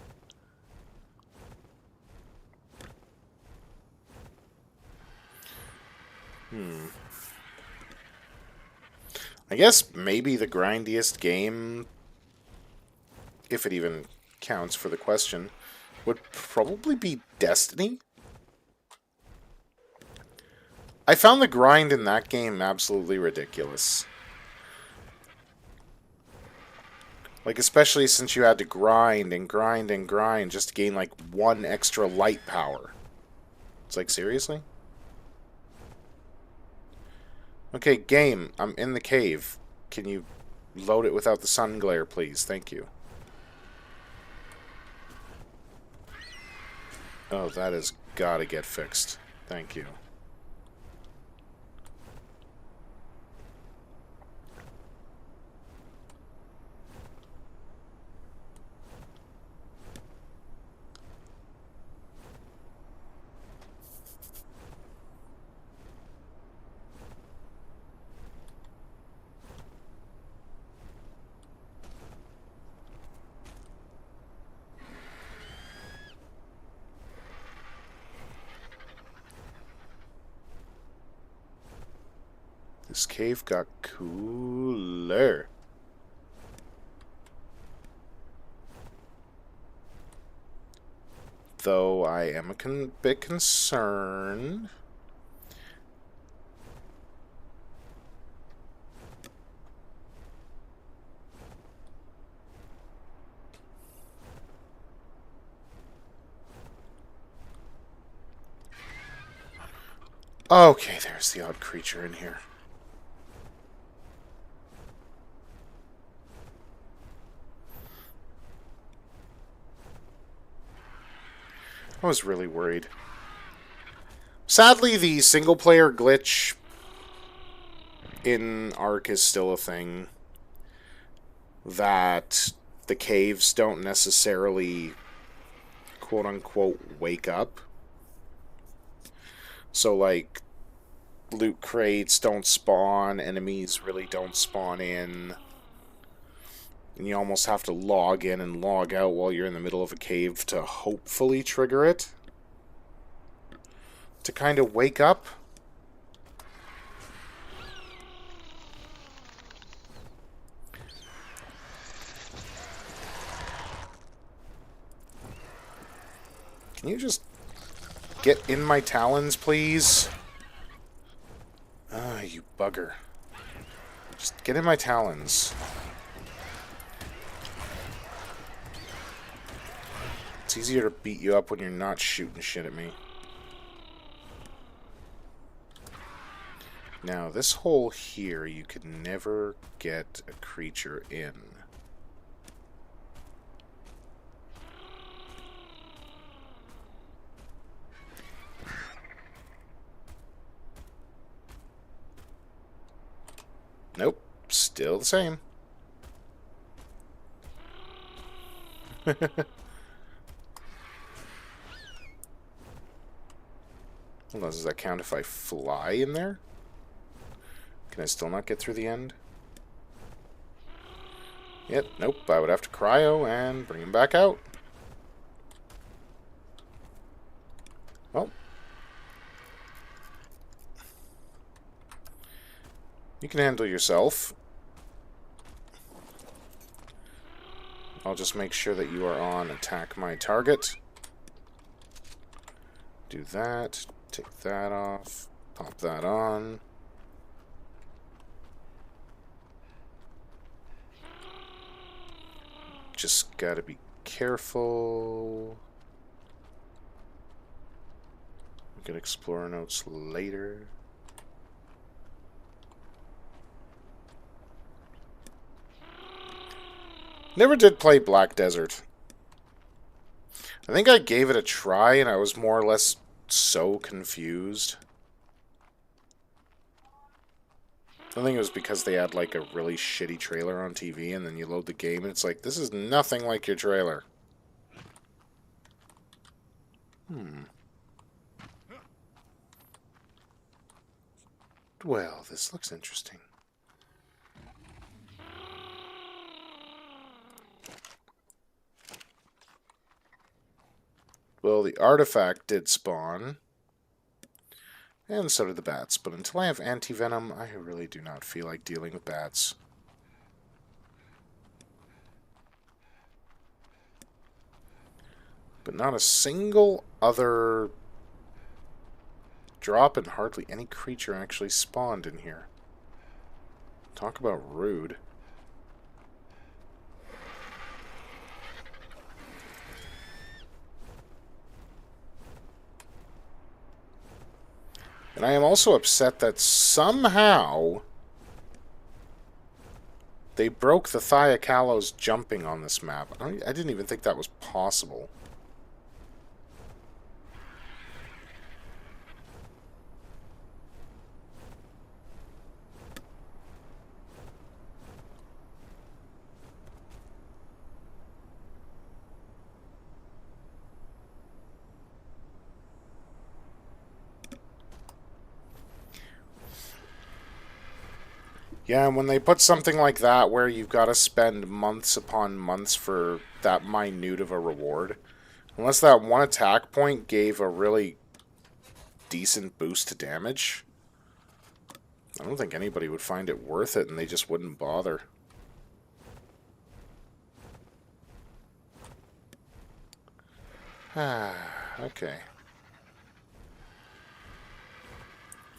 I guess maybe the grindiest game, if it even counts for the question, would probably be Destiny. I found the grind in that game absolutely ridiculous. Like, especially since you had to grind and grind and grind just to gain, like, 1 extra light power. It's like, seriously? Okay, game, I'm in the cave. Can you load it without the sun glare, please? Thank you. Oh, that has got to get fixed. Thank you. This cave got cooler. Though I am a bit concerned. Okay, there's the odd creature in here. I was really worried. Sadly, the single-player glitch in Ark is still a thing. That the caves don't necessarily, quote-unquote, wake up. So, like, loot crates don't spawn, enemies really don't spawn in. And you almost have to log in and log out while you're in the middle of a cave to hopefully trigger it. To kind of wake up. Can you just get in my talons, please? Ah, you bugger. Just get in my talons. It's easier to beat you up when you're not shooting shit at me. Now, this hole here, you could never get a creature in. Nope, still the same. Hold on, does that count if I fly in there? Can I still not get through the end? Yep, nope, I would have to cryo and bring him back out. Well. You can handle yourself. I'll just make sure that you are on attack my target. Do that. Take that off. Pop that on. Just gotta be careful. We can explore notes later. Never did play Black Desert. I think I gave it a try and I was more or less so confused. I think it was because they had like a really shitty trailer on TV and then you load the game and it's like, this is nothing like your trailer. Well, this looks interesting. Well, the artifact did spawn. And so did the bats. But until I have anti-venom, I really do not feel like dealing with bats. But not a single other drop and hardly any creature actually spawned in here. Talk about rude. And I am also upset that somehow they broke the Thiacalos jumping on this map. I didn't even think that was possible. Yeah, and when they put something like that where you've got to spend months upon months for that minute of a reward, unless that one attack point gave a really decent boost to damage, I don't think anybody would find it worth it and they just wouldn't bother. Okay.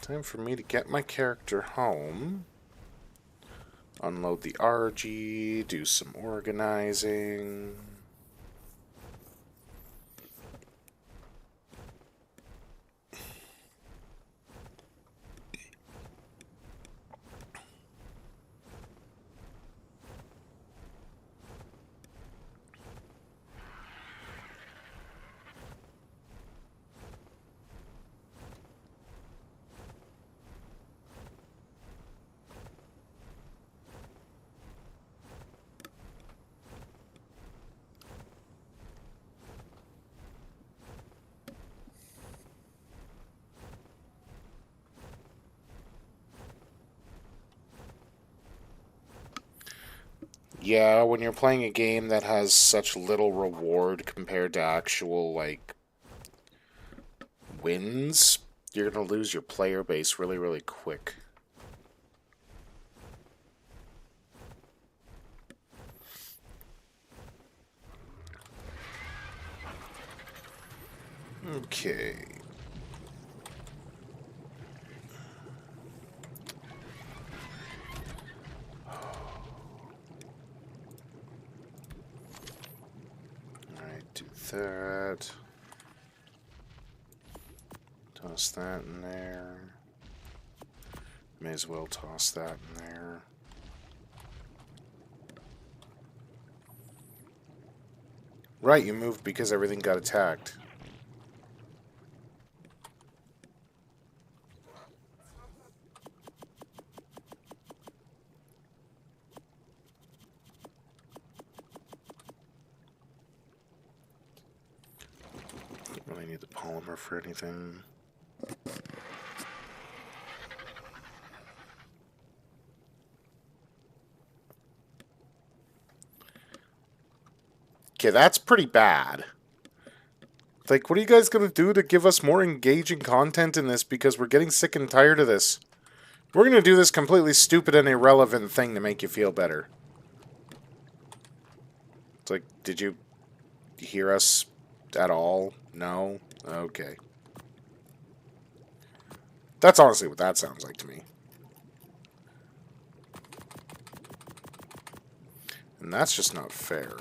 Time for me to get my character home. Unload the RG, do some organizing. Yeah, when you're playing a game that has such little reward compared to actual, like, wins, you're going to lose your player base really, really quick. Okay. Alright, do that. Toss that in there. May as well toss that in there. Right, you moved because everything got attacked. Don't really need the polymer for anything. Okay, that's pretty bad. Like, what are you guys going to do to give us more engaging content in this? Because we're getting sick and tired of this. We're going to do this completely stupid and irrelevant thing to make you feel better. It's like, did you hear us at all? No? Okay. That's honestly what that sounds like to me. And that's just not fair.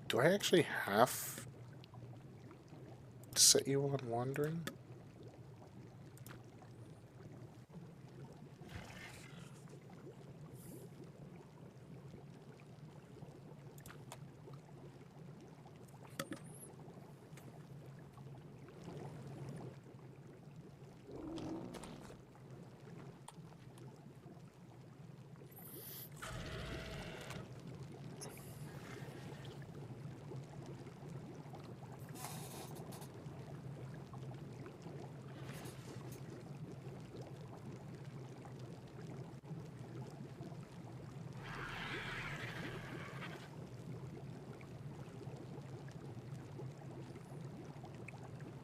Do I actually have to set you on wandering?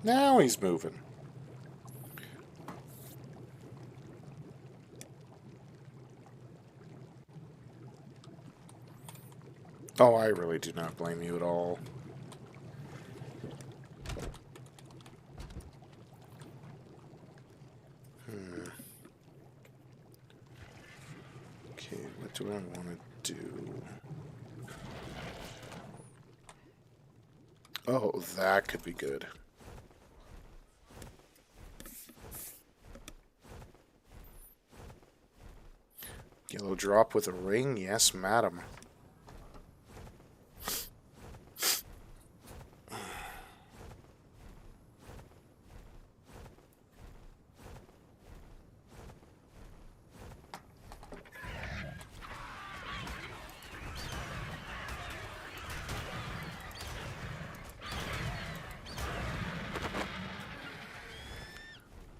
Now he's moving. Oh, I really do not blame you at all. Okay, what do I want to do? Oh, that could be good. Yellow drop with a ring? Yes, madam.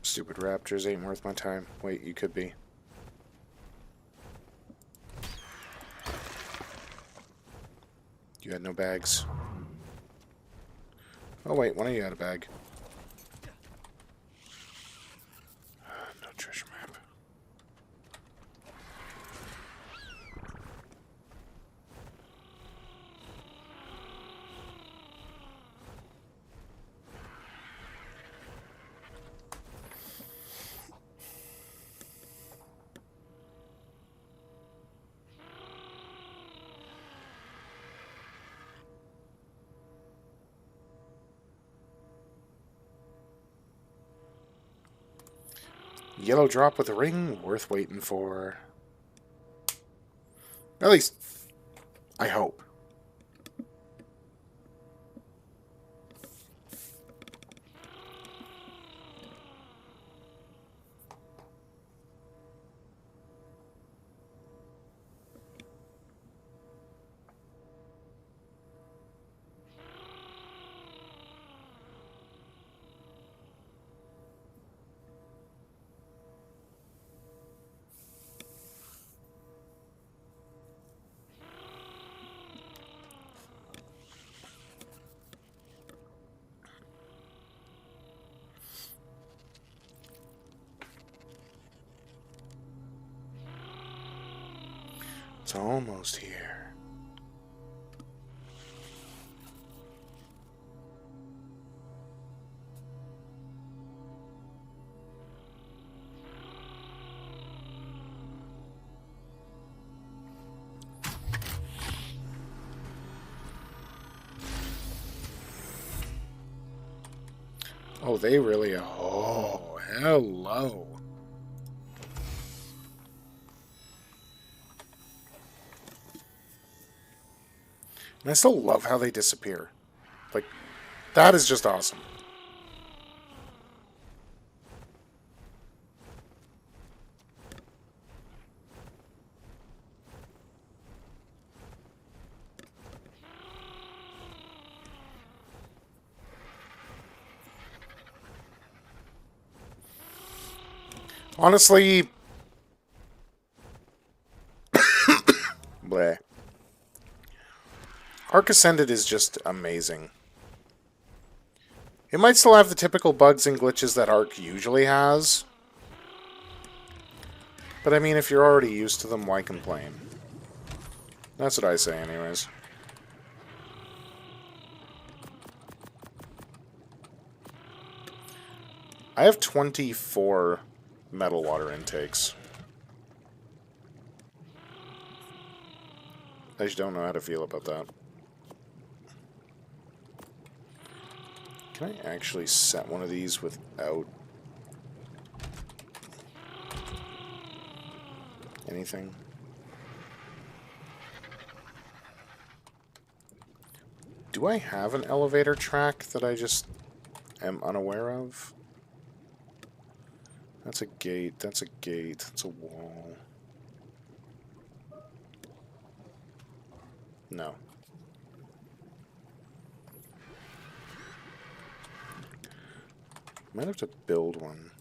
Stupid raptors ain't worth my time. Wait, you could be. You had no bags. Oh wait, one of you had a bag. No treasure map. Yellow drop with a ring, worth waiting for. At least, I hope. It's almost here. Oh, they really are. Oh, hello. And I still love how they disappear. Like, that is just awesome. Honestly, bleh. Ark Ascended is just amazing. It might still have the typical bugs and glitches that Ark usually has. But I mean, if you're already used to them, why complain? That's what I say anyways. I have 24 metal water intakes. I just don't know how to feel about that. Can I actually set one of these without anything? Do I have an elevator track that I just am unaware of? That's a gate, that's a gate, that's a wall. No. Might have to build one.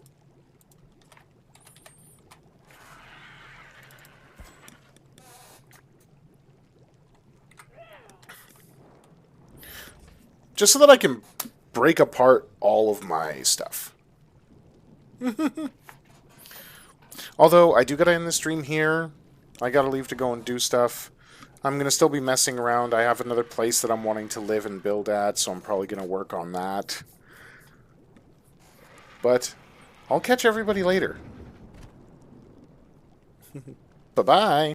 Just so that I can break apart all of my stuff. Although, I do gotta end the stream here. I gotta leave to go and do stuff. I'm gonna still be messing around. I have another place that I'm wanting to live and build at, so I'm probably gonna work on that. But I'll catch everybody later. Bye-bye.